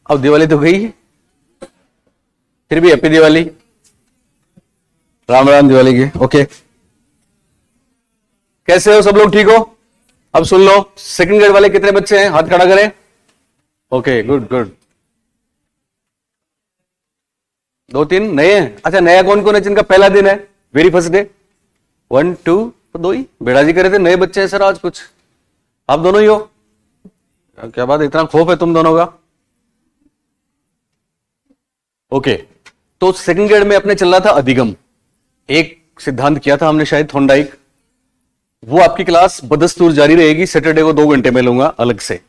अब दिवाली तो गई, फिर भी हैप्पी दिवाली, राम राम दिवाली की। ओके, कैसे हो सब लोग, ठीक हो? अब सुन लो, सेकंड ग्रेड वाले कितने बच्चे हैं, हाथ खड़ा करें। Okay, good good. दो तीन नए हैं। अच्छा, नया कौन कौन है जिनका पहला दिन है, वेरी फर्स्ट डे? 1 2, तो दो ही। बेड़ा जी कह रहे थे नए बच्चे हैं सर आज कुछ, आप दोनों ही हो? क्या बात, इतना खौफ है तुम दोनों का? ओके, तो सेकंड ग्रेड में अपने चल रहा था अधिगम, एक सिद्धांत किया था हमने शायद थोंडाइक, वो आपकी क्लास बदस्तूर जारी रहेगी। सैटरडे को 2 घंटे में लूंगा अलग से।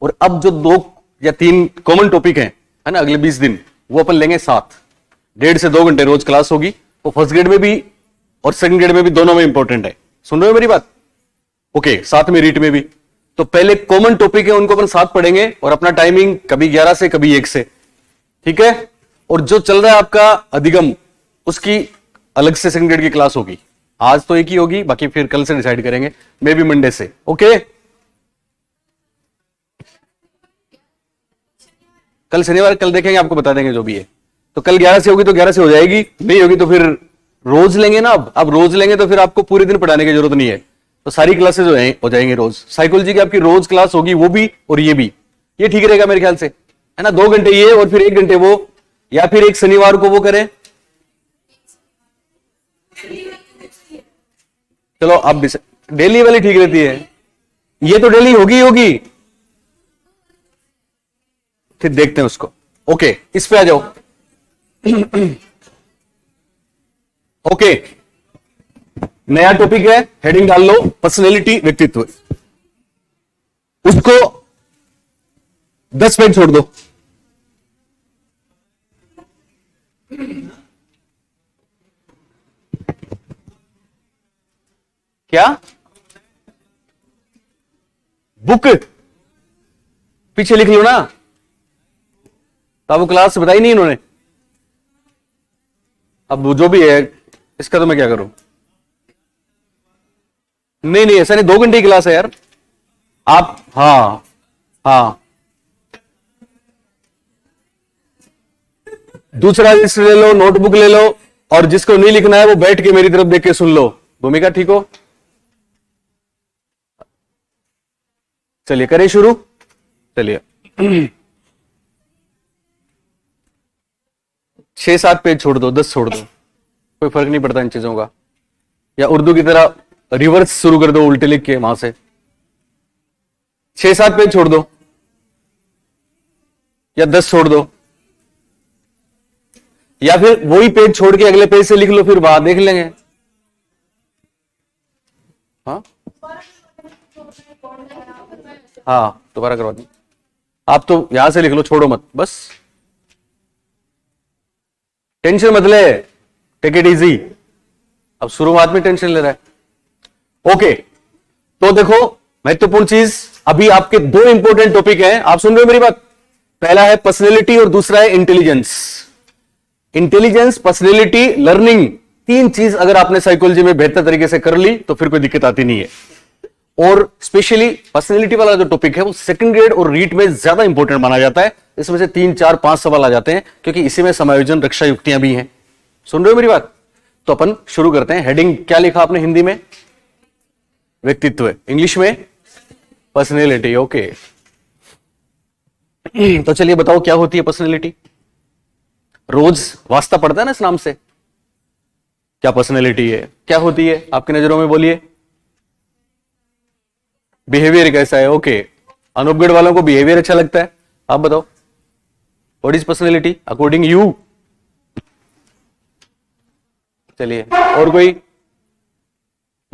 और अब जो 2 या 3 कॉमन टॉपिक हैं, है ना, अगले 20 दिन वो अपन लेंगे साथ। 1.5 से 2 घंटे रोज क्लास होगी। वो फर्स्ट ग्रेड में भी और सेकंड ग्रेड में भी, दोनों में इंपॉर्टेंट है। सुन रहे हो मेरी बात? ओके, साथ में रीट में भी। तो पहले कॉमन टॉपिक है उनको अपन साथ पढ़ेंगे, और अपना टाइमिंग कभी 11 से कभी 1 से, ठीक है? और जो चल रहा है आपका अधिगम, उसकी अलग से सेकंड ग्रेड की क्लास होगी। आज तो एक ही होगी, बाकी फिर कल से डिसाइड करेंगे, मे बी मंडे से। ओके, कल शनिवार, कल देखेंगे, आपको बता देंगे जो भी है। तो कल 11 से होगी तो 11 से हो जाएगी, नहीं होगी तो फिर रोज लेंगे ना। अब रोज लेंगे तो फिर आपको पूरे दिन पढ़ाने की जरूरत नहीं है, तो सारी क्लासेस हो जाएंगे रोज। साइकोलॉजी की आपकी रोज क्लास होगी, वो भी और ये भी। ये ठीक रहेगा मेरे ख्याल से, है ना? 2 घंटे ये और फिर 1 घंटे वो, या फिर एक शनिवार को वो करें। चलो आप डेली वाली ठीक रहती है, ये तो डेली होगी होगी, फिर देखते हैं उसको। ओके, इस पे आ जाओ। ओके, नया टॉपिक है, हेडिंग डाल लो, पर्सनैलिटी, व्यक्तित्व। उसको 10 पेज छोड़ दो। क्या बुक पीछे लिख लो ना, तो वो क्लास बताई नहीं इन्होंने। अब जो भी है इसका तो मैं क्या करूं? नहीं नहीं, ऐसा नहीं, 2 घंटे की क्लास है यार आप। हाँ हाँ, दूसरा लिस्ट ले लो, नोटबुक ले लो, और जिसको नहीं लिखना है वो बैठ के मेरी तरफ देख के सुन लो। भूमिका ठीक हो? चलिए करें शुरू। चलिए 6-7 पेज छोड़ दो, 10 छोड़ दो, कोई फर्क नहीं पड़ता इन चीजों का। या उर्दू की तरह रिवर्स शुरू कर दो, उल्टे लिख के वहां से। 6-7 पेज छोड़ दो, या 10 छोड़ दो, या फिर वही पेज छोड़ के अगले पेज से लिख लो, फिर वहां देख लेंगे। हाँ हाँ, दोबारा करवा दी। आप तो यहां से लिख लो, छोड़ो मत बस, टेंशन मत ले, टेक इट इजी। अब शुरुआत में टेंशन ले रहा है। ओके, तो देखो महत्वपूर्ण चीज, अभी आपके 2 इंपॉर्टेंट टॉपिक हैं, आप सुन रहे हो मेरी बात? पहला है पर्सनैलिटी और दूसरा है इंटेलिजेंस। इंटेलिजेंस, पर्सनैलिटी, लर्निंग, 3 चीज अगर आपने साइकोलॉजी में बेहतर तरीके से कर ली तो फिर कोई दिक्कत आती नहीं है। और स्पेशली पर्सनैलिटी वाला जो टॉपिक है वो सेकंड ग्रेड और रीट में ज्यादा इंपॉर्टेंट माना जाता है। इसमें से 3 4 5 सवाल आ जाते हैं, क्योंकि इसी में समायोजन, रक्षा युक्तियां भी हैं। सुन रहे हो मेरी बात? तो अपन शुरू करते हैं। हेडिंग क्या लिखा आपने हिंदी में? व्यक्तित्व। इंग्लिश में पर्सनैलिटी। ओके, तो चलिए बताओ क्या होती है पर्सनैलिटी? रोज वास्ता पड़ता है ना इस नाम से। क्या पर्सनैलिटी है, क्या होती है आपकी नजरों में, बोलिए। बिहेवियर कैसा है? ओके, अनूपगढ़ वालों को बिहेवियर अच्छा लगता है, आप बताओ what is personality according you? चलिए, और कोई?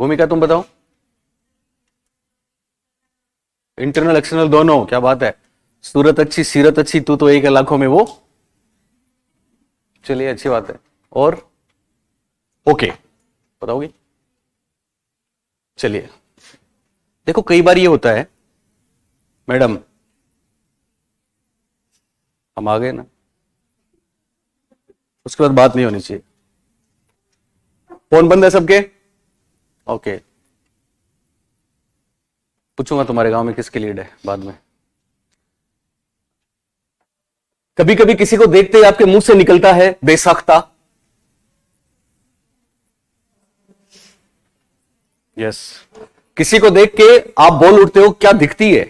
भूमिका तुम बताओ। इंटरनल एक्सटर्नल दोनों, क्या बात है। सूरत अच्छी, सीरत अच्छी, तू तो 1 लाखों में वो। चलिए, अच्छी बात है। और ओके, बताओगे? चलिए, देखो कई बार ये होता है मैडम, हम आ गए ना, उसके बाद बात नहीं होनी चाहिए। फोन बंद है सबके? ओके, पूछूंगा तुम्हारे गांव में किसकी लीड है बाद में। कभी कभी किसी को देखते ही आपके मुंह से निकलता है बेसाख्ता। यस, किसी को देख के आप बोल उठते हो क्या दिखती है,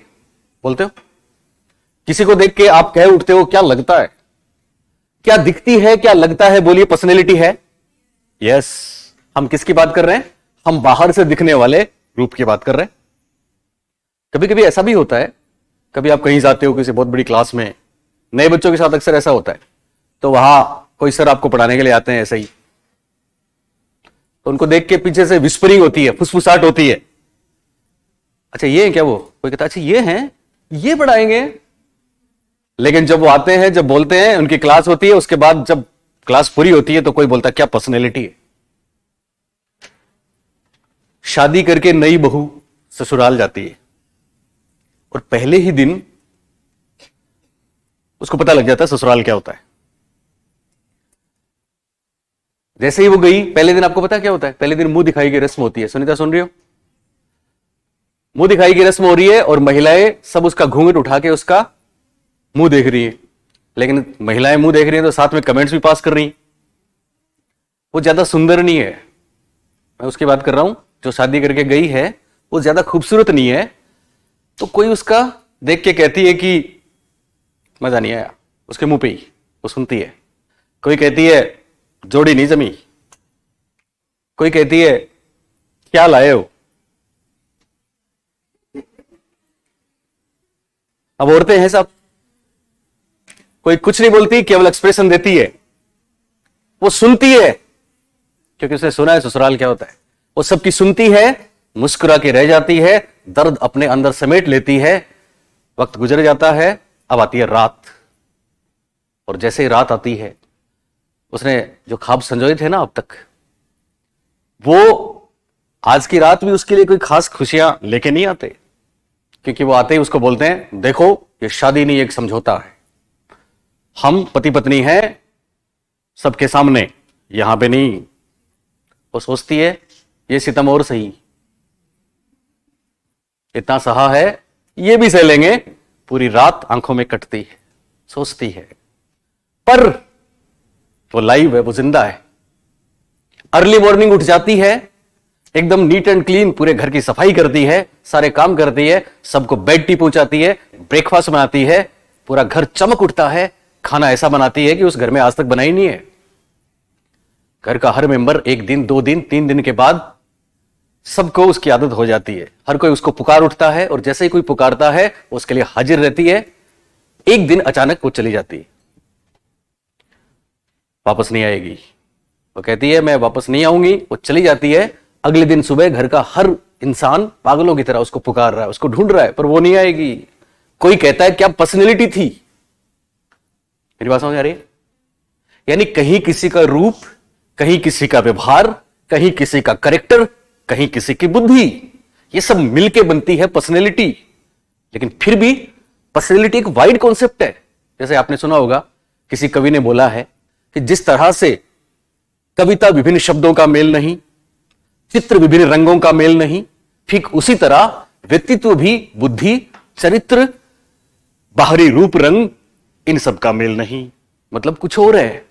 बोलते हो। किसी को देख के आप कह उठते हो क्या लगता है। क्या दिखती है, क्या लगता है, बोलिए पर्सनैलिटी है। यस, हम किसकी बात कर रहे हैं? हम बाहर से दिखने वाले रूप की बात कर रहे हैं। कभी कभी ऐसा भी होता है, कभी आप कहीं जाते हो किसी बहुत बड़ी क्लास में, नए बच्चों के साथ अक्सर ऐसा होता है, तो वहां कोई सर आपको पढ़ाने के लिए आते हैं ऐसे ही, तो उनको देख के पीछे से विस्परिंग होती है, फुसफुसाहट होती है। अच्छा ये है क्या? वो कोई कहता है अच्छा ये हैं, ये पढ़ाएंगे। लेकिन जब वो आते हैं, जब बोलते हैं, उनकी क्लास होती है, उसके बाद जब क्लास पूरी होती है तो कोई बोलता है क्या पर्सनैलिटी है। शादी करके नई बहू ससुराल जाती है और पहले ही दिन उसको पता लग जाता है ससुराल क्या होता है। जैसे ही वो गई, पहले दिन आपको पता है क्या होता है? पहले दिन मुंह दिखाई की रस्म होती है। सुनीता सुन रही हो? मुंह दिखाई की रस्म हो रही है और महिलाएं सब उसका घूंघट उठा के उसका मुंह देख रही है। लेकिन महिलाएं मुंह देख रही हैं तो साथ में कमेंट्स भी पास कर रही हैं। वो ज्यादा सुंदर नहीं है, मैं उसकी बात कर रहा हूं जो शादी करके गई है, वो ज्यादा खूबसूरत नहीं है, तो कोई उसका देख के कहती है कि मजा नहीं आया, उसके मुंह पे ही वो सुनती है। कोई कहती है जोड़ी नहीं जमी, कोई कहती है क्या लाए हो। अब औरतें हैं सब, कोई कुछ नहीं बोलती, केवल एक्सप्रेशन देती है। वो सुनती है क्योंकि उसने सुना है ससुराल क्या होता है। वो सबकी सुनती है, मुस्कुरा के रह जाती है, दर्द अपने अंदर समेट लेती है। वक्त गुजर जाता है, अब आती है रात, और जैसे ही रात आती है, उसने जो ख्वाब संजोए थे ना अब तक, वो आज की रात भी उसके लिए कोई खास खुशियां लेके नहीं आते, क्योंकि वो आते ही उसको बोलते हैं देखो ये शादी नहीं, एक समझौता है, हम पति पत्नी हैं सबके सामने, यहां पे नहीं। वो सोचती है ये सितम और सही, इतना सहा है ये भी सह लेंगे। पूरी रात आंखों में कटती है, सोचती है, पर वो लाइव है, वो जिंदा है। अर्ली मॉर्निंग उठ जाती है, एकदम नीट एंड क्लीन पूरे घर की सफाई करती है, सारे काम करती है, सबको बेड टी पहुंचाती है, ब्रेकफास्ट बनाती है, पूरा घर चमक उठता है। खाना ऐसा बनाती है कि उस घर में आज तक बना ही नहीं है। घर का हर मेंबर एक दिन, 2 दिन, 3 दिन के बाद सबको उसकी आदत हो जाती है। हर कोई उसको पुकार उठता है, और जैसे ही कोई पुकारता है उसके लिए हाजिर रहती है। एक दिन अचानक वो चली जाती है, वापस नहीं आएगी। वो कहती है मैं वापस नहीं आऊंगी, वो चली जाती है। अगले दिन सुबह घर का हर इंसान पागलों की तरह उसको पुकार रहा है, उसको ढूंढ रहा है, पर वो नहीं आएगी। कोई कहता है क्या पर्सनैलिटी थी। मेरी बात समझ आ रही है? यानी कहीं किसी का रूप, कहीं किसी का व्यवहार, कहीं किसी का कैरेक्टर, कहीं किसी की बुद्धि, ये सब मिलके बनती है पर्सनैलिटी। लेकिन फिर भी पर्सनैलिटी एक वाइड कॉन्सेप्ट है। जैसे आपने सुना होगा, किसी कवि ने बोला है कि जिस तरह से कविता विभिन्न शब्दों का मेल नहीं, चित्र विभिन्न रंगों का मेल नहीं, ठीक उसी तरह व्यक्तित्व भी बुद्धि, चरित्र, बाहरी रूप, रंग, इन सब का मेल नहीं। मतलब कुछ और है,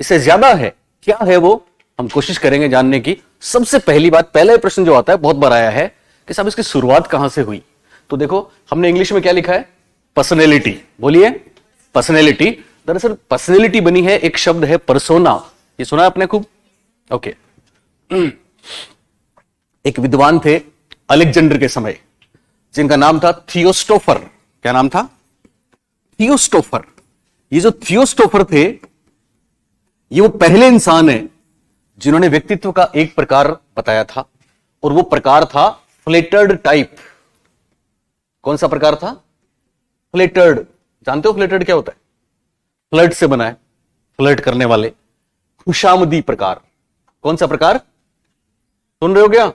इससे ज्यादा है। क्या है वो, हम कोशिश करेंगे जानने की। सबसे पहली बात, पहला प्रश्न जो आता है, बहुत बार आया है कि साहब इसकी शुरुआत कहां से हुई। तो देखो हमने इंग्लिश में क्या लिखा है, पर्सनैलिटी। बोलिए पर्सनैलिटी। दरअसल पर्सनैलिटी बनी है, एक शब्द है परसोना, ये सुना है आपने खूब। ओके, एक विद्वान थे अलेक्जेंडर के समय, जिनका नाम था थियोस्टोफर। क्या नाम था? थियोस्टोफर। ये जो थियोस्टोफर थे, ये वो पहले इंसान है जिन्होंने व्यक्तित्व का एक प्रकार बताया था, और वो प्रकार था फ्लेटर्ड टाइप। कौन सा प्रकार था? फ्लेटर्ड। जानते हो फ्लेटर्ड क्या होता है? फ्लर्ट से बना है, फ्लर्ट करने वाले। खुशामदी प्रकार। कौन सा प्रकार? सुन रहे हो क्या?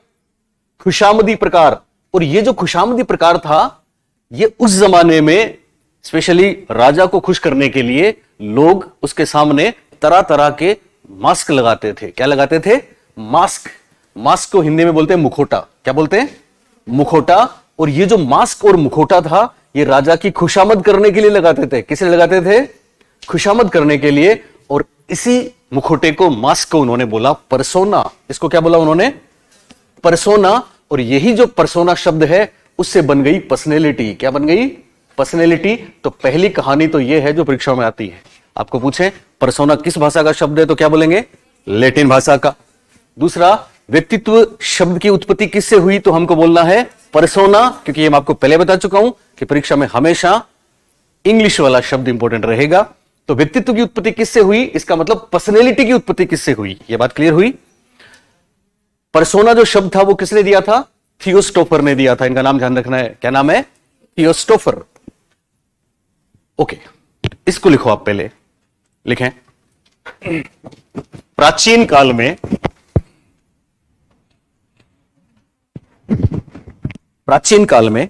खुशामदी प्रकार। और ये जो खुशामदी प्रकार था, ये उस जमाने में स्पेशली राजा को खुश करने के लिए लोग उसके सामने तरह तरह के मास्क लगाते थे। क्या लगाते थे? मास्क। मास्क को हिंदी में बोलते हैं मुखोटा। क्या बोलते हैं? मुखोटा। और ये जो मास्क और मुखोटा था, ये राजा की खुशामद करने के लिए लगाते थे। किस लिए लगाते थे? खुशामद करने के लिए, और इसी मुखौटे को, मास्क को उन्होंने बोला परसोना। इसको क्या बोला उन्होंने? परसोना। और यही जो परसोना शब्द है उससे बन गई पर्सनैलिटी। क्या बन गई? पर्सनैलिटी। तो पहली कहानी तो यह है जो परीक्षा में आती है। आपको पूछे परसोना किस भाषा का शब्द है तो क्या बोलेंगे? लैटिन भाषा का। दूसरा, व्यक्तित्व शब्द की उत्पत्ति किससे हुई तो हमको बोलना है परसोना, क्योंकि ये मैं आपको पहले बता चुका हूं कि परीक्षा में हमेशा इंग्लिश वाला शब्द इंपॉर्टेंट रहेगा। तो व्यक्तित्व की उत्पत्ति किससे हुई, इसका मतलब पर्सनैलिटी की उत्पत्ति किससे हुई, यह बात क्लियर हुई। परसोना जो शब्द था वो किसने दिया था? थियोस्टोफर ने दिया था। इनका नाम ध्यान रखना है, क्या नाम है? थियोस्टोफर। ओके, इसको लिखो आप, पहले लिखें। प्राचीन काल में, प्राचीन काल में,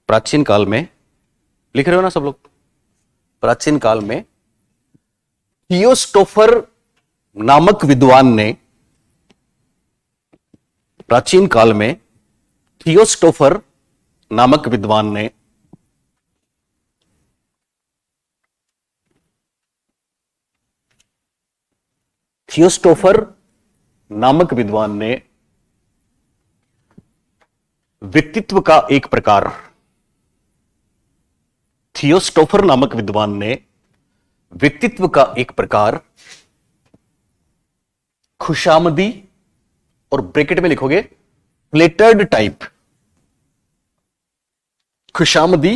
प्राचीन काल में, लिख रहे हो ना सब लोग? प्राचीन काल में थियोस्टोफर नामक विद्वान ने, प्राचीन काल में थियोस्टोफर नामक विद्वान ने थियोस्टोफर नामक विद्वान ने व्यक्तित्व का एक प्रकार, थियोस्टोफर नामक विद्वान ने व्यक्तित्व का एक प्रकार खुशामदी, और ब्रैकेट में लिखोगे फ्लेटर्ड टाइप, खुशामदी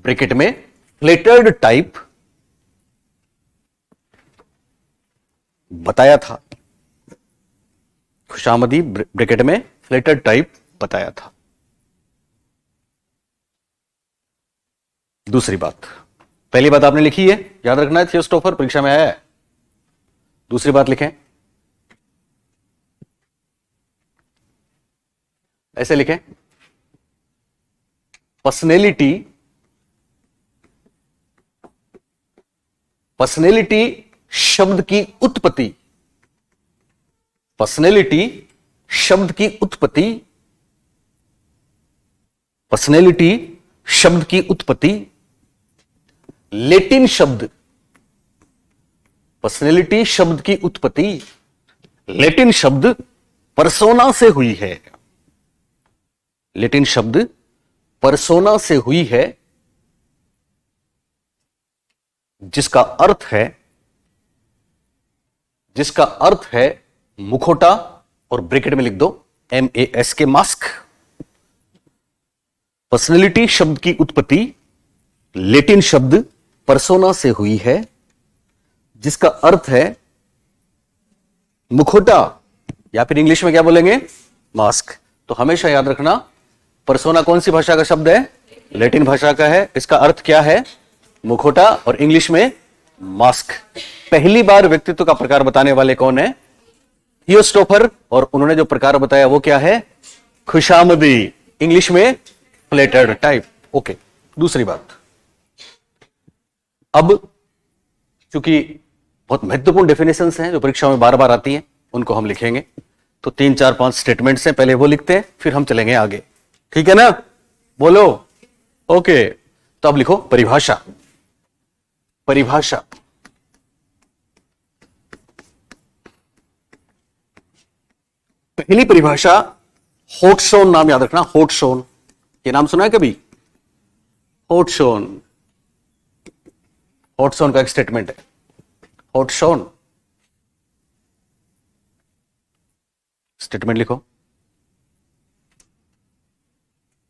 ब्रैकेट में फ्लेटर्ड टाइप बताया था। खुशामदी ब्रैकेट में फ्लेटर्ड टाइप बताया था। दूसरी बात, पहली बात आपने लिखी है, याद रखना है, थियोस्टोफर परीक्षा में आया है। दूसरी बात लिखें, ऐसे लिखें, पर्सनैलिटी, पर्सनैलिटी शब्द की उत्पत्ति, पर्सनैलिटी शब्द की उत्पत्ति, पर्सनैलिटी शब्द की उत्पत्ति लैटिन शब्द, पर्सनैलिटी शब्द की उत्पत्ति लैटिन शब्द परसोना से हुई है। लैटिन शब्द परसोना से हुई है, जिसका अर्थ है मुखौटा, और ब्रैकेट में लिख दो MAS के, मास्क। पर्सनैलिटी शब्द की उत्पत्ति लैटिन शब्द परसोना से हुई है, जिसका अर्थ है मुखौटा, या फिर इंग्लिश में क्या बोलेंगे? मास्क। तो हमेशा याद रखना, परसोना कौन सी भाषा का शब्द है? लैटिन भाषा का है। इसका अर्थ क्या है? मुखौटा, और इंग्लिश में मास्क। पहली बार व्यक्तित्व का प्रकार बताने वाले कौन है? थियोस्टोफर, और उन्होंने जो प्रकार बताया वो क्या है? खुशामदी, इंग्लिश में फ्लेटर्ड टाइप। ओके, दूसरी बात, अब चूंकि बहुत महत्वपूर्ण डेफिनेशंस हैं जो परीक्षा में बार बार आती हैं, उनको हम लिखेंगे। तो 3 4 5 स्टेटमेंट्स हैं, पहले वो लिखते हैं, फिर हम चलेंगे आगे। ठीक है ना? बोलो। ओके, तो अब लिखो परिभाषा। परिभाषा, पहली परिभाषा होटसोन, नाम याद रखना, होटसोन। ये नाम सुना है कभी? होटसोन, होटसोन का एक स्टेटमेंट है। होटसोन स्टेटमेंट लिखो,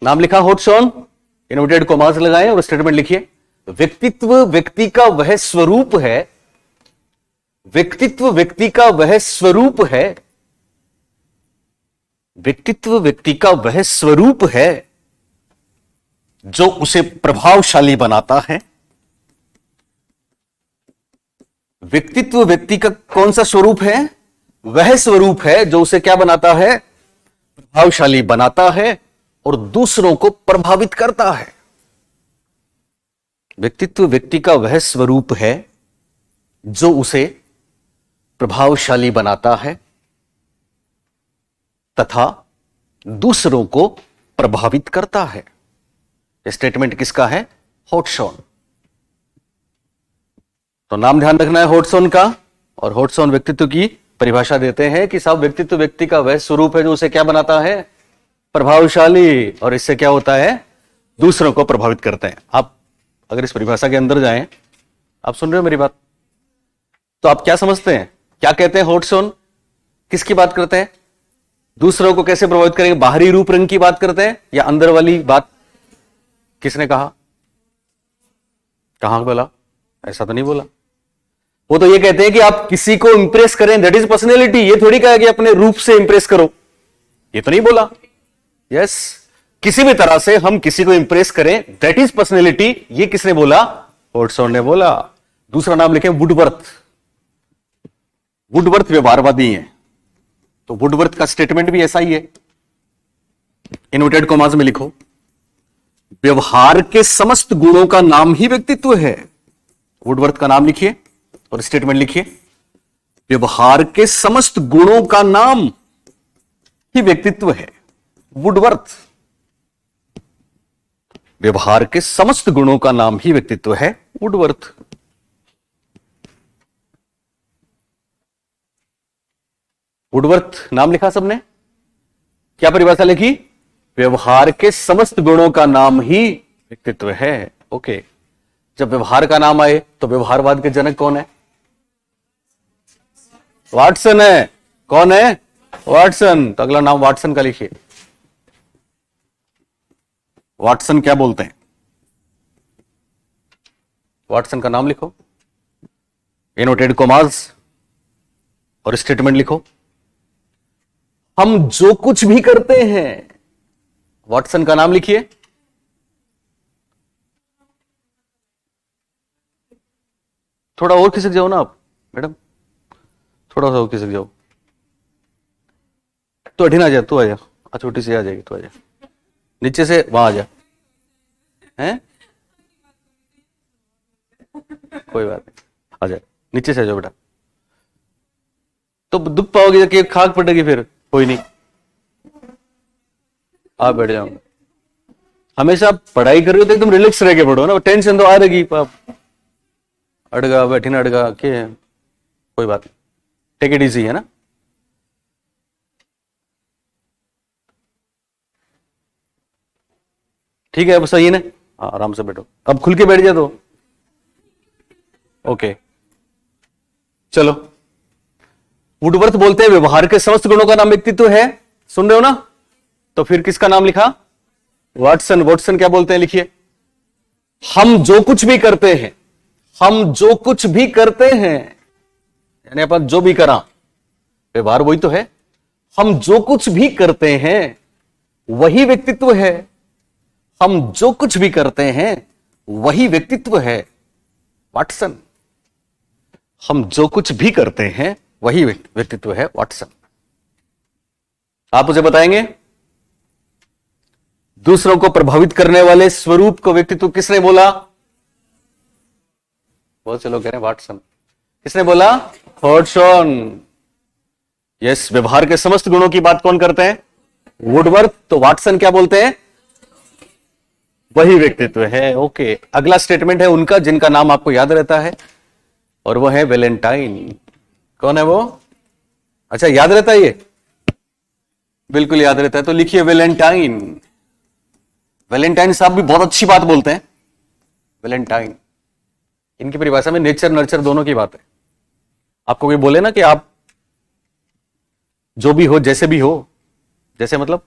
नाम लिखा होटसोन, इन्वर्टेड कॉमास लगाएं और स्टेटमेंट लिखिए। व्यक्तित्व व्यक्ति का वह स्वरूप है, व्यक्तित्व व्यक्ति का वह स्वरूप है, व्यक्तित्व व्यक्ति का वह स्वरूप है जो उसे प्रभावशाली बनाता है। व्यक्तित्व व्यक्ति का कौन सा स्वरूप है? वह स्वरूप है जो उसे क्या बनाता है? प्रभावशाली बनाता है और दूसरों को प्रभावित करता है। व्यक्तित्व व्यक्ति का वह स्वरूप है जो उसे प्रभावशाली बनाता है तथा दूसरों को प्रभावित करता है। ये स्टेटमेंट किसका है? होट्सोन। तो नाम ध्यान रखना है होट्सोन का। और होट्सोन व्यक्तित्व की परिभाषा देते हैं कि साहब व्यक्तित्व व्यक्ति का वह स्वरूप है जो उसे क्या बनाता है? प्रभावशाली। और इससे क्या होता है? दूसरों को प्रभावित करते हैं। आप अगर इस परिभाषा के अंदर जाएं, आप सुन रहे हो मेरी बात, तो आप क्या समझते हैं? क्या कहते हैं होट्सोन? किसकी बात करते हैं? दूसरों को कैसे प्रभावित करेंगे? बाहरी रूप रंग की बात करते हैं या अंदर वाली बात? किसने कहा? कहां बोला? ऐसा तो नहीं बोला। वो तो ये कहते हैं कि आप किसी को इंप्रेस करें, दैट इज पर्सनैलिटी। ये थोड़ी कहा कि अपने रूप से इंप्रेस करो, ये तो नहीं बोला। यस, किसी भी तरह से हम किसी को इंप्रेस करें, दैट इज पर्सनैलिटी। ये किसने बोला? होट्सोन ने बोला। दूसरा नाम लिखें वुडवर्थ। वुडवर्थ व्यवहारवादी हैं, तो वुडवर्थ का स्टेटमेंट भी ऐसा ही है। इन्वर्टेड कॉमास में लिखो, व्यवहार के समस्त गुणों का नाम ही व्यक्तित्व है। वुडवर्थ का नाम लिखिए और स्टेटमेंट लिखिए, व्यवहार के समस्त गुणों का नाम ही व्यक्तित्व है। वुडवर्थ, व्यवहार के समस्त गुणों का नाम ही व्यक्तित्व है। वुडवर्थ। वुडवर्थ नाम लिखा सबने? क्या परिभाषा लिखी? व्यवहार के समस्त गुणों का नाम ही व्यक्तित्व है। ओके, जब व्यवहार का नाम आए तो व्यवहारवाद के जनक कौन है? वाटसन है। कौन है? वाटसन। तो अगला नाम वाटसन का लिखिए। वाटसन क्या बोलते हैं? वाटसन का नाम लिखो, इनवर्टेड कॉमास और स्टेटमेंट लिखो, हम जो कुछ भी करते हैं। वाटसन का नाम लिखिए। थोड़ा और खिसक जाओ ना आप मैडम, थोड़ा सा और खिसक जाओ। तो अठीन आ जा, तू आ जा, छोटी सी आ जाएगी, तू आ जा, नीचे से वहां आ जा। हैं? कोई बात नहीं, आ जा, नीचे से आ जाओ बेटा। तो दुख पाओगे कि खाक पड़ेगी फिर। कोई नहीं, आप बैठ जाओ। हमेशा पढ़ाई कर रहे हो तो एकदम रिलैक्स रह के पढ़ो ना, टेंशन तो आ रहेगी। अड़गा बैठी ना अड़गा के, कोई बात नहीं, टेक इट इजी है ना। ठीक है, अब सही है ना? हाँ, आराम से बैठो, अब खुल के बैठ जा तो। ओके, चलो। वुडवर्थ बोलते हैं व्यवहार के समस्त गुणों का नाम व्यक्तित्व है। सुन रहे हो ना? तो फिर किसका नाम लिखा? वाटसन। वाटसन क्या बोलते हैं? लिखिए, हम जो कुछ भी करते हैं, हम जो कुछ भी करते हैं, यानी अपन जो भी करा, व्यवहार वही तो है। हम जो कुछ भी करते हैं वही व्यक्तित्व है। हम जो कुछ भी करते हैं वही व्यक्तित्व है। वाटसन, हम जो कुछ भी करते हैं वही व्यक्तित्व है। वाटसन। आप मुझे बताएंगे दूसरों को प्रभावित करने वाले स्वरूप को व्यक्तित्व किसने बोला? बहुत से लोग कह रहे हैं वाटसन। किसने बोला? होट्सोन। यस, व्यवहार के समस्त गुणों की बात कौन करते हैं? वुडवर्थ। तो वाटसन क्या बोलते हैं? वही व्यक्तित्व है। ओके, अगला स्टेटमेंट है उनका जिनका नाम आपको याद रहता है, और वो है वैलेंटाइन। कौन है वो? अच्छा, याद रहता है ये? बिल्कुल याद रहता है, तो लिखिए वैलेंटाइन। वैलेंटाइन साहब भी बहुत अच्छी बात बोलते हैं। वैलेंटाइन, इनकी परिभाषा में नेचर नर्चर दोनों की बात है। आपको कोई बोले ना कि आप जो भी हो, जैसे भी हो, जैसे मतलब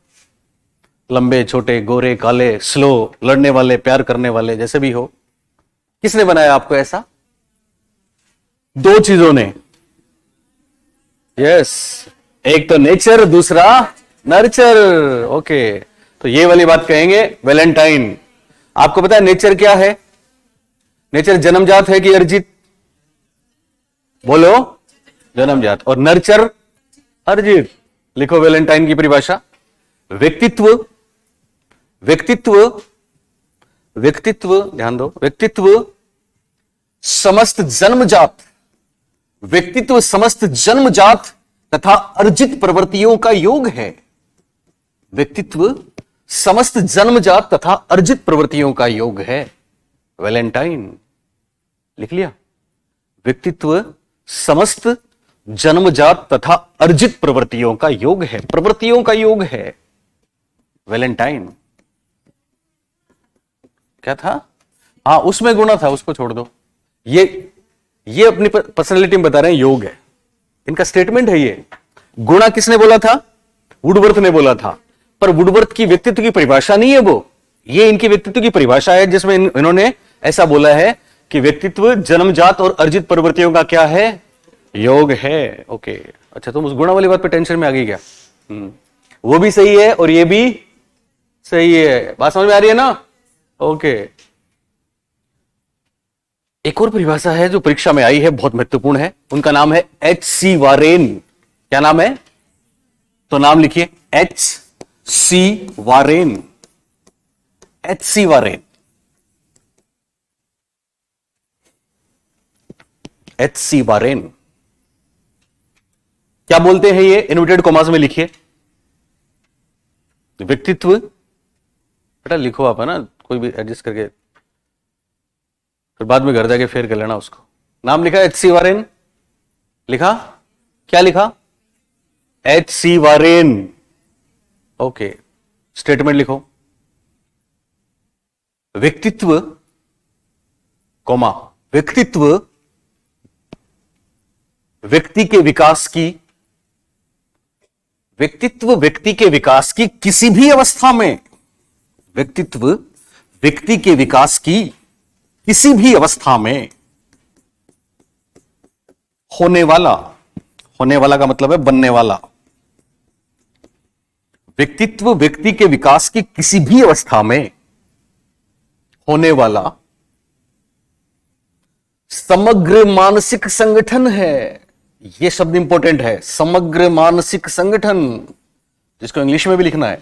लंबे छोटे, गोरे काले, स्लो, लड़ने वाले, प्यार करने वाले, जैसे भी हो, किसने बनाया आपको ऐसा? दो चीजों ने। यस, एक तो नेचर, दूसरा नर्चर। ओके, तो ये वाली बात कहेंगे वैलेंटाइन। आपको पता है नेचर क्या है? नेचर जन्मजात है कि अर्जित? बोलो, जन्मजात। और नर्चर अर्जित। लिखो वैलेंटाइन की परिभाषा, व्यक्तित्व, व्यक्तित्व, व्यक्तित्व, ध्यान दो, व्यक्तित्व समस्त जन्मजात, व्यक्तित्व समस्त जन्मजात तथा अर्जित प्रवृत्तियों का योग है। व्यक्तित्व समस्त जन्मजात तथा अर्जित प्रवृत्तियों का योग है। वैलेंटाइन लिख लिया। व्यक्तित्व समस्त जन्मजात तथा अर्जित प्रवृत्तियों का योग है, प्रवृत्तियों का योग है। वैलेंटाइन क्या था? हाँ, उसमें गुणा था, उसको छोड़ दो। ये अपनी पर्सनालिटी में बता रहे हैं योग है, इनका स्टेटमेंट है ये। गुणा किसने बोला था? वुडवर्थ ने बोला था। पर वुडवर्थ की व्यक्तित्व की परिभाषा नहीं है वो, ये इनकी व्यक्तित्व की परिभाषा है, जिसमें इन्होंने ऐसा बोला है कि व्यक्तित्व जन्मजात और अर्जित प्रवृत्तियों का क्या है? योग है। ओके, अच्छा, तुम उस गुणा वाली बात पे टेंशन में आ गई क्या? वो भी सही है और ये भी सही है। बात समझ में आ रही है ना? ओके। एक और परिभाषा है जो परीक्षा में आई है, बहुत महत्वपूर्ण है, उनका नाम है H.C. वारेन। क्या नाम है? तो नाम लिखिए, H.C. Warren. H.C. Warren, H.C. Warren क्या बोलते हैं ये? इन्वर्टेड कॉमास में लिखिए। व्यक्तित्व, बेटा लिखो आप, है ना, कोई भी एडजस्ट करके, फिर बाद में घर जाके फेर कर लेना उसको। नाम लिखा H.C. वारेन, लिखा? क्या लिखा? H.C. वारेन। ओके, स्टेटमेंट लिखो। व्यक्तित्व, कॉमा, व्यक्तित्व व्यक्ति के विकास की, व्यक्तित्व व्यक्ति के विकास की किसी भी अवस्था में, व्यक्तित्व व्यक्ति के विकास की किसी भी अवस्था में होने वाला, होने वाला का मतलब है बनने वाला, व्यक्तित्व व्यक्ति के विकास की किसी भी अवस्था में होने वाला समग्र मानसिक संगठन है। यह शब्द इंपॉर्टेंट है, समग्र मानसिक संगठन, जिसको इंग्लिश में भी लिखना है।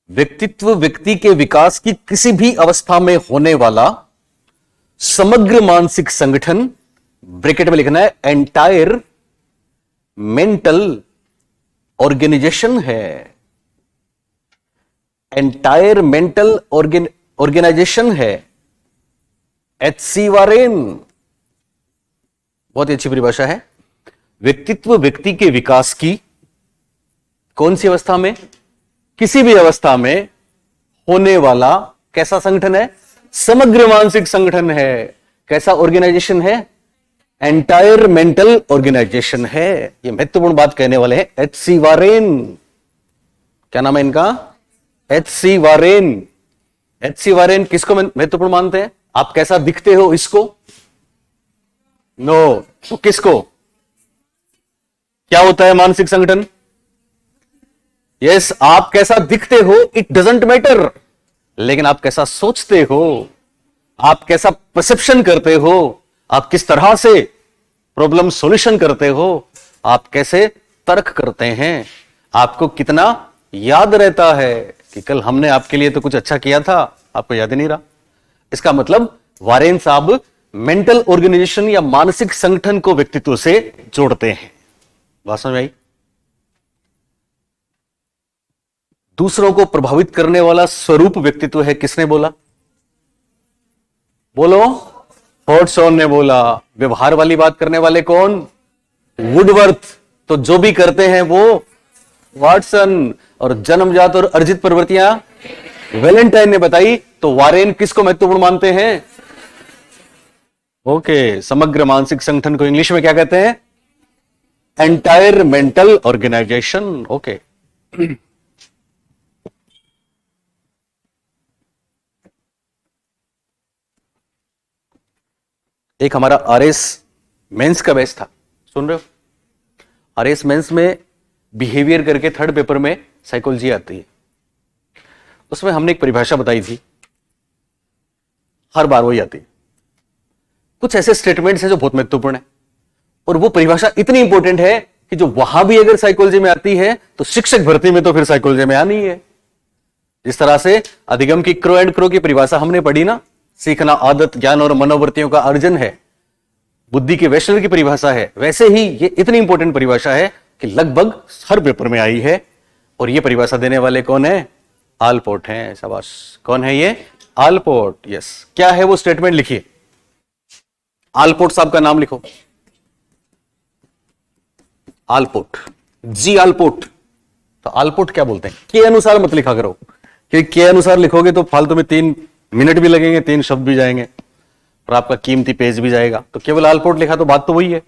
व्यक्तित्व व्यक्ति के विकास की किसी भी अवस्था में होने वाला समग्र मानसिक संगठन, ब्रैकेट में लिखना है एंटायर मेंटल ऑर्गेनाइजेशन है। एंटायर मेंटल ऑर्गेनाइजेशन है। H.C. वारेन, बहुत ही अच्छी परिभाषा है। व्यक्तित्व व्यक्ति के विकास की कौन सी अवस्था में? किसी भी अवस्था में होने वाला कैसा संगठन है? समग्र मानसिक संगठन है। कैसा ऑर्गेनाइजेशन है? एंटायर मेंटल ऑर्गेनाइजेशन है। ये महत्वपूर्ण बात कहने वाले हैं H.C. वारेन। क्या नाम है इनका? H.C. वारेन। H.C. वारेन किसको महत्वपूर्ण मानते हैं? आप कैसा दिखते हो इसको? नो, तो किसको? क्या होता है मानसिक संगठन? यस, आप कैसा दिखते हो इट डजंट मैटर, लेकिन आप कैसा सोचते हो, आप कैसा परसेप्शन करते हो, आप किस तरह से प्रॉब्लम सॉल्यूशन करते हो, आप कैसे तर्क करते हैं, आपको कितना याद रहता है कि कल हमने आपके लिए तो कुछ अच्छा किया था, आपको याद ही नहीं रहा। इसका मतलब वारेन साहब मेंटल ऑर्गेनाइजेशन या मानसिक संगठन को व्यक्तित्व से जोड़ते हैं। बात समझ में आई? दूसरों को प्रभावित करने वाला स्वरूप व्यक्तित्व है, किसने बोला? बोलो। हॉटसॉन ने बोला। व्यवहार वाली बात करने वाले कौन? वुडवर्थ। तो जो भी करते हैं वो वाटसन, और जन्मजात और अर्जित प्रवृत्तियां वैलेंटाइन ने बताई। तो वारेन किसको महत्वपूर्ण मानते हैं? ओके, समग्र मानसिक संगठन को इंग्लिश में क्या कहते हैं? Entire mental organisation. ओके, एक हमारा आरएस मेंस का बैच था, सुन रहे हो? आरएस मेंस में बिहेवियर करके थर्ड पेपर में साइकोलॉजी आती है। उसमें हमने एक परिभाषा बताई थी, हर बार वही आती है। कुछ ऐसे स्टेटमेंट्स हैं जो बहुत महत्वपूर्ण है, और वो परिभाषा इतनी इंपॉर्टेंट है कि जो वहां भी अगर साइकोलॉजी में आती है तो शिक्षक भर्ती में तो फिर साइकोलॉजी में आनी है। जिस तरह से अधिगम की क्रो एंड क्रो की परिभाषा हमने पढ़ी ना, सीखना आदत ज्ञान और मनोवृत्तियों का अर्जन है, बुद्धि के वैष्णव की परिभाषा है, वैसे ही ये इतनी इंपॉर्टेंट परिभाषा है कि लगभग हर पेपर में आई है। और ये परिभाषा देने वाले कौन है? आलपोर्ट हैं, शाबाश। कौन है ये? Allport, yes. क्या है वो स्टेटमेंट, लिखिए। आलपोर्ट साहब का नाम लिखो। आलपोर्ट, जी आलपोर्ट। तो आलपोर्ट क्या बोलते हैं? के अनुसार मत लिखा करो, क्योंकि के अनुसार लिखोगे तो फालतू में 3 मिनट भी लगेंगे, 3 शब्द भी जाएंगे और आपका कीमती पेज भी जाएगा। तो केवल आलपोर्ट लिखा तो बात तो वही है।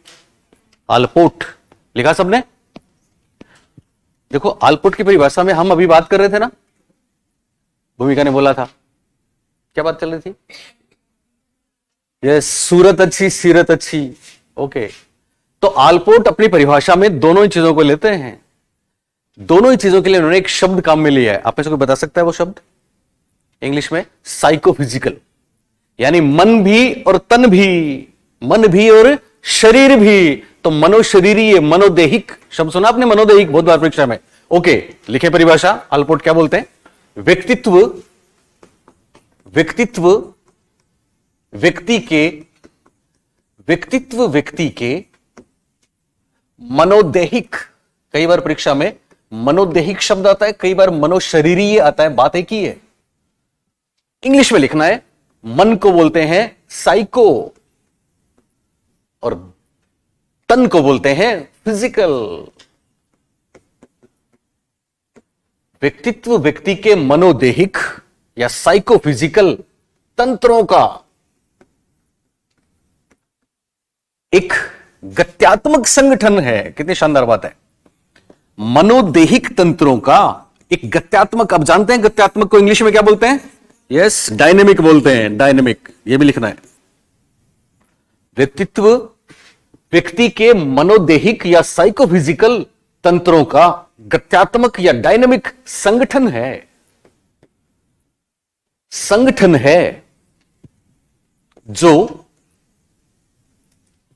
आलपोर्ट लिखा सबने? देखो, आलपोर्ट की परिभाषा में हम अभी बात कर रहे थे ना, भूमिका ने बोला था, क्या बात चल रही थी? ये सूरत अच्छी सीरत अच्छी। ओके, तो आलपोर्ट अपनी परिभाषा में दोनों ही चीजों को लेते हैं। दोनों ही चीजों के लिए उन्होंने एक शब्द काम में लिया है। आप में से कोई बता सकता है वो शब्द? इंग्लिश में साइकोफिजिकल, यानी मन भी और तन भी, मन भी और शरीर भी। तो मनोशरीरीय, मनोदेहिक शब्द सुना आपने? मनोदेहिक बहुत बार परीक्षा में। ओके, लिखे परिभाषा। आलपोर्ट क्या बोलते हैं? व्यक्तित्व, व्यक्तित्व व्यक्ति के मनोदेहिक, कई बार परीक्षा में मनोदेहिक शब्द आता है, कई बार मनोशरीरीय आता है, बात एक ही है। इंग्लिश में लिखना है, मन को बोलते हैं साइको और तन को बोलते हैं फिजिकल। व्यक्तित्व व्यक्ति के मनोदेहिक या साइकोफिजिकल तंत्रों का एक गत्यात्मक संगठन है। कितनी शानदार बात है! मनोदेहिक तंत्रों का एक गत्यात्मक, आप जानते हैं गत्यात्मक को इंग्लिश में क्या बोलते हैं? यस, डायनेमिक बोलते हैं। डायनेमिक, ये भी लिखना है। व्यक्तित्व व्यक्ति के मनोदेहिक या साइकोफिजिकल तंत्रों का गत्यात्मक या डायनेमिक संगठन है। संगठन है जो,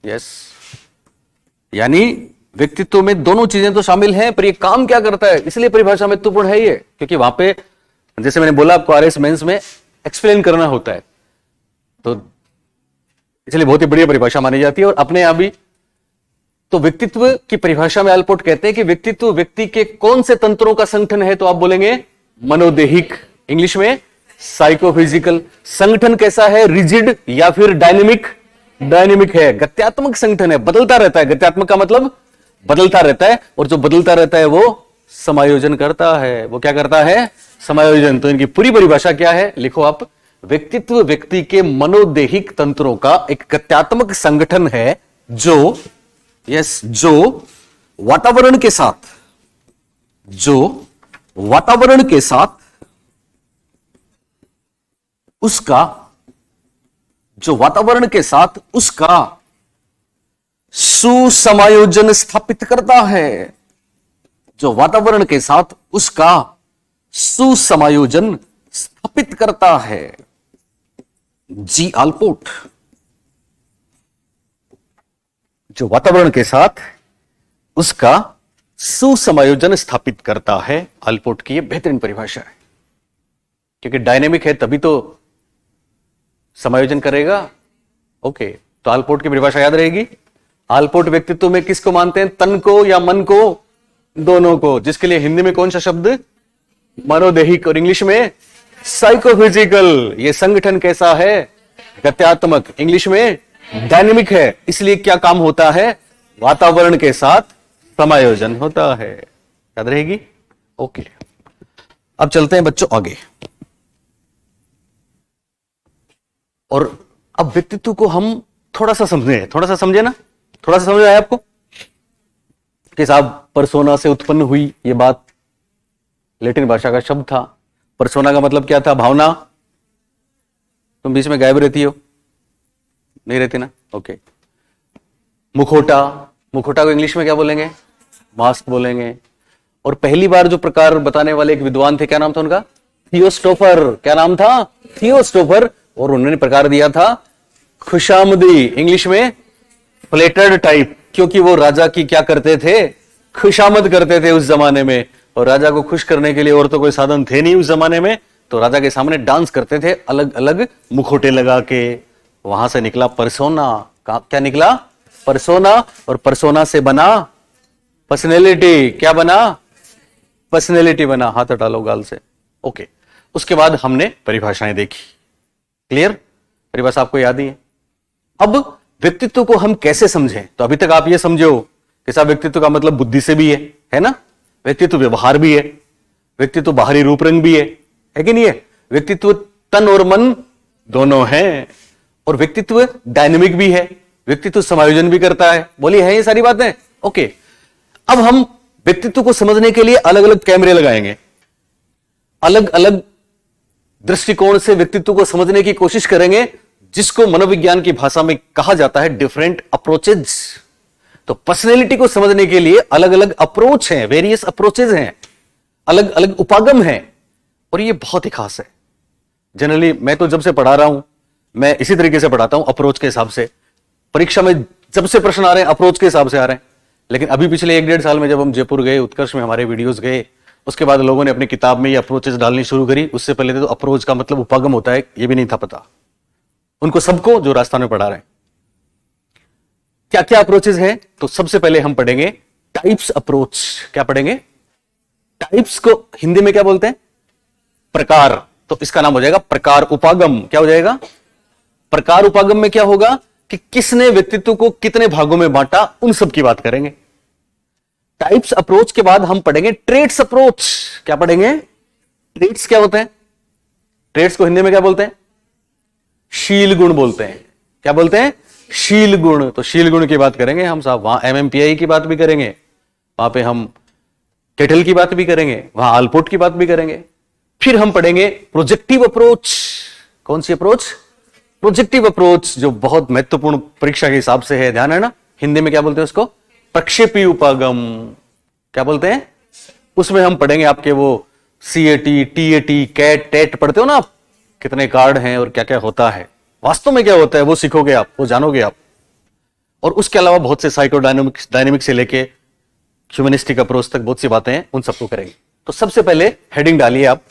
यस, यानी व्यक्तित्व में दोनों चीजें तो शामिल हैं, पर ये काम क्या करता है, इसलिए परिभाषा महत्वपूर्ण है ये। क्योंकि वहां पे जैसे मैंने बोला आपको आरएस मेंस में एक्सप्लेन करना होता है, तो इसलिए बहुत ही बढ़िया परिभाषा मानी जाती है। और अपने यहां भी तो व्यक्तित्व की परिभाषा में आलपोर्ट कहते हैं कि व्यक्तित्व व्यक्ति के कौन से तंत्रों का संगठन है, तो आप बोलेंगे मनोदेहिक, इंग्लिश में साइकोफिजिकल। संगठन कैसा है? रिजिड या फिर डायनेमिक? डायनेमिक है, गत्यात्मक संगठन है, बदलता रहता है। गत्यात्मक का मतलब बदलता रहता है, और जो बदलता रहता है वो समायोजन करता है। वो क्या करता है? समायोजन। तो इनकी पूरी परिभाषा क्या है, लिखो आप। व्यक्तित्व व्यक्ति के मनोदेहिक तंत्रों का एक गत्यात्मक संगठन है जो, यस, जो वातावरण के साथ, जो वातावरण के साथ उसका, जो वातावरण के साथ उसका सुसमायोजन स्थापित करता है। जो वातावरण के साथ उसका सुसमायोजन स्थापित करता है। जी आलपोर्ट, जो वातावरण के साथ उसका सुसमायोजन स्थापित करता है। आलपोर्ट की यह बेहतरीन परिभाषा है, क्योंकि डायनेमिक है तभी तो समायोजन करेगा। ओके, तो आलपोर्ट की परिभाषा याद रहेगी। आलपोर्ट व्यक्तित्व में किसको मानते हैं? तन को या मन को? दोनों को। जिसके लिए हिंदी में कौन सा शब्द? मनोदेहिक, और इंग्लिश में साइकोफिजिकल। ये संगठन कैसा है? गत्यात्मक, इंग्लिश में डायनेमिक है। इसलिए क्या काम होता है? वातावरण के साथ समायोजन होता है। याद रहेगी? ओके, अब चलते हैं बच्चों आगे। और अब व्यक्तित्व को हम थोड़ा सा समझे ना? थोड़ा सा समझ आया आपको कि साहब परसोना से उत्पन्न हुई ये बात? लैटिन भाषा का शब्द था। परसोना का मतलब क्या था? भावना। तुम बीच में गायब रहती हो? नहीं रहती ना? ओके। मुखौटा, मुखौटा को इंग्लिश में क्या बोलेंगे? मास्क बोलेंगे। और पहली बार जो प्रकार बताने वाले एक विद्वान थे, क्या नाम था उनका? थियोस्टोफर। क्या नाम था? थियोस्टोफर। और उन्होंने प्रकार दिया था खुशामदी, इंग्लिश में फ्लेटर्ड टाइप, क्योंकि वो राजा की क्या करते थे? खुशामद करते थे उस जमाने में। और राजा को खुश करने के लिए और तो कोई साधन थे नहीं उस जमाने में, तो राजा के सामने डांस करते थे अलग अलग मुखौटे लगा के। वहां से निकला परसोना। क्या निकला? परसोना। और परसोना से बना पर्सनैलिटी। क्या बना? पर्सनैलिटी बना। हाथ हटा लो गाल से, ओके, उसके बाद हमने परिभाषाएं देखी। क्लियर? परिभाषा आपको याद ही है। अब व्यक्तित्व को हम कैसे समझें? तो अभी तक आप ये समझे हो कि साहब व्यक्तित्व का मतलब बुद्धि से भी है ना? व्यक्तित्व व्यवहार भी है, व्यक्तित्व बाहरी रूप रंग भी है कि नहीं है? व्यक्तित्व तन और मन दोनों है, और व्यक्तित्व डायनेमिक भी है, व्यक्तित्व समायोजन भी करता है। बोलिए, है ये सारी बातें? ओके, अब हम व्यक्तित्व को समझने के लिए अलग अलग कैमरे लगाएंगे, अलग अलग दृष्टिकोण से व्यक्तित्व को समझने की कोशिश करेंगे, जिसको मनोविज्ञान की भाषा में कहा जाता है डिफरेंट अप्रोचेज। तो पर्सनैलिटी को समझने के लिए अलग अलग अप्रोच हैं, वेरियस अप्रोचेज हैं, अलग अलग उपागम हैं, और ये बहुत ही खास है। जनरली मैं तो जब से पढ़ा रहा हूं, मैं इसी तरीके से पढ़ाता हूं, अप्रोच के हिसाब से। परीक्षा में जब से प्रश्न आ रहे हैं अप्रोच के हिसाब से आ रहे हैं। लेकिन अभी पिछले 1-1.5 साल में जब हम जयपुर गए, उत्कर्ष में हमारे वीडियोस गए, उसके बाद लोगों ने अपनी किताब में ये अप्रोचेस डालनी शुरू करी। उससे पहले तो अप्रोच का मतलब उपागम होता है ये भी नहीं था पता उनको, सबको जो राजस्थान में पढ़ा रहे हैं। क्या क्या अप्रोचेस हैं? तो सबसे पहले हम पढ़ेंगे टाइप्स अप्रोच। क्या पढ़ेंगे? टाइप्स को हिंदी में क्या बोलते हैं? प्रकार। तो इसका नाम हो जाएगा प्रकार उपागम। क्या हो जाएगा? प्रकार उपागम में क्या होगा कि किसने व्यक्तित्व को कितने भागों में बांटा, उन सब की बात करेंगे। टाइप्स अप्रोच के बाद हम पढ़ेंगे ट्रेट्स अप्रोच। क्या पढ़ेंगे? ट्रेट्स क्या होते हैं? ट्रेट्स को हिंदी में क्या बोलते हैं? शील गुण बोलते हैं। क्या बोलते हैं? शील गुण। तो शील गुण की बात करेंगे हम साहब, वहां एमएमपीआई की बात भी करेंगे, वहां पे हम केटल की बात भी करेंगे, वहां आलपोर्ट की बात भी करेंगे। फिर हम पढ़ेंगे प्रोजेक्टिव अप्रोच। कौन सी अप्रोच? प्रोजेक्टिव अप्रोच, जो बहुत महत्वपूर्ण परीक्षा के हिसाब से है, ध्यान है ना? हिंदी में क्या बोलते हैं उसको? प्रक्षेपी उपागम। क्या बोलते हैं? उसमें हम पढ़ेंगे आपके वो सीएटी, टीएटी, कैट, टेट पढ़ते हो ना आप, कितने कार्ड हैं और क्या क्या होता है, वास्तव में क्या होता है वो सीखोगे आप, वो जानोगे आप। और उसके अलावा बहुत से साइकोडायनेमिक्स से लेके ह्यूमनिस्टिक अप्रोच तक बहुत सी बातें हैं, उन सबको करेंगे। तो सबसे पहले हेडिंग डालिए आप,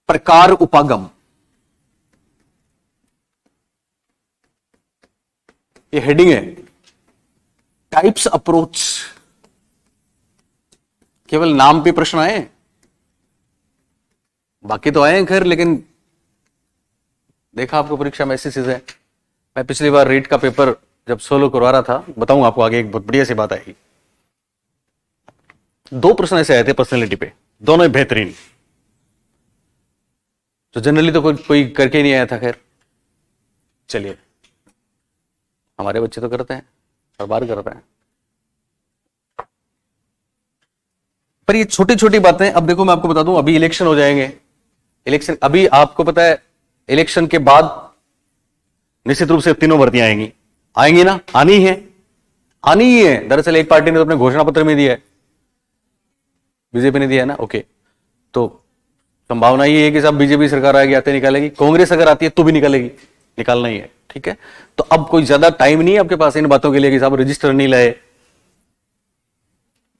प्रकार उपागम। ये हेडिंग है। Types approach. केवल नाम पे प्रश्न आए, बाकी तो आए हैं खैर, लेकिन देखा आपको परीक्षा में ऐसी चीज है। मैं पिछली बार रीट का पेपर जब सोलो करवा रहा था, बताऊंगा आपको आगे, एक बहुत बढ़िया सी बात आएगी। 2 प्रश्न ऐसे आए थे पर्सनैलिटी पे, दोनों बेहतरीन। तो जनरली तो कोई करके ही नहीं आया था। खैर चलिए, हमारे बच्चे तो करते हैं, हर बार करते हैं। पर ये छोटी छोटी बातें, अब देखो मैं आपको बता दूं, अभी इलेक्शन हो जाएंगे। इलेक्शन, अभी आपको पता है इलेक्शन के बाद निश्चित रूप से 3 भर्तियां आएंगी ना? आनी ही है। दरअसल एक पार्टी ने तो अपने घोषणा पत्र में दिया है, बीजेपी ने दिया है ना। ओके, तो संभावना ये है कि साहब बीजेपी सरकार आएगी, आते निकालेगी। कांग्रेस अगर आती है तो भी निकालेगी, निकालना ही है। ठीक है, तो अब कोई ज्यादा टाइम नहीं है आपके पास इन बातों के लिए कि साहब रजिस्टर नहीं लाए।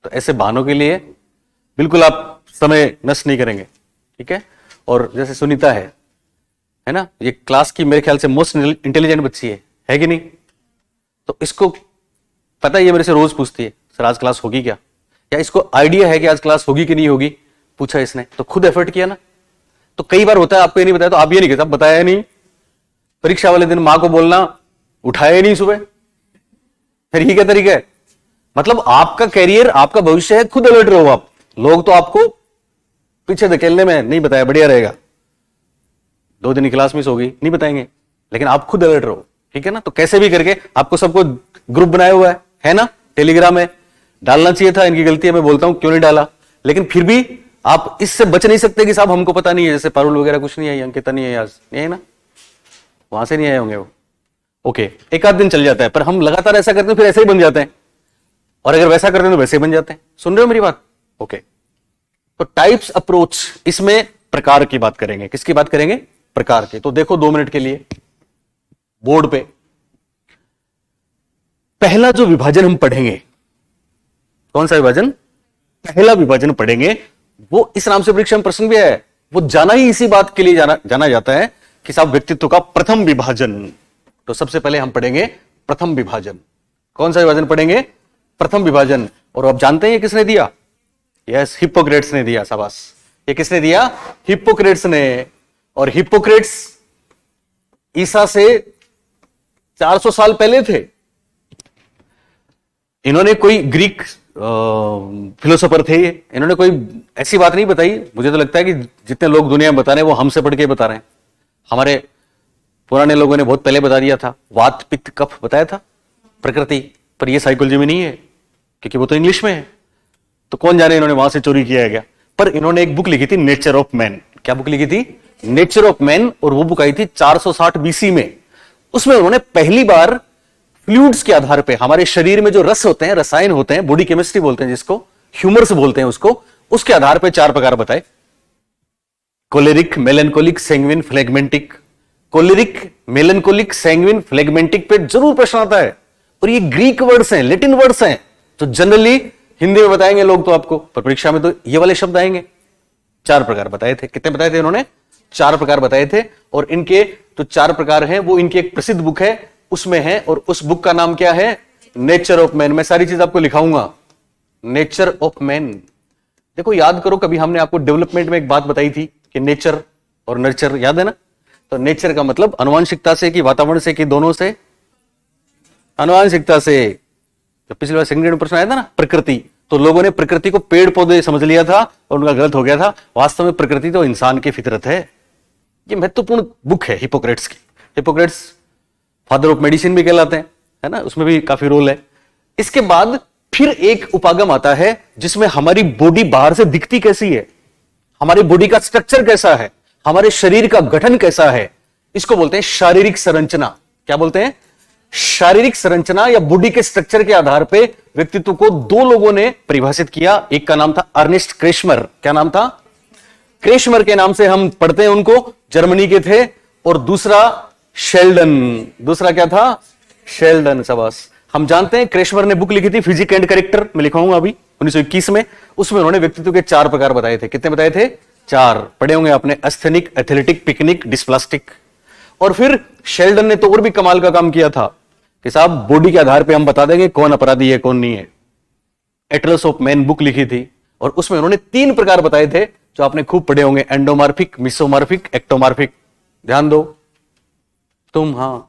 तो ऐसे बहानों के लिए बिल्कुल आप समय नष्ट नहीं करेंगे। ठीक है, और जैसे सुनीता है ना, ये क्लास की मेरे ख्याल से मोस्ट इंटेलिजेंट बच्ची है कि नहीं? तो इसको पता है, ये मेरे से रोज पूछती है सर आज क्लास होगी क्या, या इसको आइडिया है कि आज क्लास होगी कि नहीं होगी। पूछा इसने तो खुद एफर्ट किया ना। तो कई बार होता है आपको ये नहीं बताया, तो आप ये नहीं कहते बताया नहीं। परीक्षा वाले दिन मां को बोलना, उठाया नहीं सुबह, फिर ये क्या तरीका है? मतलब आपका कैरियर, आपका भविष्य है, खुद अलर्ट रहो आप। लोग तो आपको पीछे धकेलने में नहीं बताया, बढ़िया रहेगा, 2 दिन की क्लास मिस होगी, नहीं बताएंगे, लेकिन आप खुद अलर्ट रहो। ठीक है ना? तो कैसे भी करके आपको सबको ग्रुप बनाया हुआ है ना, टेलीग्राम में, डालना चाहिए था। इनकी गलती है, मैं बोलता हूं क्यों नहीं डाला, लेकिन फिर भी आप इससे बच नहीं सकते कि साहब हमको पता नहीं है। जैसे पारुल वगैरह कुछ नहीं आई, अंकिता नहीं है, आज नहीं है ना, वहां से नहीं आए होंगे वो। ओके, एक आध दिन चल जाता है, पर हम लगातार ऐसा करते हैं फिर ऐसे ही बन जाते हैं, और अगर वैसा करते हैं तो वैसे ही बन जाते हैं। सुन रहे हो मेरी बात? ओके, तो टाइप्स अप्रोच, इसमें प्रकार की बात करेंगे। किसकी बात करेंगे? प्रकार के। तो देखो 2 मिनट के लिए बोर्ड पे पहला जो विभाजन हम पढ़ेंगे, कौन सा विभाजन? पहला विभाजन पढ़ेंगे, वो इस नाम से परीक्षा में प्रश्न भी है, वो जाना ही इसी बात के लिए जाना जाता है कि साहब व्यक्तित्व का प्रथम विभाजन। तो सबसे पहले हम पढ़ेंगे प्रथम विभाजन। कौन सा विभाजन पढ़ेंगे? प्रथम विभाजन। और आप जानते हैं किसने दिया? यस, हिप्पोक्रेट्स ने दिया। शाबाश, ये किसने दिया? हिप्पोक्रेट्स ने। और हिप्पोक्रेट्स ईसा से 400 साल पहले थे। इन्होंने कोई ग्रीक फिलोसोफर थे, इन्होंने कोई ऐसी बात नहीं बताई। मुझे तो लगता है कि जितने लोग दुनिया में बता रहे हैं वो हमसे पढ़ के बता रहे हैं। हमारे पुराने लोगों ने बहुत पहले बता दिया था, वात पित्त कफ बताया था प्रकृति, पर ये साइकोलॉजी में नहीं है क्योंकि वो तो इंग्लिश में है। तो कौन जाने इन्होंने वहां से चोरी किया है क्या। पर इन्होंने एक बुक लिखी थी, नेचर ऑफ मैन। क्या बुक लिखी थी? Nature of man. और वो बुक आई थी 460 बीसी में। उसमें उन्होंने पहली बार फ्लूइड्स के आधार पे हमारे शरीर में जो रस होते हैं, रसायन होते हैं, बॉडी केमिस्ट्री बोलते हैं जिसको, ह्यूमर्स बोलते हैं उसको, उसके आधार पे 4 प्रकार बताए। Choleric, melancholic, sanguine, phlegmatic. Choleric, melancholic, sanguine, phlegmatic पे जरूर प्रश्न आता है। और ये ग्रीक वर्ड्स हैं, लैटिन वर्ड्स हैं, तो जनरली हिंदी में बताएंगे लोग तो आपको, पर परीक्षा में तो ये वाले शब्द आएंगे। 4 प्रकार बताए थे। कितने बताए थे इन्होंने? 4 प्रकार बताए थे। और इनके जो 4 प्रकार हैं वो इनकी एक प्रसिद्ध बुक है उसमें है। और उस बुक का नाम क्या है? Nature of man. मैं सारी चीज आपको लिखाऊंगा, नेचर ऑफ मैन। देखो याद करो, कभी हमने आपको डेवलपमेंट में एक बात बताई थी कि नेचर और नर्चर, याद है ना? तो नेचर का मतलब अनुवांशिकता से कि वातावरण से कि दोनों से? अनुवांशिकता से। जब पिछली बार सेकंड ग्रेड में प्रश्न आया था ना, प्रकृति, तो लोगों ने प्रकृति को पेड़ पौधे समझ लिया था और उनका गलत हो गया था। वास्तव में प्रकृति तो इंसान की फितरत है। ये महत्वपूर्ण बुक है हिपोक्रेट्स की। हिपोक्रेट्स फादर ऑफ मेडिसिन भी कहलाते हैं, है ना? उसमें भी काफी रोल है। इसके बाद फिर एक उपागम आता है जिसमें हमारी बॉडी बाहर से दिखती कैसी है, हमारी बॉडी का स्ट्रक्चर कैसा है, हमारे शरीर का गठन कैसा है। इसको बोलते हैं शारीरिक संरचना। क्या बोलते हैं? शारीरिक संरचना या बॉडी के स्ट्रक्चर के आधार पे व्यक्तित्व को 2 लोगों ने परिभाषित किया। एक का नाम था अर्नेस्ट क्रेशमर। क्या नाम था? क्रेशमर के नाम से हम पढ़ते हैं उनको, जर्मनी के थे। और दूसरा शेल्डन। दूसरा क्या था? शेल्डन। शाबाश। हम जानते हैं क्रेशमर ने बुक लिखी थी फिजिक एंड कैरेक्टर, मैं लिखाऊंगा अभी 1921 में। उसमें उन्होंने व्यक्तित्व के 4 प्रकार बताए थे। कितने बताए थे? 4। पढ़े होंगे आपने, एस्थेनिक, एथलेटिक, पिकनिक, डिस्प्लास्टिक। और फिर शेल्डन ने तो और भी कमाल का काम किया था कि साहब बॉडी के आधार पे हम बता देंगे कौन अपराधी है कौन नहीं है। एटलस ऑफ मैन बुक लिखी थी और उसमें उन्होंने 3 प्रकार बताए थे जो आपने खूब पढ़े होंगे, एंडोमार्फिक, मिसोमार्फिक, एक्टोमार्फिक। ध्यान दो तुम, हां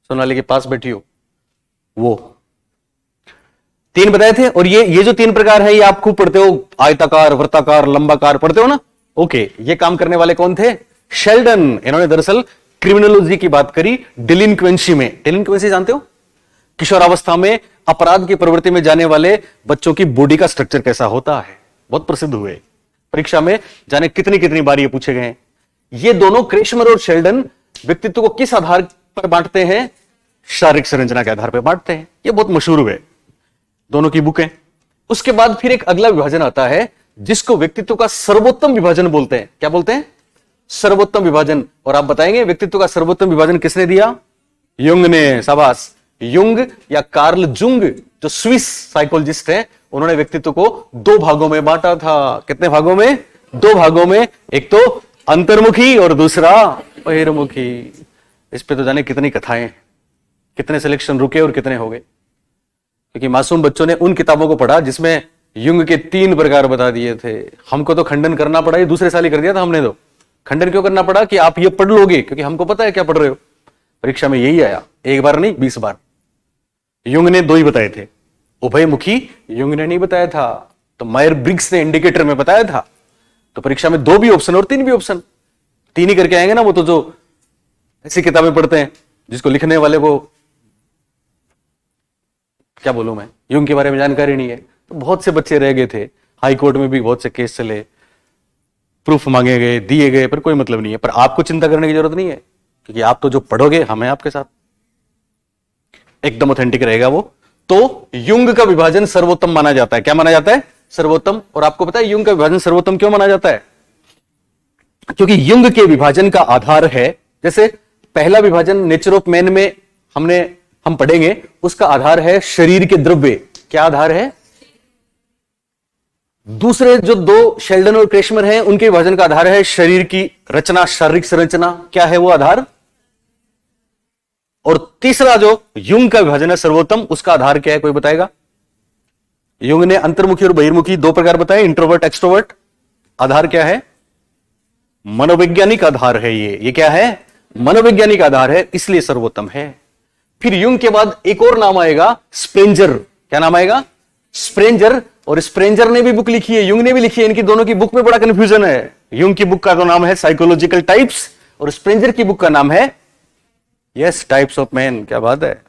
सोनाली के पास बैठी हो, वो 3 बताए थे। और ये जो 3 प्रकार है ये आप खूब पढ़ते हो, आयताकार, वृत्ताकार, लंबाकार, पढ़ते हो ना? ओके, ये काम करने वाले कौन थे? शेल्डन। इन्होंने दरअसल क्रिमिनोलॉजी की बात करी डिलिंक्वेंसी में। डिलिंक्वेंसी जानते हो? किशोरावस्था में अपराध की प्रवृत्ति में जाने वाले बच्चों की बॉडी का स्ट्रक्चर कैसा होता है, बहुत प्रसिद्ध हुए परीक्षा में, जाने कितनी कितनी बार ये पूछे गए। ये दोनों क्रेशमर और शेल्डन व्यक्तित्व को किस आधार पर बांटते हैं? शारीरिक संरचना के आधार पर बांटते हैं। ये बहुत मशहूर हुए, दोनों की बुक है। उसके बाद फिर एक अगला विभाजन आता है जिसको व्यक्तित्व का सर्वोत्तम विभाजन बोलते हैं। क्या बोलते हैं? सर्वोत्तम विभाजन। और आप बताएंगे व्यक्तित्व का सर्वोत्तम विभाजन किसने दिया? युंग ने। शाबाश। युंग या कार्ल जुंग जो स्विस साइकोलॉजिस्ट हैं, उन्होंने व्यक्तित्व को 2 भागों में बांटा था। कितने भागों में? 2 भागों में। एक तो अंतर्मुखी और दूसरा बहिर्मुखी। इस पे तो जाने कितनी कथाएं, कितने सिलेक्शन रुके और कितने हो गए, क्योंकि मासूम बच्चों ने उन किताबों को पढ़ा जिसमें युंग के 3 प्रकार बता दिए थे। हमको तो खंडन करना पड़ा, ये दूसरे साल ही कर दिया था हमने। तो खंडन क्यों करना पड़ा? कि आप ये पढ़ लोगे, क्योंकि हमको पता है क्या पढ़ रहे हो। परीक्षा में यही आया, एक बार नहीं 20 बार। युंग ने 2 ही बताए थे। उभयमुखी युंग ने नहीं बताया था, तो मायर ब्रिग्स ने इंडिकेटर में बताया था। तो परीक्षा में 2 भी ऑप्शन और 3 भी ऑप्शन, 3 ही करके आएंगे ना। वो तो जो ऐसी किताबें पढ़ते हैं जिसको लिखने वाले को क्या बोलूं मैं, युंग के बारे में जानकारी नहीं है। तो बहुत से बच्चे रह गए थे, हाई कोर्ट में भी बहुत से केस चले, प्रूफ मांगे गए, दिए गए, पर कोई मतलब नहीं है। पर आपको चिंता करने की जरूरत नहीं है, क्योंकि आप तो जो पढ़ोगे हम हैं आपके साथ, एकदम ऑथेंटिक रहेगा वो। तो युंग का विभाजन सर्वोत्तम माना जाता है। क्या माना जाता है? सर्वोत्तम। और आपको पता है युंग का विभाजन सर्वोत्तम क्यों माना जाता है? क्योंकि युंग के विभाजन का आधार है, जैसे पहला विभाजन नेचर ऑफ मैन में हम पढ़ेंगे, उसका आधार है शरीर के द्रव्य। क्या आधार है? दूसरे जो 2 शेल्डन और क्रेशमर हैं, उनके विभाजन का आधार है शरीर की रचना, शारीरिक संरचना। क्या है वो आधार? और तीसरा जो युंग का विभाजन है सर्वोत्तम, उसका आधार क्या है, कोई बताएगा? युंग ने अंतर्मुखी और बहिर्मुखी 2 प्रकार बताए, इंट्रोवर्ट, एक्सट्रोवर्ट। आधार क्या है? मनोवैज्ञानिक आधार है ये क्या है? मनोवैज्ञानिक आधार है, इसलिए सर्वोत्तम है। फिर युंग के बाद एक और नाम आएगा, स्प्रेंजर। क्या नाम आएगा? स्प्रेंजर। और स्प्रेंजर ने भी बुक लिखी है, युंग ने भी लिखी है। इनकी दोनों की बुक में बड़ा कंफ्यूजन है। युंग की बुक का तो नाम है साइकोलॉजिकल टाइप्स, और स्प्रेंजर की बुक का नाम है यस टाइप्स ऑफ मैन। क्या बात है।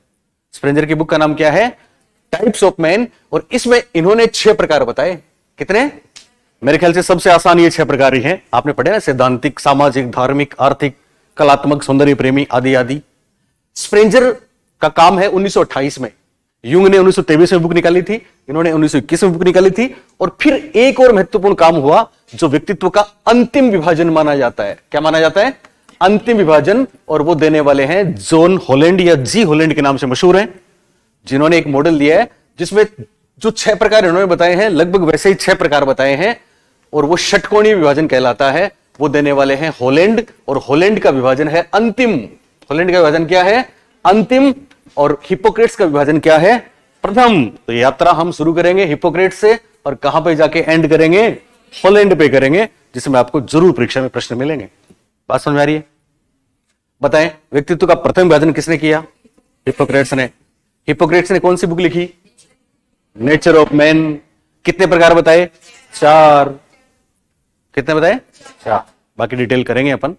स्प्रेंजर की बुक का नाम क्या है? Types of man. और इसमें इन्होंने 6 प्रकार बताए। कितने? मेरे ख्याल से सबसे आसान ये 6 प्रकार ही हैं। आपने पढ़े ना, सैद्धांतिक, सामाजिक, धार्मिक, आर्थिक, कलात्मक, सौंदर्य प्रेमी आदि आदि। स्प्रेंजर का काम है 1928 में। युंग ने 1923 में बुक निकाली थी, इन्होंने 1921 में बुक निकाली थी। और फिर एक और महत्वपूर्ण काम हुआ जो व्यक्तित्व का अंतिम विभाजन माना जाता है। क्या माना जाता है? अंतिम विभाजन। और वो देने वाले हैं जॉन हॉलैंड या जी हॉलैंड के नाम से मशहूर हैं, जिन्होंने एक मॉडल दिया है जिसमें जो 6 प्रकार इन्होंने बताए हैं लगभग वैसे ही 6 प्रकार बताए हैं, और वो षटकोणीय विभाजन कहलाता है। वो देने वाले हैं हॉलैंड, और हॉलैंड का विभाजन है अंतिम। हॉलैंड का विभाजन क्या है? अंतिम। और हिप्पोक्रेट्स का विभाजन क्या है? प्रथम। तो यात्रा हम शुरू करेंगे हिप्पोक्रेट्स से, और कहां पे जाके एंड करेंगे? हॉलैंड पे करेंगे, जिसमें आपको जरूर परीक्षा में प्रश्न मिलेंगे। बात समझ आ रही है? बताएं, व्यक्तित्व का प्रथम विभाजन किसने किया? हिप्पोक्रेट्स ने। हिप्पोक्रेट्स ने कौन सी बुक लिखी? Nature of man. कितने प्रकार बताए? 4। कितने बताए? 4। बाकी डिटेल करेंगे अपन।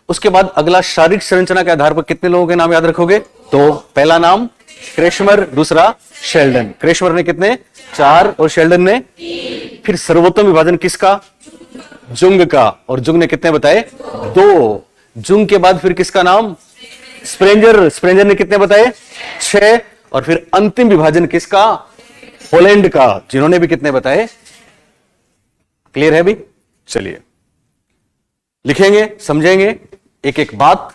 उसके बाद अगला, शारीरिक संरचना के आधार पर कितने लोगों के नाम याद रखोगे? तो पहला नाम क्रेशमर, दूसरा शेल्डन। क्रेशमर ने कितने? 4, और शेल्डन ने? फिर सर्वोत्तम विभाजन किसका? जुंग का। और जुंग ने कितने बताए? 2। जुंग के बाद फिर किसका नाम? स्प्रेंजर। स्प्रेंजर ने कितने बताए? 6। और फिर अंतिम विभाजन किसका? हॉलैंड का, जिन्होंने भी कितने बताए? क्लियर है भी? चलिए लिखेंगे, समझेंगे एक एक बात।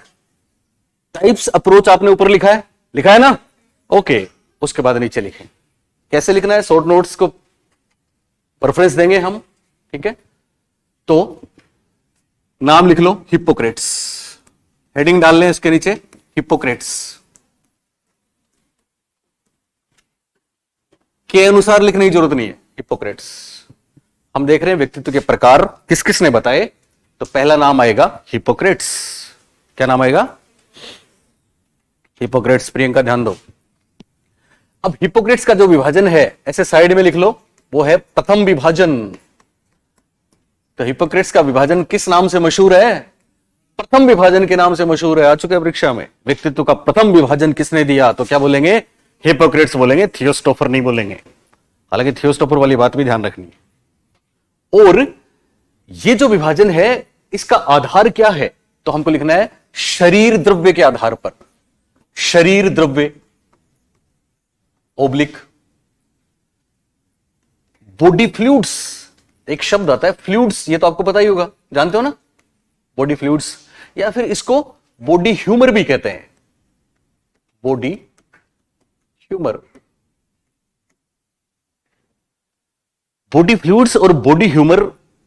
टाइप्स अप्रोच आपने ऊपर लिखा है ना? ओके। उसके बाद नीचे लिखें। कैसे लिखना है? शॉर्ट नोट्स को प्रेफरेंस देंगे हम, ठीक है? तो नाम लिख लो, हिप्पोक्रेट्स। हेडिंग डाल लें इसके नीचे, हिप्पोक्रेट्स के अनुसार लिखने की जरूरत नहीं है। हिप्पोक्रेट्स। हम देख रहे हैं व्यक्तित्व के प्रकार किस किस ने बताए। तो पहला नाम आएगा हिप्पोक्रेट्स। क्या नाम आएगा? हिप्पोक्रेट्स। प्रियंका ध्यान दो। अब हिप्पोक्रेट्स का जो विभाजन है, ऐसे साइड में लिख लो, वो है प्रथम विभाजन। तो हिप्पोक्रेट्स का विभाजन किस नाम से मशहूर है? प्रथम विभाजन के नाम से मशहूर है। आ चुके परीक्षा में। व्यक्तित्व का प्रथम विभाजन किसने दिया? तो क्या बोलेंगे? हिप्पोक्रेट्स बोलेंगे, थियोस्टोफर नहीं बोलेंगे। हालांकि थियोस्टोफर वाली बात भी ध्यान रखनी है। और ये जो विभाजन है, इसका आधार क्या है? तो हमको लिखना है शरीर द्रव्य के आधार पर। शरीर द्रव्य ओब्लिक बॉडी फ्लूइड्स। एक शब्द आता है फ्लूइड्स, ये तो आपको पता ही होगा, जानते हो ना? बॉडी फ्लूइड्स, या फिर इसको बॉडी ह्यूमर भी कहते हैं। Body humour. बॉडी फ्लूइड्स और बॉडी ह्यूमर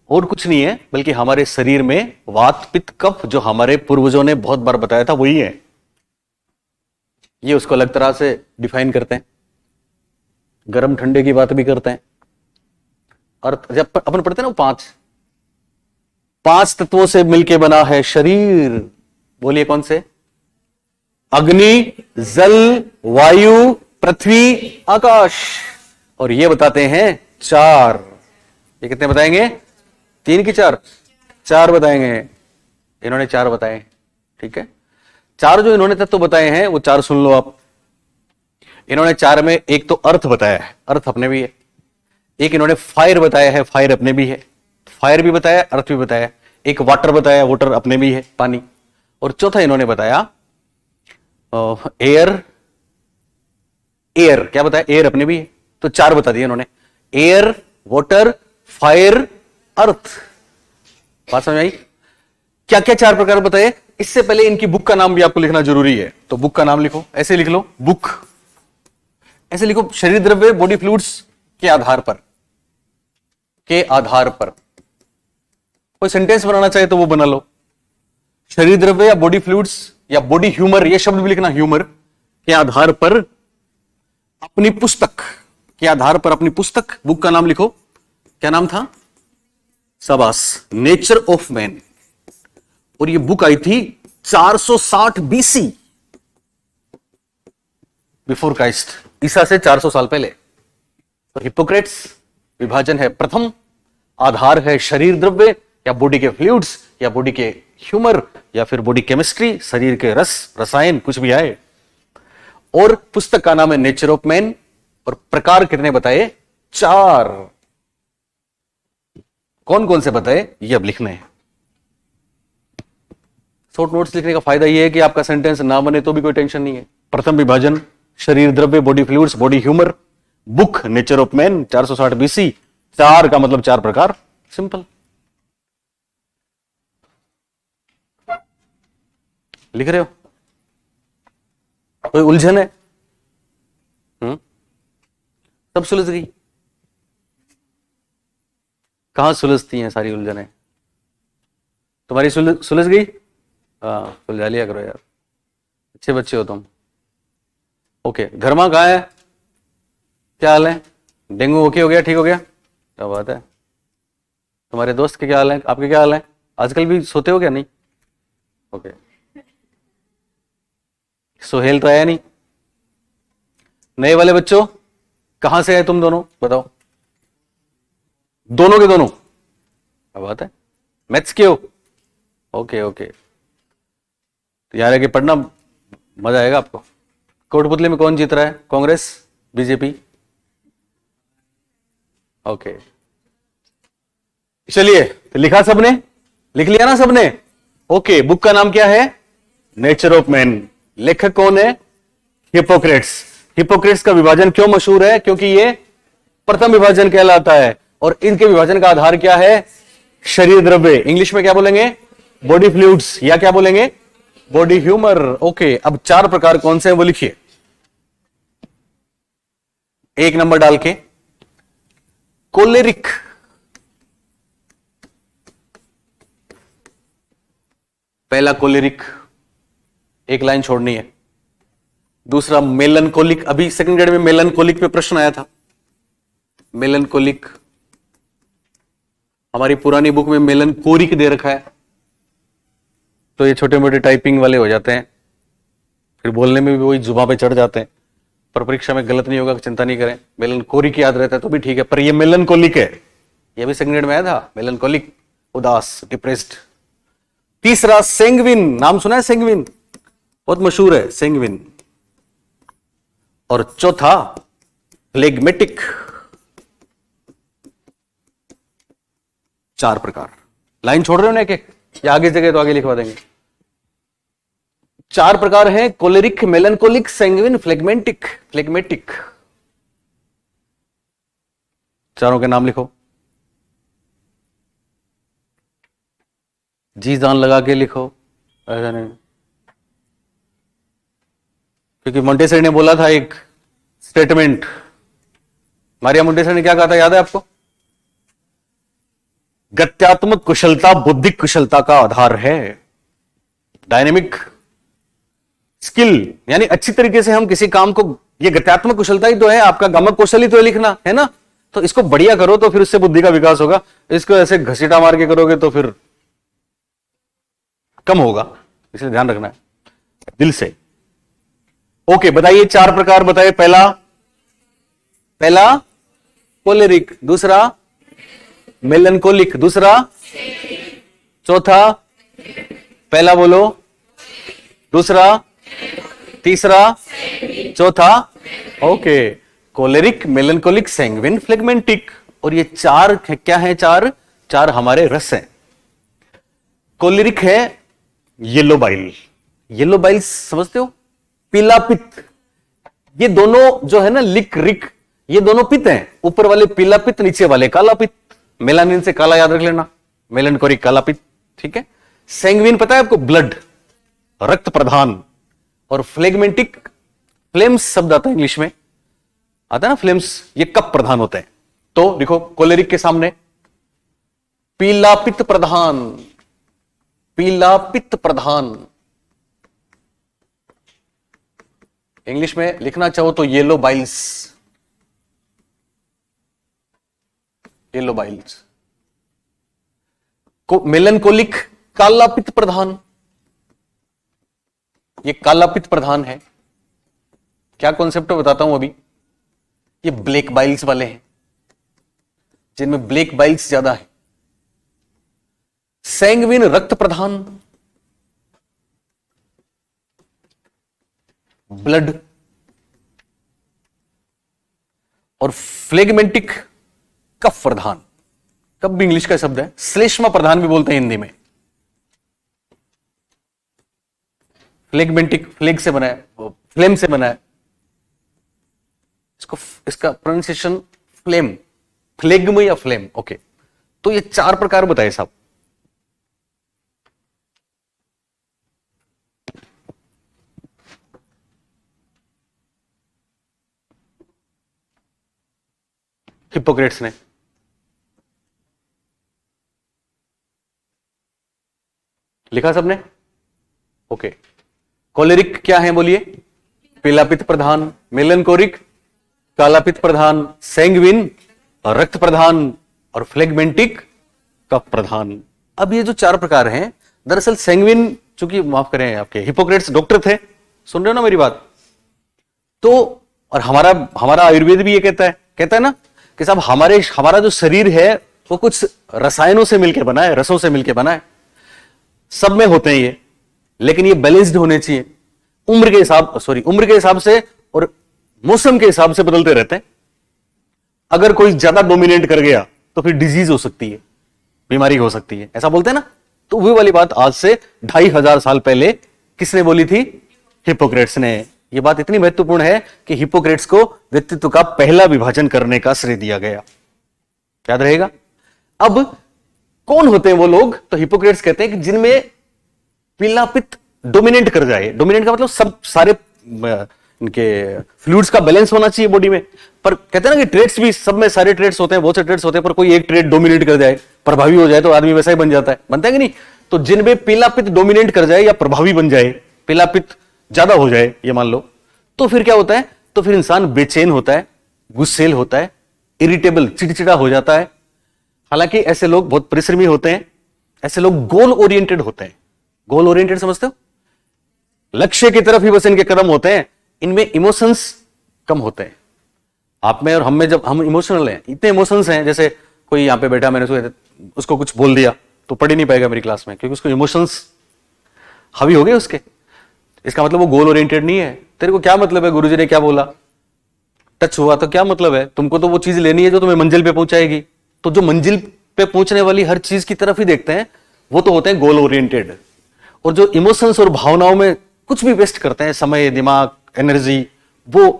और कुछ नहीं है, बल्कि हमारे शरीर में वात, पित्त, कफ, जो हमारे पूर्वजों ने बहुत बार बताया था, वही है। ये उसको अलग तरह से डिफाइन करते हैं, गर्म ठंडे की बात भी करते हैं। और जब अपन पढ़ते हैं ना, 5 तत्वों से मिलके बना है शरीर। बोलिए कौन से? अग्नि, जल, वायु, पृथ्वी, आकाश। और ये बताते हैं 4। ये कितने बताएंगे? 3 की 4? 4 बताएंगे। इन्होंने 4 बताए, ठीक है? 4 जो इन्होंने तत्व बताए हैं, वो 4 सुन लो आप। इन्होंने 4 में एक तो अर्थ बताया है, अर्थ अपने भी है। एक इन्होंने फायर बताया है, फायर अपने भी है। फायर भी बताया, अर्थ भी बताया। एक वाटर बताया, वाटर अपने भी है, पानी। और चौथा इन्होंने बताया एयर। एयर क्या बताया? एयर अपने भी है। तो 4 बता दिए इन्होंने, एयर, वाटर, फायर, अर्थ। बात समझ आई? क्या क्या 4 प्रकार बताए? इससे पहले इनकी बुक का नाम भी आपको लिखना जरूरी है। तो बुक का नाम लिखो, ऐसे लिख लो, बुक। ऐसे लिखो, शरीर द्रव्य बॉडी फ्लूइड्स के आधार पर। के आधार पर कोई सेंटेंस बनाना चाहे तो वो बना लो। शरीर द्रव्य या बॉडी फ्लूइड्स या बॉडी ह्यूमर, ये शब्द भी लिखना, ह्यूमर के आधार पर अपनी पुस्तक के आधार पर अपनी पुस्तक, बुक का नाम लिखो। क्या नाम था? शाबाश, नेचर ऑफ मैन। और ये बुक आई थी 460 बीसी, बिफोर क्राइस्ट, ईसा से 400 साल पहले। तो हिपोक्रेट्स, विभाजन है प्रथम, आधार है शरीर द्रव्य या बॉडी के फ्लूइड्स या बॉडी के ह्यूमर या फिर बॉडी केमिस्ट्री, शरीर के रस रसायन कुछ भी आए। और पुस्तक का नाम है नेचर ऑफ मैन, और प्रकार कितने बताए? 4। कौन कौन से बताए ये अब लिखने हैं। शॉर्ट नोट्स लिखने का फायदा यह है कि आपका सेंटेंस ना बने तो भी कोई टेंशन नहीं है। प्रथम विभाजन, शरीर द्रव्य, body fluids, body humour, book nature of man 460 BC, 4 का मतलब 4 प्रकार, सिंपल। लिख रहे हो? कोई उलझन है? सब सुलझ गई? कहां सुलझती हैं सारी उलझनें? तुम्हारी सुलझ गई? हाँ, सुलझा लिया करो यार, अच्छे बच्चे हो तुम। ओके, घर में कहाँ है? क्या हाल है? डेंगू ओके हो गया, ठीक हो गया? क्या बात है। तुम्हारे दोस्त के क्या हाल है? आपके क्या हाल है? आजकल भी सोते हो क्या? नहीं? ओके। सोहेल तो आया नहीं? नए वाले बच्चों कहां से आए तुम दोनों, बताओ? दोनों के दोनों? क्या बात है, मैथ्स के हो? ओके ओके, तो यार आगे पढ़ना, मजा आएगा आपको। कोटपुतली में कौन जीत रहा है? कांग्रेस, बीजेपी? ओके, चलिए, तो लिखा सबने? लिख लिया ना सबने? ओके, बुक का नाम क्या है? Nature of man. लेखक कौन है? हिपोक्रेट्स। हिपोक्रेट्स का विभाजन क्यों मशहूर है? क्योंकि ये प्रथम विभाजन कहलाता है, और इनके विभाजन का आधार क्या है? शरीर द्रव्य। इंग्लिश में क्या बोलेंगे? बॉडी फ्लूइड्स, या क्या बोलेंगे? Body humour. ओके, अब 4 प्रकार कौन से हैं वो लिखिए, 1 नंबर डाल के। कोलेरिक, पहला कोलेरिक, एक लाइन छोड़नी है। दूसरा मेलनकोलिक, अभी सेकंड ग्रेड में मेलनकोलिक पे प्रश्न आया था। मेलनकोलिक, हमारी पुरानी बुक में मेलनकोरिक दे रखा है, तो ये छोटे मोटे टाइपिंग वाले हो जाते हैं, फिर बोलने में भी वही जुबान पे चढ़ जाते हैं, पर परीक्षा में गलत नहीं होगा, चिंता नहीं करें। मेलनकोरिक याद रहता है तो भी ठीक है, पर ये मेलनकोलिक है, ये भी सेकंड ग्रेड में आया था। मेलनकोलिक, उदास, डिप्रेस्ड। तीसरा सेंग्विन, नाम सुना है? सेंग्विन बहुत मशहूर है, सेंग्विन। और चौथा फ्लेग्मेटिक। 4 प्रकार। लाइन छोड़ रहे हो ना एक एक, या आगे जगह तो आगे लिखवा देंगे। 4 प्रकार हैं, कोलेरिक, मेलनकोलिक, सेंग्विन, फ्लेग्मेटिक। फ्लेग्मेटिक, चारों के नाम लिखो, जी जान लगा के लिखो, ऐसा नहीं। क्योंकि मोंटेसरी ने बोला था एक स्टेटमेंट, मारिया मोंटेसरी ने क्या कहा था, याद है आपको? गत्यात्मक कुशलता बौद्धिक कुशलता का आधार है। डायनेमिक स्किल, यानी अच्छी तरीके से हम किसी काम को, ये गत्यात्मक कुशलता ही तो है, आपका गमक कौशल ही तो है लिखना, है ना? तो इसको बढ़िया करो तो फिर उससे बुद्धि का विकास होगा। इसको ऐसे घसीटा मार के करोगे तो फिर कम होगा, इसलिए ध्यान रखना है दिल से। ओके, बताइए 4 प्रकार बताइए। पहला कोलेरिक, दूसरा मेलनकोलिक, दूसरा, चौथा, पहला बोलो, दूसरा, तीसरा, चौथा। Okay, choleric, melancholic, sanguine, phlegmatic. और ये 4 क्या है? 4 हमारे रस हैं। कोलेरिक है येलो बाइल। येलो बाइल समझते हो? पीला पित्त। ये दोनों जो है ना, लिक रिक, ये दोनों पित्त हैं। ऊपर वाले पीला पित्त, नीचे वाले काला पित्त। मेलानिन से काला याद रख लेना, मेलनकोलिक काला पित्त, ठीक है। सैंग्विन पता है आपको? ब्लड, रक्त प्रधान। और फ्लेगमेंटिक, फ्लेम्स शब्द आता है इंग्लिश में, आता है ना फ्लेम्स, ये कप प्रधान होते हैं। तो देखो, कोलेरिक के सामने पीला पित्त प्रधान, पीला पित्त प्रधान। इंग्लिश में लिखना चाहो तो yellow biles, yellow biles. Melancholic कालापित प्रधान, ये कालापित प्रधान है। क्या कॉन्सेप्ट बताता हूं अभी। ये ब्लैक बाइल्स वाले हैं, जिनमें ब्लैक बाइल्स ज्यादा है। सैंग्विन रक्त प्रधान, ब्लड। और फ्लेगमेंटिक कफ प्रधान, कफ भी इंग्लिश का शब्द है, श्लेष्मा प्रधान भी बोलते हैं हिंदी में। फ्लेगमेंटिक, फ्लेग से बना है, फ्लेम से बना है। इसका प्रोनाउंसिएशन फ्लेम, फ्लेग्म या फ्लेम। ओके, तो ये 4 प्रकार बताए साहब। हिप्पोक्रेट्स ने। लिखा सबने? ओके। कोलेरिक क्या है बोलिए? पीलापित प्रधान, मेलनकोरिक कालापित प्रधान, सैंग्विन रक्त प्रधान, और फ्लेगमेंटिक कफ प्रधान। अब ये जो 4 प्रकार हैं, दरअसल सैंग्विन, चूंकि माफ करें आपके हिप्पोक्रेट्स डॉक्टर थे, सुन रहे हो ना मेरी बात? तो और हमारा आयुर्वेद भी ये कहता है ना कि साहब हमारा जो शरीर है वो कुछ रसायनों से मिलकर बना है, रसों से मिलकर बना है। सब में होते हैं ये, लेकिन ये बैलेंस्ड होने चाहिए। उम्र के हिसाब से और मौसम के हिसाब से बदलते रहते हैं। अगर कोई ज्यादा डोमिनेट कर गया तो फिर डिजीज हो सकती है, बीमारी हो सकती है, ऐसा बोलते हैं ना। तो वही वाली बात आज से 2500 साल पहले किसने बोली थी? हिप्पोक्रेट्स ने। यह बात इतनी महत्वपूर्ण है कि हिप्पोक्रेट्स को व्यक्तित्व का पहला विभाजन करने का श्रेय दिया गया। याद रहेगा। अब कौन होते हैं वो लोग? तो हिप्पोक्रेट्स कहते हैं कि जिनमें पीलापित डोमिनेट कर जाए। डोमिनेट का मतलब सब सारे इनके फ्लूइड्स का बैलेंस होना चाहिए बॉडी में। पर कहते हैं ना कि ट्रेड्स भी सब में सारे ट्रेड्स होते हैं, बहुत से ट्रेड्स होते हैं, पर कोई एक ट्रेड डोमिनेट कर जाए, प्रभावी हो जाए तो आदमी वैसा ही बन जाता है। बनता है कि नहीं? तो जिनमें पीलापित डोमिनेट कर जाए या प्रभावी बन जाए, पीलापित ज्यादा हो जाए ये मान लो, तो फिर क्या होता है? तो फिर इंसान बेचैन होता है, गुस्सेल होता है, इरिटेबल, चिड़चिड़ा हो जाता है। हालांकि ऐसे लोग बहुत परिश्रमी होते हैं, ऐसे लोग गोल ओरिएंटेड होते हैं। गोल ओरिएंटेड समझते हो? लक्ष्य की तरफ ही बस इनके कदम होते हैं। इनमें इमोशंस कम होते हैं। आप में और हम में, जब हम इमोशनल हैं, इतने इमोशंस हैं, जैसे कोई यहां पे बैठा, मैंने उसको कुछ बोल दिया तो पढ़ ही नहीं पाएगा मेरी क्लास में, क्योंकि उसको इमोशंस हावी हो गए उसके। इसका मतलब वो गोल ओरिएंटेड नहीं है। तेरे को क्या मतलब है गुरुजी ने क्या बोला? टच हुआ तो क्या मतलब है? तुमको तो वो चीज लेनी है जो तुम्हें मंजिल पे पहुंचाएगी। तो जो मंजिल पे पहुंचने वाली हर चीज की तरफ ही देखते हैं, वो तो होते हैं गोल ओरिएंटेड। और जो इमोशंस और भावनाओं में कुछ भी वेस्ट करते हैं, समय, दिमाग, एनर्जी, वो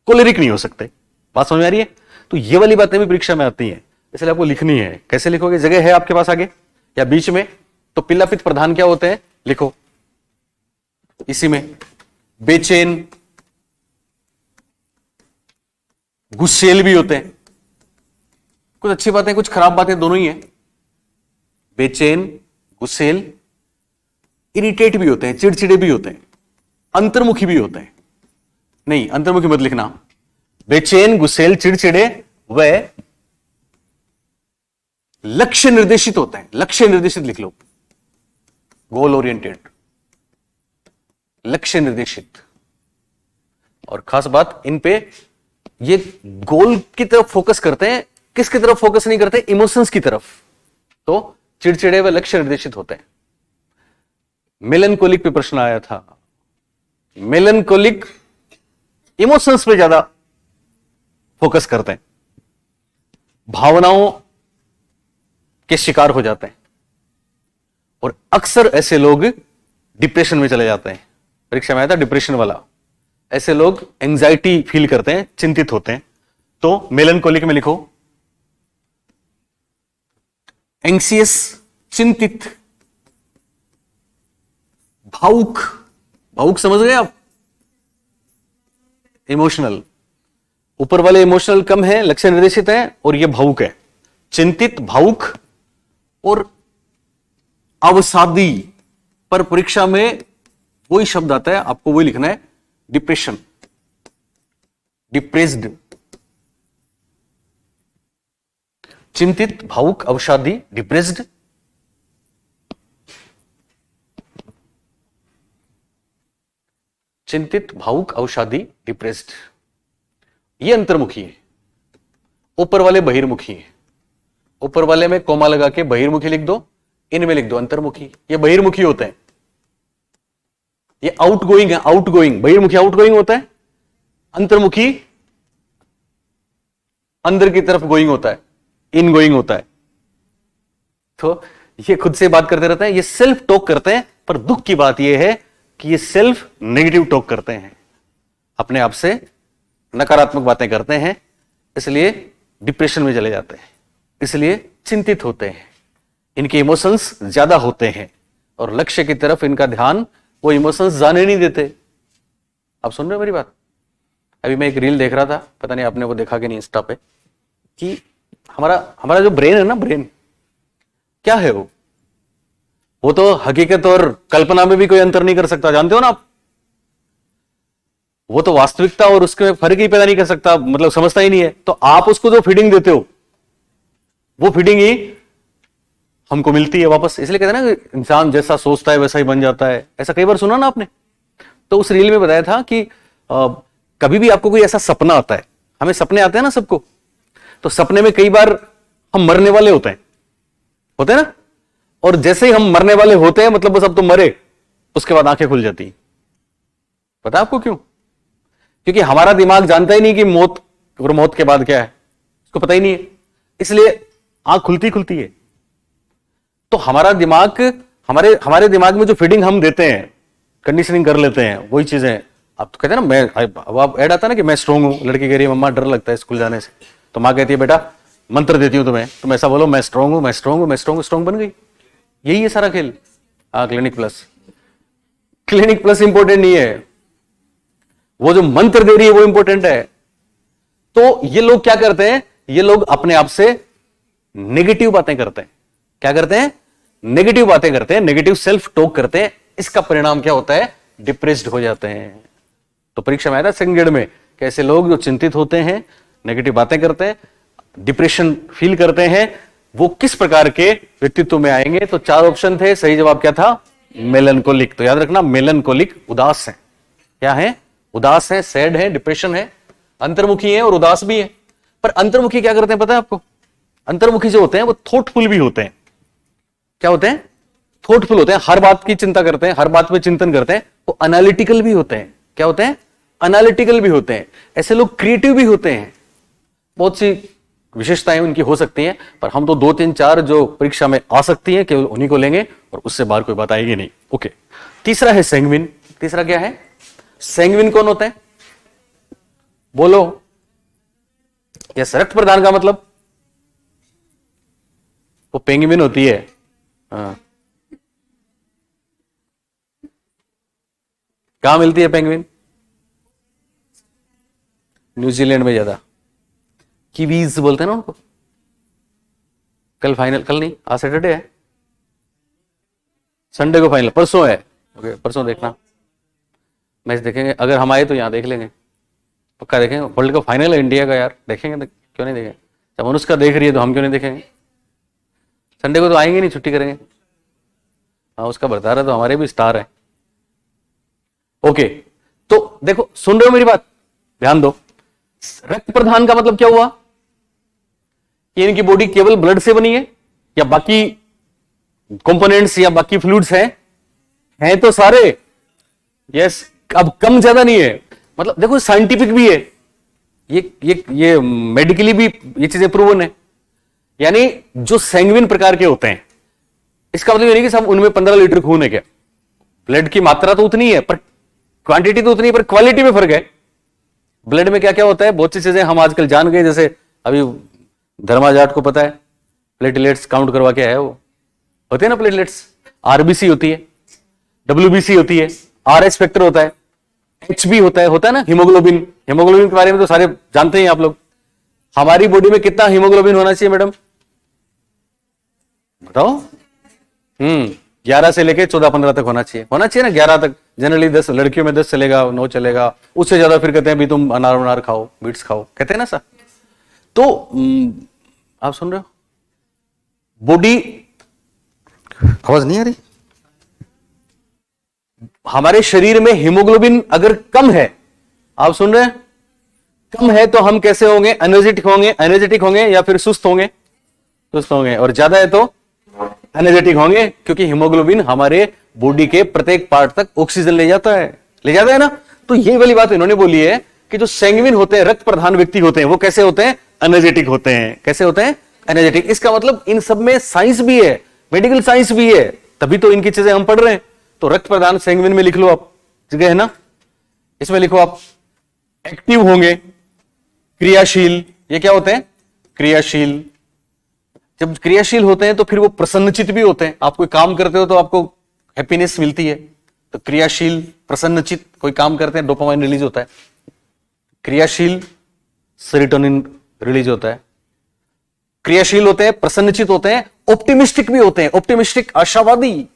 कोलेरिक नहीं हो सकते। बात समझ में आ रही है? तो ये वाली बातें भी परीक्षा में आती हैं, इसलिए आपको लिखनी है। कैसे लिखोगे? जगह है आपके पास आगे या बीच में? तो पीलापित प्रधान क्या होते हैं लिखो इसी में। बेचैन, गुस्सेल भी होते हैं। कुछ अच्छी बातें, कुछ खराब बातें, दोनों ही हैं। बेचैन, गुस्सेल, इरिटेट भी होते हैं, चिड़चिड़े भी होते हैं, अंतर्मुखी भी होते हैं। नहीं, अंतर्मुखी मत लिखना। बेचैन, गुस्सेल, चिड़चिड़े व लक्ष्य निर्देशित होते हैं। लक्ष्य निर्देशित लिख लो, गोल ओरिएंटेड, लक्ष्य निर्देशित। और खास बात इन पे, ये गोल की तरफ फोकस करते हैं। किसकी तरफ फोकस नहीं करते? इमोशंस की तरफ। तो चिड़चिड़े व लक्ष्य निर्देशित होते हैं। मेलनकोलिक पे प्रश्न आया था। मेलनकोलिक इमोशंस पे ज्यादा फोकस करते हैं, भावनाओं के शिकार हो जाते हैं, और अक्सर ऐसे लोग डिप्रेशन में चले जाते हैं। परीक्षा में आया था डिप्रेशन वाला। ऐसे लोग एंजाइटी फील करते हैं, चिंतित होते हैं। तो मेलनकोलिक में लिखो एंग्सियस, चिंतित, भावुक। भावुक समझ गए आप? इमोशनल। ऊपर वाले इमोशनल कम है, लक्ष्य निर्देशित है, और ये भावुक है। चिंतित, भावुक और अवसादी। पर परीक्षा में वही शब्द आता है, आपको वही लिखना है, डिप्रेशन, डिप्रेस्ड। चिंतित, भावुक, अवसादी, डिप्रेस्ड। चिंतित, भावुक, अवसादी, डिप्रेस्ड, ये अंतर्मुखी है। ऊपर वाले बहिर्मुखी है। ऊपर वाले में कोमा लगा के बहिर्मुखी लिख दो, इनमें लिख दो अंतर्मुखी। ये बहिर्मुखी होते हैं, ये आउटगोइंग है, आउटगोइंग। बहिर्मुखी आउटगोइंग होता है, अंतर्मुखी अंदर की तरफ गोइंग होता है, इन गोइंग होता है। तो ये खुद से बात करते रहते हैं, ये सेल्फ टॉक करते हैं। पर दुख की बात ये है कि ये सेल्फ नेगेटिव टॉक करते हैं, अपने आप से नकारात्मक बातें करते हैं, इसलिए डिप्रेशन में चले जाते हैं, इसलिए चिंतित होते हैं, इनके इमोशंस ज्यादा होते हैं और लक्ष्य की तरफ इनका ध्यान वो इमोशंस जाने नहीं देते। आप सुन रहे हो मेरी बात? अभी मैं एक रील देख रहा था, पता नहीं आपने वो देखा कि नहीं इंस्टा पे, कि हमारा जो ब्रेन है ना, ब्रेन क्या है वो तो हकीकत और कल्पना में भी कोई अंतर नहीं कर सकता, जानते हो ना आप। वो तो वास्तविकता और उसके फर्क ही पैदा नहीं कर सकता, मतलब समझता ही नहीं है। तो आप उसको जो फीडिंग देते हो वो फीडिंग ही हमको मिलती है वापस। इसलिए कहते हैं ना, इंसान जैसा सोचता है वैसा ही बन जाता है। ऐसा कई बार सुना ना आपने। तो उस रील में बताया था कि कभी भी आपको कोई ऐसा सपना आता है, हमें सपने आते हैं ना सबको, तो सपने में कई बार हम मरने वाले होते हैं ना, और जैसे ही हम मरने वाले होते हैं मतलब बस अब तो मरे, उसके बाद आंखें खुल जाती। पता आपको क्यों? क्योंकि हमारा दिमाग जानता ही नहीं कि मौत और मौत के बाद क्या है, उसको पता ही नहीं है, इसलिए आंख खुलती है। तो हमारा दिमाग, हमारे दिमाग में जो फीडिंग हम देते हैं, कंडीशनिंग कर लेते हैं, वही चीजें। आप तो कहते हैं ना, अब ऐड आता ना कि मैं स्ट्रांग हूं, लड़की कह रही है मम्मा डर लगता है स्कूल जाने से, तो मां कहती है बेटा मंत्र देती हूं तुम्हें, तुम ऐसा बोलो मैं स्ट्रांग हूं, मैं स्ट्रांग हूं, मैं स्ट्रांग हूं, स्ट्रांग बन गई। यही है सारा खेल। क्लिनिक प्लस इंपॉर्टेंट नहीं है, वो जो मंत्र दे रही है वो इंपॉर्टेंट है। तो ये लोग क्या करते हैं, ये लोग अपने आप से नेगेटिव बातें करते हैं। क्या करते हैं? नेगेटिव बातें करते हैं, नेगेटिव सेल्फ टॉक करते हैं। इसका परिणाम क्या होता है? डिप्रेस्ड हो जाते हैं। तो परीक्षा में आया था सेकंड ग्रेड में, कैसे लोग जो चिंतित होते हैं, नेगेटिव बातें करते हैं, डिप्रेशन फील करते हैं, वो किस प्रकार के व्यक्तित्व में आएंगे। तो 4 ऑप्शन थे, सही जवाब क्या था? मेलनकोलिक। तो याद रखना, मेलनकोलिक उदास है। क्या है? उदास है, सैड है, डिप्रेशन है, अंतर्मुखी है और उदास भी है। पर अंतर्मुखी क्या करते हैं पता है आपको? अंतर्मुखी जो होते हैं वो थॉटफुल भी होते हैं। क्या होते हैं? थॉटफुल होते हैं, हर बात की चिंता करते हैं, हर बात पे चिंतन करते हैं। वो एनालिटिकल भी होते हैं। क्या होते हैं? एनालिटिकल भी होते हैं। ऐसे लोग क्रिएटिव भी होते हैं। बहुत सी विशेषताएं उनकी हो सकती हैं, पर हम तो 2 3 4 जो परीक्षा में आ सकती हैं केवल उन्हीं को लेंगे और उससे बाहर कोई बात आएगी नहीं। ओके, तीसरा है सैंग्विन। तीसरा क्या है? सैंग्विन कौन होता है? बोलो। यस, रक्त प्रदान का मतलब वो पेंगुइन होती है। कहां मिलती है पेंगुइन? न्यूजीलैंड में ज्यादा। कीवीज बोलते हैं ना उनको। कल फाइनल, कल नहीं, आज सैटरडे है, संडे को फाइनल, परसों है। ओके, परसों देखना, मैच देखेंगे। अगर हम आए तो यहां देख लेंगे, पक्का देखेंगे। वर्ल्ड कप फाइनल है इंडिया का यार, देखेंगे तो क्यों नहीं देखेंगे। जब अनुष्का देख रही है तो हम क्यों नहीं देखेंगे। संडे को तो आएंगे नहीं, छुट्टी करेंगे। हाँ, उसका बरतारा तो हमारे भी स्टार है। ओके, तो देखो, सुन रहे हो मेरी बात? ध्यान दो। रक्त प्रदान का मतलब क्या हुआ? कि इनकी बॉडी केवल ब्लड से बनी है या बाकी कंपोनेंट्स या बाकी फ्लूइड्स हैं तो सारे। यस, अब कम ज्यादा नहीं है। मतलब देखो, साइंटिफिक भी है ये मेडिकली भी ये चीजें प्रूवन है। यानी जो सैंग्विन प्रकार के होते हैं, इसका मतलब ये नहीं कि सब उनमें 15 लीटर खून है। क्या? ब्लड की मात्रा तो उतनी है, पर क्वांटिटी तो उतनी है, पर क्वालिटी में फर्क है। ब्लड में क्या क्या होता है, बहुत सी चीजें हम आजकल जान गए। जैसे अभी धर्मा जाट को पता है, प्लेटलेट्स काउंट करवा के है, वो होते हैं ना प्लेटलेट्स। आरबीसी होती है, डब्ल्यूबीसी होती है, आरएच फैक्टर होता है, एचबी होता है ना हीमोग्लोबिन। हीमोग्लोबिन के बारे में तो सारे जानते हैं आप लोग। हमारी बॉडी में कितना हीमोग्लोबिन होना चाहिए मैडम, बताओ? 11 से लेके 14-15 तक होना चाहिए ना। 11 तक जनरली, 10 लड़कियों में 10 चलेगा, 9 चलेगा, उससे ज्यादा फिर कहते हैं भी तुम अनार खाओ, बीट्स खाओ, कहते हैं ना सर। तो आप सुन रहे हो? बॉडी, आवाज नहीं आ रही? हमारे शरीर में हीमोग्लोबिन अगर कम है, आप सुन रहे हैं, कम है तो हम कैसे होंगे? एनर्जेटिक होंगे या फिर सुस्त होंगे? सुस्त होंगे। और ज्यादा है तो एनर्जेटिक होंगे, क्योंकि हीमोग्लोबिन हमारे बॉडी के प्रत्येक पार्ट तक ऑक्सीजन ले जाता है ना। तो ये वाली बात इन्होंने बोली है कि जो सैंग्विन होते हैं, रक्त प्रधान व्यक्ति होते हैं, वो कैसे होते हैं? एनर्जेटिक होते हैं। कैसे होते हैं? एनर्जेटिक। इसका मतलब इन सब में साइंस भी है, मेडिकल साइंस भी है, तभी तो इनकी चीजें हम पढ़ रहे हैं। तो रक्त प्रधान सैंग्विन में लिख लो आप, जगह है ना, इसमें लिखो आप। एक्टिव होंगे, क्रियाशील, ये क्या होते हैं? क्रियाशील। जब क्रियाशील होते हैं तो फिर वो प्रसन्नचित भी होते हैं। आप कोई काम करते हो तो आपको हैप्पीनेस मिलती है, तो क्रियाशील, प्रसन्नचित, कोई काम करते हैं डोपामाइन रिलीज होता है। क्रियाशील, सेरोटोनिन रिलीज होता है। क्रियाशील होते हैं, प्रसन्नचित होते हैं, ऑप्टिमिस्टिक भी होते हैं। ऑप्टिमिस्टिक, आशावादी।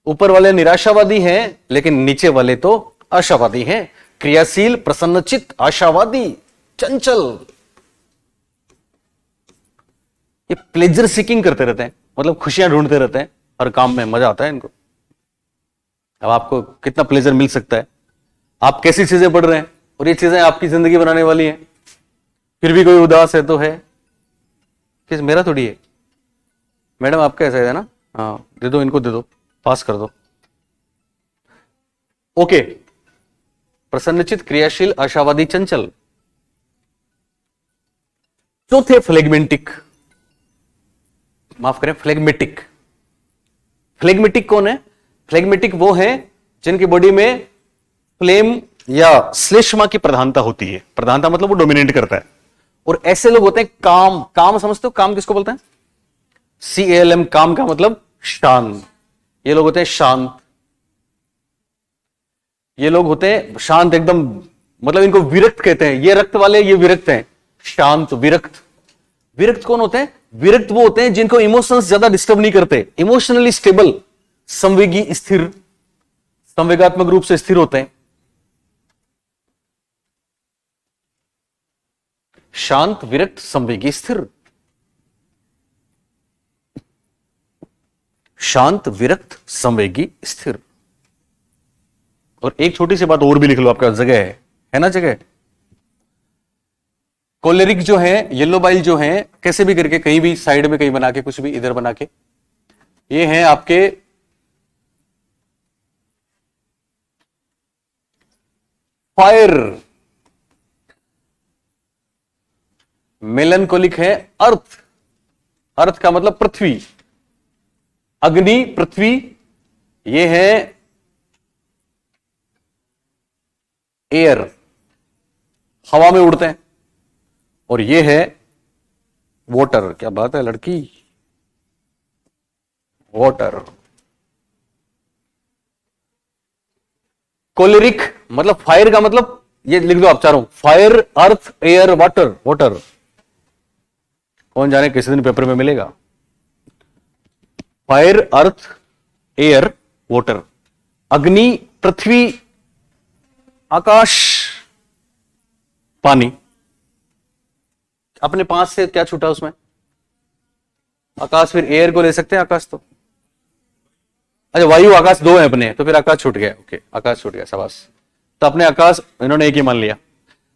ऊपर वाले निराशावादी हैं, लेकिन नीचे वाले तो आशावादी हैं। क्रियाशील, प्रसन्नचित, आशावादी, चंचल। ये प्लेजर सीकिंग करते रहते हैं, मतलब खुशियां ढूंढते रहते हैं, हर काम में मजा आता है इनको। अब आपको कितना प्लेजर मिल सकता है? आप कैसी चीजें पढ़ रहे हैं, और ये चीजें आपकी जिंदगी बनाने वाली हैं, फिर भी कोई उदास है तो है किस? मेरा थोड़ी है। मैडम आपका ऐसा है ना? हाँ, दे दो इनको, दे दो, पास कर दो। ओके, प्रसन्नचित, क्रियाशील, आशावादी, चंचल। चौथे फ्लेगमेटिक, माफ करें, फ्लेगमेटिक। फ्लेगमेटिक कौन है? फ्लेगमेटिक वो है जिनकी बॉडी में फ्लेम या श्लेष्मा की प्रधानता होती है। प्रधानता मतलब वो डोमिनेट करता है। और ऐसे लोग होते हैं काम। काम समझते हो? काम किसको बोलते हैं? CALM, काम का मतलब शांत। ये लोग होते हैं शांत। ये लोग होते हैं शांत एकदम, मतलब इनको विरक्त कहते हैं। ये रक्त वाले, ये विरक्त हैं। शांत, विरक्त। विरक्त कौन होते हैं? विरक्त वो होते हैं जिनको इमोशंस ज्यादा डिस्टर्ब नहीं करते, इमोशनली स्टेबल, संवेगी, स्थिर, संवेगात्मक रूप से स्थिर होते हैं। शांत, विरक्त, संवेगी, स्थिर। शांत, विरक्त, संवेगी, स्थिर। और एक छोटी सी बात और भी लिख लो, आपका जगह है ना? जगह। कोलेरिक जो है, येलो बाइल जो है, कैसे भी करके कहीं भी साइड में कहीं बना के, कुछ भी इधर बना के, ये हैं आपके फायर। मेलनकोलिक है अर्थ। अर्थ का मतलब पृथ्वी, अग्नि, पृथ्वी। ये है एयर, हवा में उड़ते हैं। और ये है वाटर। क्या बात है लड़की, वाटर। कोलेरिक मतलब फायर का मतलब, ये लिख दो आप चारों, फायर, अर्थ, एयर, वाटर। वाटर कौन जाने किसी दिन पेपर में मिलेगा। फायर, अर्थ, एयर, वाटर। अग्नि, पृथ्वी, आकाश, पानी। अपने पास से क्या छूटा उसमें? आकाश। फिर एयर को ले सकते हैं, आकाश तो, अच्छा वायु आकाश दो है अपने, तो फिर आकाश छूट गया। ओके, आकाश छूट गया, शाबाश। तो अपने आकाश इन्होंने एक ही मान लिया।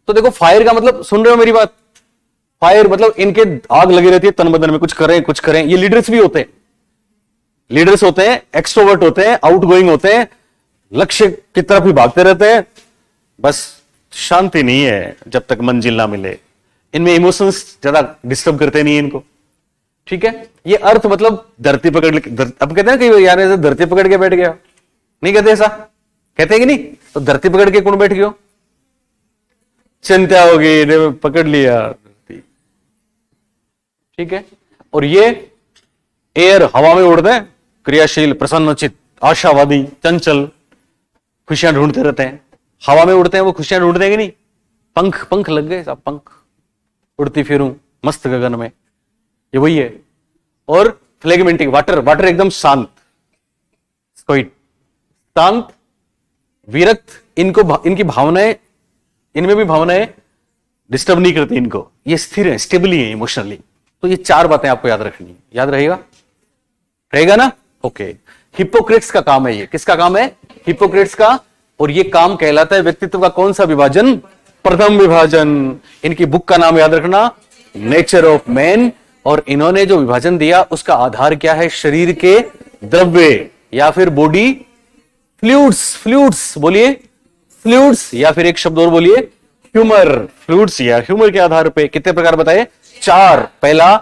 तो देखो फायर का मतलब, सुन रहे हो मेरी बात? फायर मतलब इनके आग लगी रहती है तन बदन में, कुछ करें कुछ करें। ये लीडर्स भी होते हैं, लीडर्स होते हैं, एक्सट्रोवर्ट होते हैं, आउटगोइंग होते हैं, लक्ष्य की तरफ ही भागते रहते हैं। बस शांति नहीं है जब तक मंजिल ना मिले। इनमें इमोशंस ज्यादा डिस्टर्ब करते नहीं है इनको, ठीक है। ये अर्थ मतलब धरती पकड़, अब कहते हैं कि यार ऐसे धरती पकड़ के बैठ गया, नहीं कहते ऐसा? कहते हैं कि नहीं? तो धरती पकड़ के कौन बैठ गया? चिंता होगी, पकड़ लिया धरती, ठीक है। और ये एयर, हवा में उड़ते हैं, क्रियाशील, प्रसन्नचित, आशावादी, चंचल, खुशियां ढूंढते रहते हैं। हवा में उड़ते हैं वो, खुशियां ढूंढते हैं कि नहीं? पंख, पंख लग गए साहब, पंख, उड़ती फिरूं मस्त गगन में, ये वही है। और फ्लेगमेंटिक, वाटर, वाटर एकदम शांत, शांत, विरक्त। इनको, इनकी भावनाएं, इनमें भी भावनाएं डिस्टर्ब नहीं करती इनको, ये स्थिर है, स्टेबली है इमोशनली, तो ये 4 बातें आपको याद रखनी है, याद रहेगा, रहेगा ना? ओके। हिपोक्रेट्स का काम है ये, किसका काम है? हिपोक्रेट्स का। और ये काम कहलाता है व्यक्तित्व का कौन सा विभाजन? प्रथम विभाजन। इनकी बुक का नाम याद रखना, नेचर ऑफ मैन। और इन्होंने जो विभाजन दिया उसका आधार क्या है? शरीर के द्रव्य या फिर बॉडी फ्लूइड्स, फ्लूइड्स बोलिए, फ्लूइड्स, या फिर एक शब्द और बोलिए, ह्यूमर। फ्लूइड्स या ह्यूमर के आधार पे कितने प्रकार बताए? 4। पहला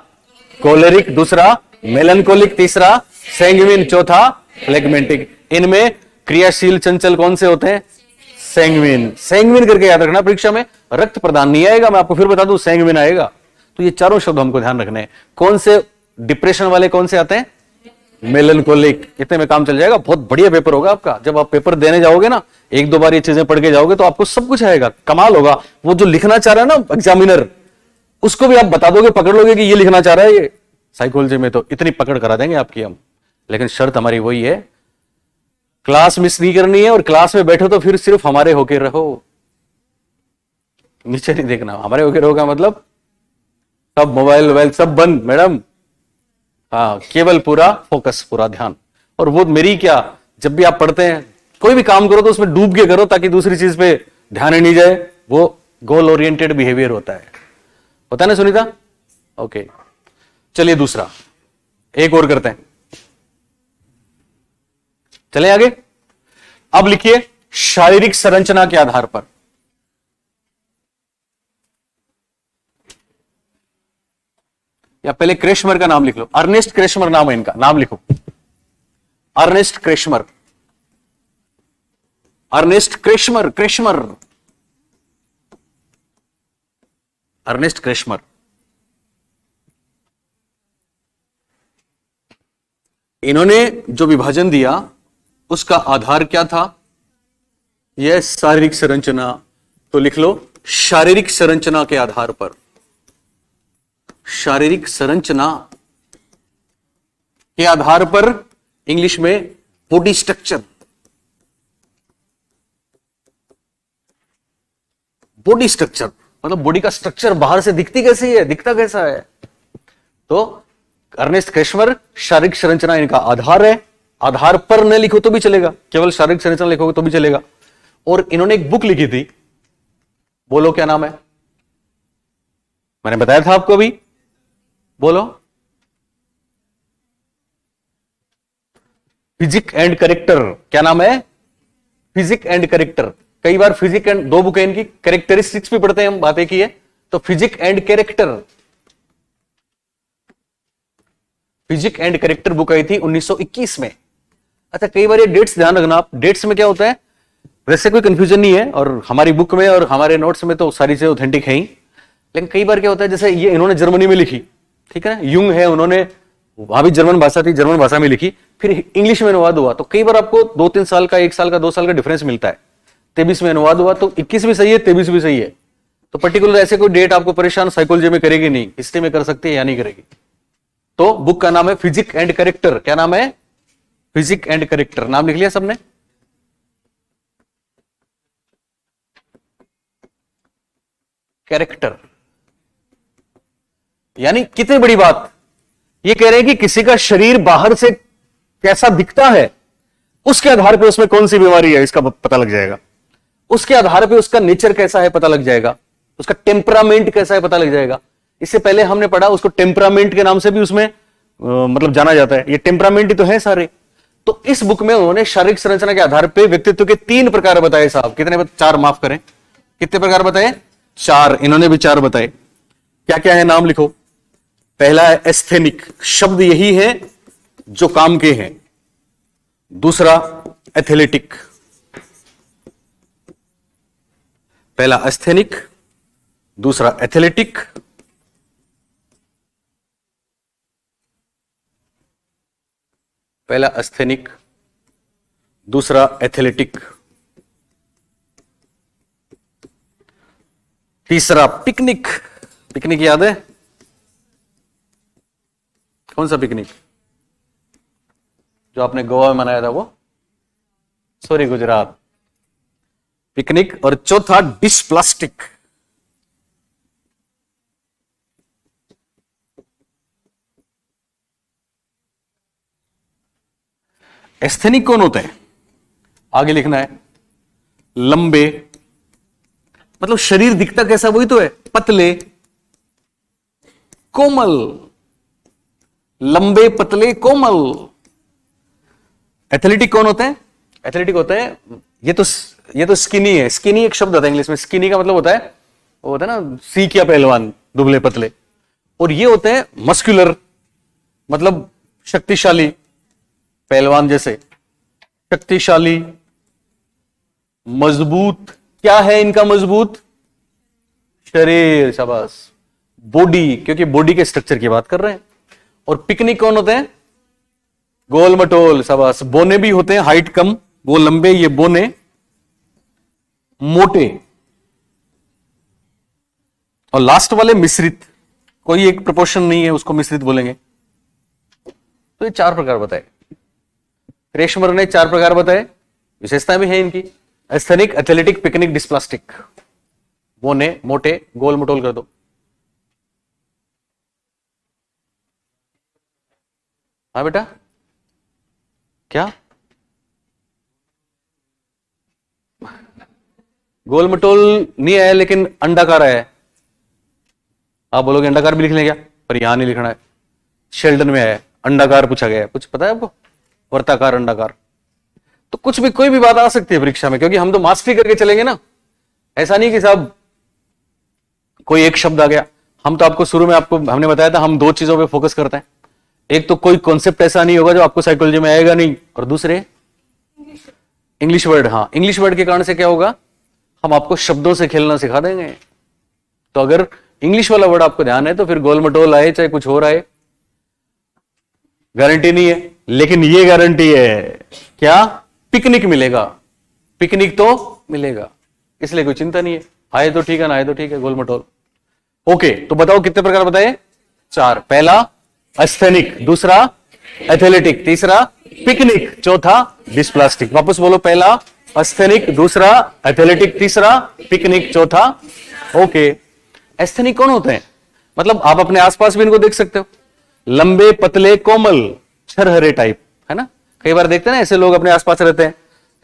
कोलेरिक, दूसरा मेलनकोलिक, तीसरा सैंग्विन, चौथा फ्लेगमेंटिक। इनमें क्रियाशील चंचल कौन से होते हैं? सैंग्विन। सैंग्विन करके याद रखना, परीक्षा में रक्त प्रदान नहीं आएगा, मैं आपको फिर बता दूं, सैंग्विन आएगा। तो ये चारों शब्द हमको ध्यान रखने हैं। कौन से डिप्रेशन वाले कौन से आते हैं? मेलनकोलिक। इतने में काम चल जाएगा, बहुत बढ़िया पेपर होगा आपका। जब आप पेपर देने जाओगे ना, 1-2 बार ये चीजें पढ़ के जाओगे तो आपको सब कुछ आएगा, कमाल होगा। वो जो लिखना चाह रहा है ना एग्जामिनर, उसको भी आप बता दोगे, पकड़ लोगे कि ये लिखना चाह रहा है ये। साइकोलॉजी में तो इतनी पकड़ करा देंगे आपकी हम, लेकिन शर्त हमारी वही है, क्लास मिस नहीं करनी है। और क्लास में बैठो तो फिर सिर्फ हमारे होके रहो, नीचे नहीं देखना। हमारे होके रहोगा मतलब सब मोबाइल वोबाइल सब बंद मैडम। हाँ, केवल पूरा फोकस, पूरा ध्यान। और वो मेरी क्या, जब भी आप पढ़ते हैं कोई भी काम करो तो उसमें डूब के करो, ताकि दूसरी चीज पे ध्यान ही नहीं जाए। वो गोल ओरिएंटेड बिहेवियर होता है ना सुनीता? ओके, चलिए दूसरा एक और करते हैं, चले आगे। अब लिखिए शारीरिक संरचना के आधार पर। या पहले क्रेशमर का नाम लिख लो, अर्नेस्ट क्रेशमर नाम है इनका, नाम लिखो, Ernest Kretschmer, Ernest Kretschmer, Kretschmer, Ernest Kretschmer. इन्होंने जो विभाजन दिया उसका आधार क्या था? यह शारीरिक संरचना। तो लिख लो शारीरिक संरचना के आधार पर, शारीरिक संरचना के आधार पर, इंग्लिश में बॉडी स्ट्रक्चर, बॉडी स्ट्रक्चर मतलब बॉडी का स्ट्रक्चर बाहर से दिखती कैसी है, दिखता कैसा है। तो अर्नेस्ट क्रेशमर, शारीरिक संरचना इनका आधार है। आधार पर न लिखो तो भी चलेगा, केवल शारीरिक संरचना लिखोगे तो भी चलेगा। और इन्होंने एक बुक लिखी थी, बोलो क्या नाम है? मैंने बताया था आपको अभी, बोलो। Physique and character. क्या नाम है? Physique and character. कई बार फिजिक एंड, 2 बुक है इनकी, कैरेक्टरिस्टिक्स भी पढ़ते हैं हम, बातें की है। तो physique and character, physique and character book आई थी 1921 में। अच्छा, कई बार ये डेट्स ध्यान रखना आप, डेट्स में क्या होता है, वैसे कोई कंफ्यूजन नहीं है, और हमारी बुक में और हमारे नोट्स में तो सारी चीजें ऑथेंटिक है ही। लेकिन कई बार क्या होता है, जैसे ये इन्होंने जर्मनी में लिखी, ठीक है ना, युंग है, उन्होंने वहां भी जर्मन भाषा थी, जर्मन भाषा में लिखी, फिर इंग्लिश में अनुवाद हुआ। तो कई बार आपको 2-3 साल का, 1 साल का, 2 साल का डिफरेंस मिलता है। 23 में अनुवाद हुआ तो 21 भी सही है, 23 भी सही है। तो पर्टिकुलर ऐसे कोई डेट आपको परेशान साइकोलॉजी में करेगी नहीं, हिस्ट्री में कर सकती है या नहीं करेगी। तो बुक का नाम है फिजिक एंड कैरेक्टर। क्या नाम है? Physique and character. नाम लिख लिया सबने? कैरेक्टर यानी कितनी बड़ी बात, ये कह रहे हैं कि किसी का शरीर बाहर से कैसा दिखता है, उसके आधार पे उसमें कौन सी बीमारी है इसका पता लग जाएगा। उसके आधार पे उसका नेचर कैसा है पता लग जाएगा, उसका टेम्परामेंट कैसा है पता लग जाएगा। इससे पहले हमने पढ़ा, उसको टेम्परामेंट के नाम से भी उसमें मतलब जाना जाता है। ये टेम्परामेंट ही तो है सारे। तो इस बुक में उन्होंने शारीरिक संरचना के आधार पे व्यक्तित्व के 3 प्रकार बताए साहब। कितने? 4, माफ करें, कितने प्रकार बताए? 4। इन्होंने भी 4 बताए। क्या क्या है, नाम लिखो। पहला है एस्थेनिक, शब्द यही है जो काम के हैं। दूसरा एथलेटिक, पहला एस्थेनिक, दूसरा एथलेटिक, पहला एस्थेनिक, दूसरा एथलेटिक, तीसरा पिकनिक। पिकनिक याद है? कौन सा पिकनिक जो आपने गोवा में मनाया था? वो सॉरी, गुजरात पिकनिक। और चौथा डिस्प्लास्टिक, एस्थेनिक कौन होते हैं? आगे लिखना है, लंबे, मतलब शरीर दिखता कैसा वही तो है, पतले, कोमल, लंबे पतले कोमल। एथलेटिक कौन होते हैं? एथलेटिक होते हैं, ये तो स्किनी है। स्किनी एक शब्द होता है इंग्लिश में, स्किनी का मतलब होता है, वो होता है ना सीख या पहलवान, दुबले पतले। और ये होते हैं मस्कुलर, मतलब शक्तिशाली, पहलवान जैसे शक्तिशाली, मजबूत। क्या है इनका मजबूत? शरीर, शाबाश, बॉडी, क्योंकि बॉडी के स्ट्रक्चर की बात कर रहे हैं। और पिकनिक कौन होते हैं? गोल मटोल, शाबाश। बोने भी होते हैं, हाइट कम, वो लंबे, ये बोने, मोटे। और लास्ट वाले मिश्रित, कोई एक प्रोपोर्शन नहीं है, उसको मिश्रित बोलेंगे। तो ये 4 प्रकार बताए, क्रेशमर ने 4 प्रकार बताए, विशेषता भी है इनकी, एस्थेनिक, एथलेटिक, पिकनिक, डिस्प्लास्टिक। बोने, मोटे, गोल मटोल कर दो। हाँ बेटा, क्या? गोल मटोल नहीं आया, लेकिन अंडाकार आया है। आप बोलोगे अंडाकार भी लिख लें क्या? पर यहां नहीं लिखना है, शेल्डन में है, अंडाकार पूछा गया है। कुछ पता है आपको? वर्ताकार, अंडाकार। तो कुछ भी, कोई भी बात आ सकती है परीक्षा में, क्योंकि हम तो मास्टरी करके चलेंगे ना। ऐसा नहीं कि साहब कोई एक शब्द आ गया। हम तो आपको शुरू में हमने बताया था, हम 2 चीजों पे फोकस करते हैं। एक तो कोई कॉन्सेप्ट ऐसा नहीं होगा जो आपको साइकोलॉजी में आएगा नहीं, और दूसरे इंग्लिश वर्ड। हाँ, इंग्लिश वर्ड के कारण से क्या होगा, हम आपको शब्दों से खेलना सिखा देंगे। तो अगर इंग्लिश वाला वर्ड आपको ध्यान है तो फिर गोल मटोल आए चाहे कुछ और आए, गारंटी नहीं है, लेकिन ये गारंटी है, क्या? पिकनिक मिलेगा, पिकनिक तो मिलेगा, इसलिए कोई चिंता नहीं है। आए तो ठीक है, ना आए तो ठीक है, गोल मटोल। ओके, तो बताओ कितने प्रकार बताए? 4। पहला एस्थेनिक, दूसरा एथलेटिक, तीसरा पिकनिक, चौथा डिस्प्लास्टिक। वापस बोलो, पहला एस्थेनिक, दूसरा एथलेटिक, तीसरा पिकनिक, चौथा। ओके, एस्थेनिक कौन होते हैं? मतलब आप अपने आसपास भी इनको देख सकते हो, लंबे पतले कोमल, छरहरे टाइप, है ना। कई बार देखते हैं ना ऐसे लोग अपने आसपास रहते हैं,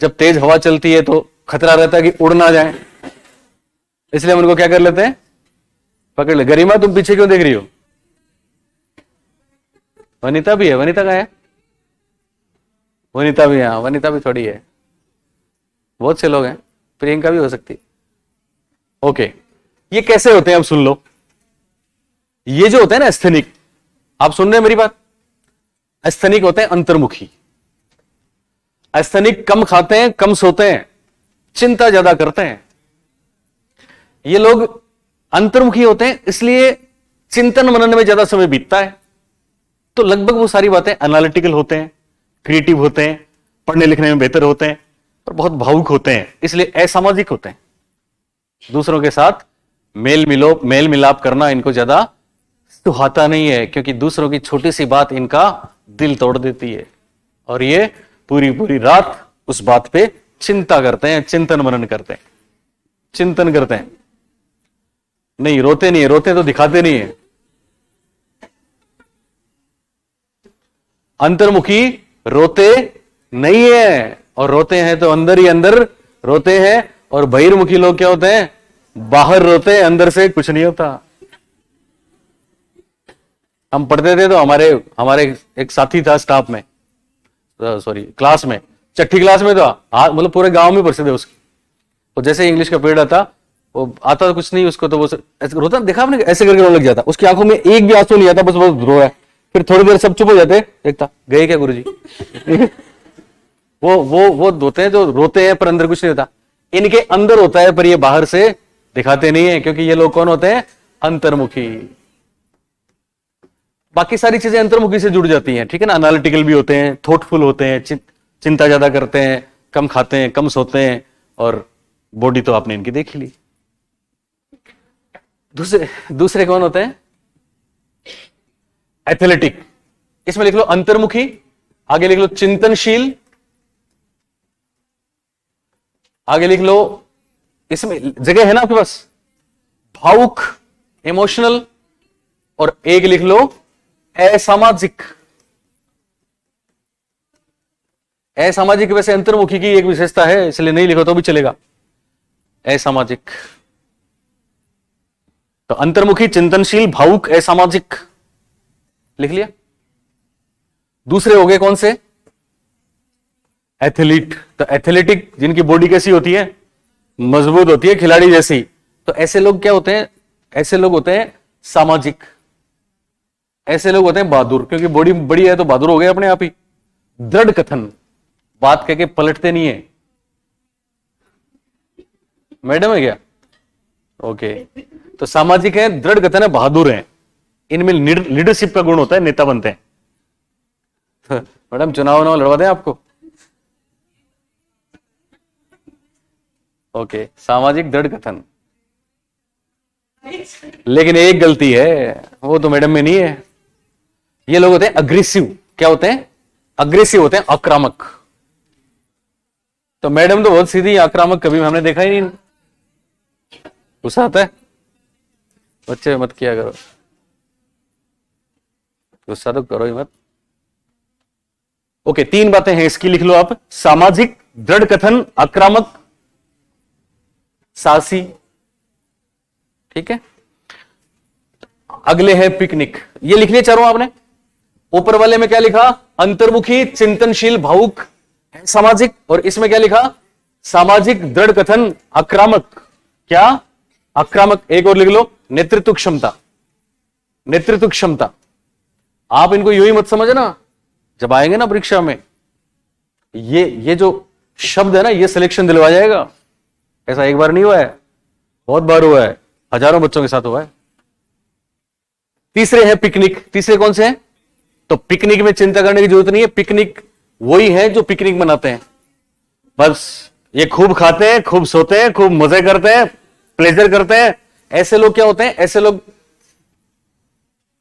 जब तेज हवा चलती है तो खतरा रहता है कि उड़ ना जाए, इसलिए हम उनको क्या कर लेते हैं, पकड़ ले। गरिमा, तुम पीछे क्यों देख रही हो? वनिता भी है, वनिता का है, वनिता भी है, वनिता भी थोड़ी है, बहुत से लोग हैं, प्रियंका भी हो सकती। ओके, ये कैसे होते हैं अब सुन लो। ये जो होते हैं ना एस्थेनिक, आप सुन रहे हैं मेरी बात? एस्थेनिक होते हैं अंतर्मुखी। एस्थेनिक कम खाते हैं, कम सोते हैं, चिंता ज्यादा करते हैं। ये लोग अंतर्मुखी होते हैं, इसलिए चिंतन मनन में ज्यादा समय बीतता है। तो लगभग वो सारी बातें एनालिटिकल होते हैं, क्रिएटिव होते हैं, पढ़ने लिखने में बेहतर होते हैं, और बहुत भावुक होते हैं, इसलिए असामाजिक होते हैं। दूसरों के साथ मेल मिलाप करना इनको ज्यादा सुहाता नहीं है, क्योंकि दूसरों की छोटी सी बात इनका दिल तोड़ देती है, और ये पूरी पूरी रात उस बात पे चिंता करते हैं, चिंतन मनन करते हैं, चिंतन करते हैं। नहीं, रोते नहीं है, रोते तो दिखाते नहीं है। अंतर्मुखी रोते नहीं है, और रोते हैं तो अंदर ही अंदर रोते हैं। और बहिर्मुखी लोग क्या होते हैं? बाहर रोते हैं, अंदर से कुछ नहीं होता। हम पढ़ते थे तो हमारे एक साथी था स्टाफ में, सॉरी क्लास में, 6ठी क्लास में, तो मतलब पूरे गांव में प्रसिद्ध है उसकी। तो जैसे इंग्लिश का पीरियड आता, वो आता तो कुछ नहीं उसको, तो वो ऐसे रोता, देखा आपने, ऐसे करके रोने लग जाता, उसकी आंखों में एक भी आंसू नहीं आता, बस वो रो है। फिर थोड़ी देर सब चुप हो जाते, देखता गए क्या गुरुजी। वो होते हैं जो रोते हैं पर अंदर कुछ नहीं होता। इनके अंदर होता है पर ये बाहर से दिखाते नहीं है, क्योंकि ये लोग कौन होते हैं? अंतर्मुखी। बाकी सारी चीजें अंतर्मुखी से जुड़ जाती हैं, ठीक है ना। एनालिटिकल भी होते हैं, थॉटफुल होते हैं, चिंता ज्यादा करते हैं, कम खाते हैं, कम सोते हैं, और बॉडी तो आपने इनकी देख ली। दूसरे कौन होते हैं? एथलेटिक। इसमें लिख लो अंतर्मुखी, आगे लिख लो चिंतनशील, आगे लिख लो, इसमें जगह है ना आपके पास, भावुक, इमोशनल, और एक लिख लो असामाजिक। असामाजिक वैसे अंतर्मुखी की एक विशेषता है, इसलिए नहीं लिखो तो भी चलेगा। असामाजिक तो अंतर्मुखी, चिंतनशील, भावुक, असामाजिक लिख लिया। दूसरे हो गए कौन से? एथलीट। तो एथलेटिक, जिनकी बॉडी कैसी होती है? मजबूत होती है, खिलाड़ी जैसी। तो ऐसे लोग क्या होते हैं? ऐसे लोग होते हैं सामाजिक। ऐसे लोग होते हैं बहादुर, क्योंकि बॉडी बड़ी है तो बहादुर हो गए अपने आप ही। दृढ़ कथन, बात कह के पलटते नहीं है। मैडम है क्या? ओके। तो सामाजिक है, दृढ़ कथन है, बहादुर है। इनमें लीडरशिप का गुण होता है, नेता बनते हैं। मैडम चुनाव लड़वा दें आपको? ओके, सामाजिक, दृढ़ कथन। लेकिन एक गलती है, वो तो मैडम में नहीं है। ये लोग होते हैं अग्रेसिव। क्या होते हैं? अग्रेसिव होते हैं, आक्रामक। तो मैडम तो बहुत सीधी, आक्रामक कभी हमने देखा ही नहीं। गुस्सा आता है? बच्चे मत किया करो, गुस्सा तो करो ही मत। ओके, 3 बातें हैं इसकी, लिख लो आप। सामाजिक, दृढ़ कथन, आक्रामक, साहसी। ठीक है। अगले है पिकनिक। ये लिख लिया चारों आपने? ऊपर वाले में क्या लिखा? अंतर्मुखी, चिंतनशील, भावुक, सामाजिक। और इसमें क्या लिखा? सामाजिक, दृढ़ कथन, आक्रामक। क्या? आक्रामक। एक और लिख लो, नेतृत्व क्षमता। नेतृत्व क्षमता। आप इनको यूं ही मत समझना, जब आएंगे ना परीक्षा में, ये जो शब्द है ना, ये सिलेक्शन दिलवा जाएगा। ऐसा एक बार नहीं हुआ है, बहुत बार हुआ है, हजारों बच्चों के साथ हुआ है। तीसरे है पिकनिक। तीसरे कौन से हैं? तो पिकनिक में चिंता करने की जरूरत नहीं है। पिकनिक वही है जो पिकनिक मनाते हैं, बस ये खूब खाते हैं, खूब सोते हैं, खूब मजे करते हैं, प्लेजर करते हैं। ऐसे लोग क्या होते हैं? ऐसे लोग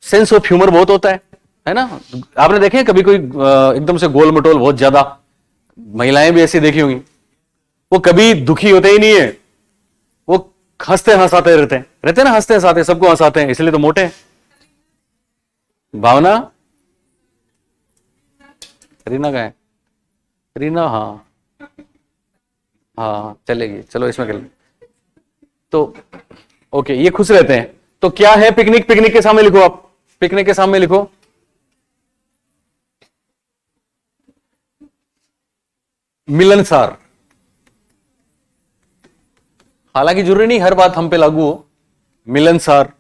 सेंस ऑफ ह्यूमर बहुत होता है ना? आपने देखे कभी कोई एकदम से गोल मटोल बहुत ज्यादा, महिलाएं भी ऐसी देखी होंगी, वो कभी दुखी होते ही नहीं है, वो हंसते हंसाते रहते हैं ना, हंसते हंसाते सबको हंसाते हैं, इसलिए तो मोटे हैं। भावना, रीना का है? रीना, हाँ हाँ चलेगी, चलो इसमें कर ले। तो ओके, ये खुश रहते हैं। तो क्या है पिकनिक? पिकनिक के सामने लिखो आप, पिकनिक के सामने लिखो मिलनसार। हालांकि जरूरी नहीं हर बात हम पे लागू हो। मिलनसार,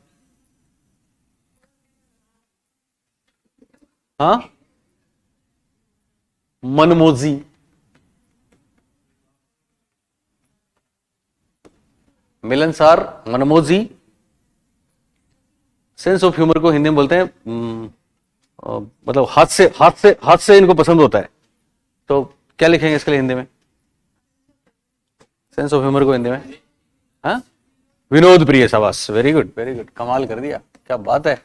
हाँ। मनमोजी, मिलनसार, मनमोजी। सेंस ऑफ ह्यूमर को हिंदी में बोलते हैं मतलब हाथ से इनको पसंद होता है। तो क्या लिखेंगे इसके लिए हिंदी में? सेंस ऑफ ह्यूमर को हिंदी में, हाँ, विनोद प्रिय। शाबाश, वेरी गुड वेरी गुड, कमाल कर दिया, क्या बात है।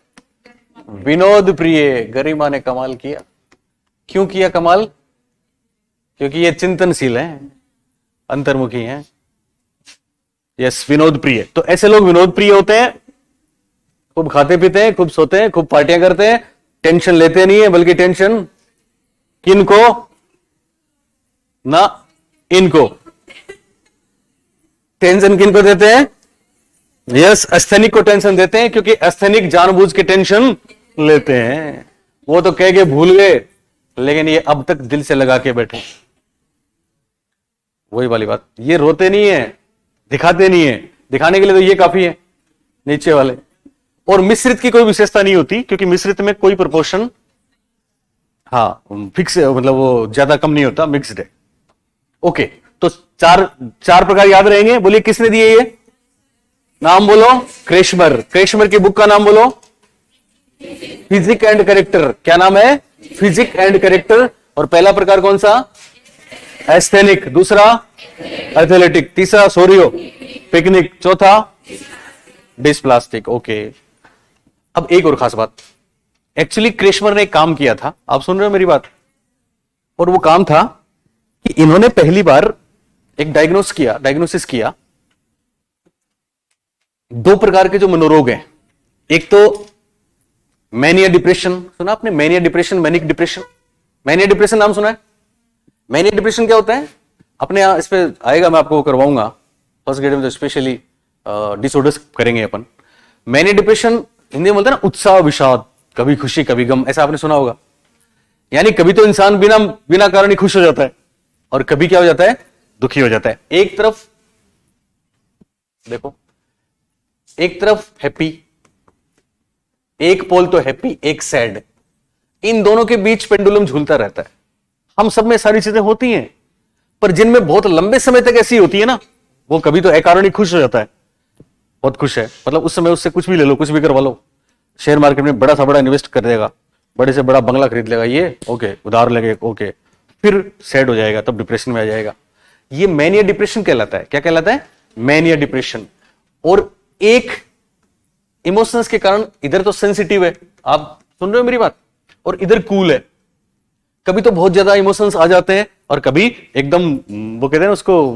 विनोद प्रिय, गरिमा ने कमाल किया। क्यों किया कमाल? क्योंकि ये चिंतनशील हैं, अंतर्मुखी हैं। यस, विनोद प्रिय। तो ऐसे लोग विनोद प्रिय होते हैं, खूब खाते पीते हैं, खूब सोते हैं, खूब पार्टियां करते हैं, टेंशन लेते नहीं है, बल्कि टेंशन किनको ना, इनको। टेंशन किनको देते हैं? यस, अस्थेनिक को टेंशन देते हैं, क्योंकि अस्थेनिक जानबूझ के टेंशन लेते हैं। वो तो कह के भूल गए, लेकिन ये अब तक दिल से लगा के बैठे। वही वाली बात, ये रोते नहीं है, दिखाते नहीं है, दिखाने के लिए तो ये काफी है नीचे वाले। और मिश्रित की कोई विशेषता नहीं होती, क्योंकि मिश्रित में कोई प्रोपोर्शन, हाँ, फिक्स, मतलब वो ज्यादा कम नहीं होता, मिक्स्ड है। ओके, तो चार प्रकार याद रहेंगे। बोलिए किसने दिए ये नाम? बोलो। क्रेशमर। क्रेशमर की बुक का नाम बोलो। Physique and character. क्या नाम है? Physique and character. और पहला प्रकार कौन सा? एस्थेनिक। दूसरा एथलेटिक। तीसरा सोरियो पिकनिक। चौथा डिस्प्लास्टिक। ओके, अब एक और खास बात, एक्चुअली क्रेशमर ने एक काम किया था, आप सुन रहे हो मेरी बात? और वो काम था कि इन्होंने पहली बार एक डायग्नोसिस किया 2 प्रकार के जो मनोरोग हैं। एक तो मैनिया डिप्रेशन, सुना आपने? Mania depression, manic depression. Mania depression नाम सुना है? मैनिया डिप्रेशन क्या होता है? अपने यहाँ इस पे आएगा, मैं आपको करवाऊंगा फर्स्ट ग्रेड में, तो स्पेशली डिसऑर्डर्स करेंगे अपन। मैनिया डिप्रेशन हिंदी में बोलते हैं ना, उत्साह विषाद, कभी खुशी कभी गम, ऐसा आपने सुना होगा। यानी कभी तो इंसान बिना बिना कारण ही खुश हो जाता है और कभी क्या हो जाता है, दुखी हो जाता है। एक तरफ देखो, एक तरफ हैप्पी, एक पोल तो हैप्पी, एक सैड, इन दोनों के बीच पेंडुलम झूलता रहता है। हम सब में सारी चीजें होती हैं, पर जिनमें बहुत लंबे समय तक ऐसी होती है ना, वो कभी तो अकारण ही खुश हो जाता है, बहुत खुश है, मतलब उस समय उससे कुछ भी ले लो, कुछ भी करवा लो, शेयर मार्केट में बड़ा सा बड़ा इन्वेस्ट कर देगा, बड़े से बड़ा बंगला खरीद लेगा, ये ओके, उधार लगे ओके, फिर सैड हो जाएगा, तब डिप्रेशन में आ जाएगा। ये मैनिया डिप्रेशन कहलाता है। क्या कहलाता है? Mania depression. और एक इमोशंस के कारण इधर तो सेंसिटिव है, आप सुन रहे हो मेरी बात, और इधर कूल है। कभी तो बहुत ज्यादा इमोशंस आ जाते हैं और कभी एकदम, वो कहते हैं ना उसको,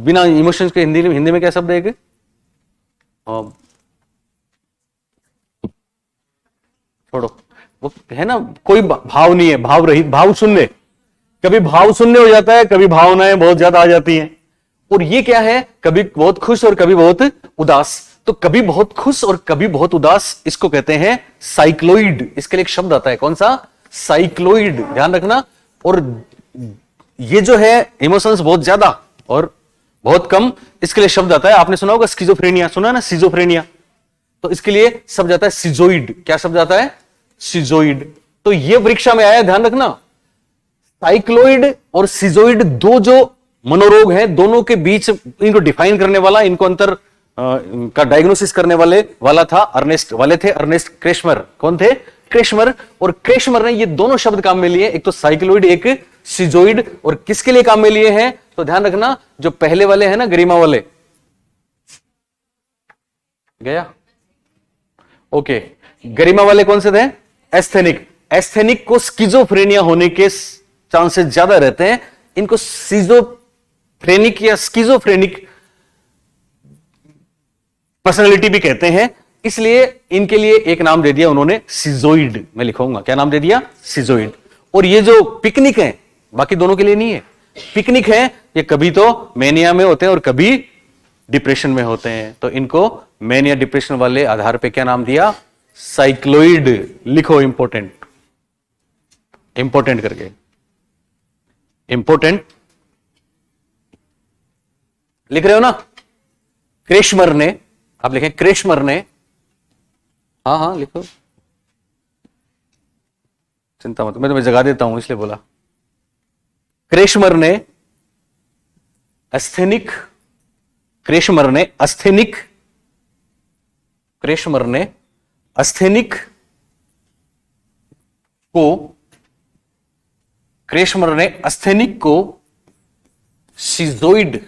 बिना इमोशंस के हिंदी में क्या शब्द है? छोड़ो, वो है ना, कोई भाव नहीं है, भाव रहित, भाव शून्य। कभी भाव शून्य हो जाता है, कभी भावनाएं बहुत ज्यादा आ जाती हैं। और ये क्या है? कभी बहुत खुश और कभी बहुत उदास। तो कभी बहुत खुश और कभी बहुत उदास, इसको कहते हैं साइक्लोइड। इसके लिए एक शब्द आता है, कौन सा? साइक्लोइड, ध्यान रखना। और ये जो है इमोशंस बहुत ज्यादा और बहुत कम, इसके लिए शब्द आता है, आपने सुना होगा स्किज़ोफ्रेनिया, सुना है ना, सिजोफ्रेनिया। तो इसके लिए शब्द आता है सिजोइड। क्या शब्द आता है? सिजोइड। तो ये परीक्षा में आया, ध्यान रखना। साइक्लोइड और सिजोइड दो जो मनोरोग हैं, दोनों के बीच इनको डिफाइन करने वाला, इनको अंतर का डायग्नोसिस करने वाला था अर्नेस्ट क्रेशमर। कौन थे? क्रेशमर। और क्रेशमर ने ये दोनों शब्द काम में लिए, एक तो साइक्लोइड, एक सिजोइड। और किसके लिए काम में लिए हैं? तो ध्यान रखना, जो पहले वाले हैं ना, गरिमा वाले, गया ओके, गरिमा वाले कौन से थे? एस्थेनिक। एस्थेनिक को स्किज़ोफ्रेनिया होने के चांसेस ज्यादा रहते हैं। इनको सिजोफ्रेनिक या स्किज़ोफ्रेनिक पर्सनालिटी भी कहते हैं, इसलिए इनके लिए एक नाम दे दिया उन्होंने, सिजोइड। मैं लिखूंगा, क्या नाम दे दिया? सिजोइड। और ये जो पिकनिक है, बाकी दोनों के लिए नहीं है, पिकनिक है, ये कभी तो मैनिया में होते हैं और कभी डिप्रेशन में होते हैं। तो इनको मैनिया डिप्रेशन वाले आधार पे क्या नाम दिया? साइक्लोइड। लिखो इंपॉर्टेंट, इंपॉर्टेंट करके, इंपॉर्टेंट लिख रहे हो ना? क्रेशमर ने, आप लिखें क्रेशमर ने, हाँ लिखो, चिंता मत, मैं तुम्हें जगा देता हूं इसलिए बोला। क्रेशमर ने एस्थेनिक, क्रेशमर ने अस्थेनिक, क्रेशमर ने अस्थेनिक को, क्रेशमर ने अस्थेनिक को सिजोइड,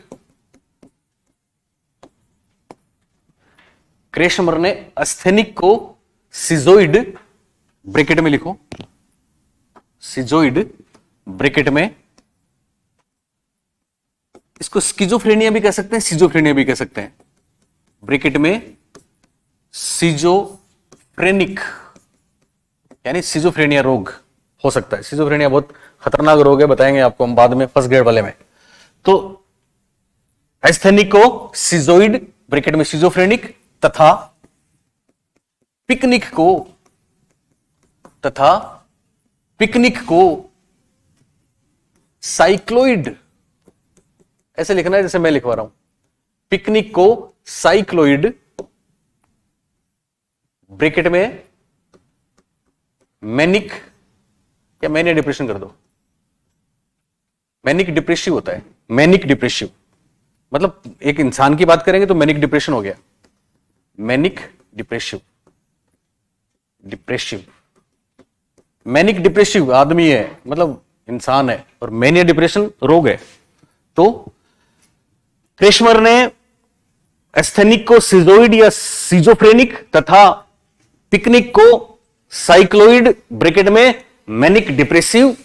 क्रेशमर ने अस्थेनिक को सिजोइड, ब्रैकेट में लिखो, सिजोइड ब्रैकेट में, इसको स्किज़ोफ्रेनिया भी कह सकते हैं, सिजोफ्रेनिया भी कह सकते हैं, ब्रैकेट में सिजोफ्रेनिक, यानी सिजोफ्रेनिया रोग हो सकता है। सिजोफ्रेनिया बहुत खतरनाक रोग है, बताएंगे आपको हम बाद में फर्स्ट ग्रेड वाले में। तो एस्थेनिक को सिजोइड, ब्रैकेट में सिजोफ्रेनिक, तथा पिकनिक को साइक्लोइड, ऐसे लिखना है जैसे मैं लिखवा रहा हूं, पिकनिक को साइक्लोइड, ब्रैकेट में मैनिक, या मैनिया डिप्रेशन कर दो, मैनिक डिप्रेसिव होता है, मैनिक डिप्रेसिव, मतलब एक इंसान की बात करेंगे तो मैनिक डिप्रेशन हो गया, manic depressive, depressive, manic depressive आदमी है, मतलब इंसान है, और मैनिया डिप्रेशन रोग है। तो क्रेशमर ने एस्थेनिक को सिजोइड या सिजोफ्रेनिक तथा पिकनिक को साइक्लोइड, ब्रैकेट में मैनिक डिप्रेसिव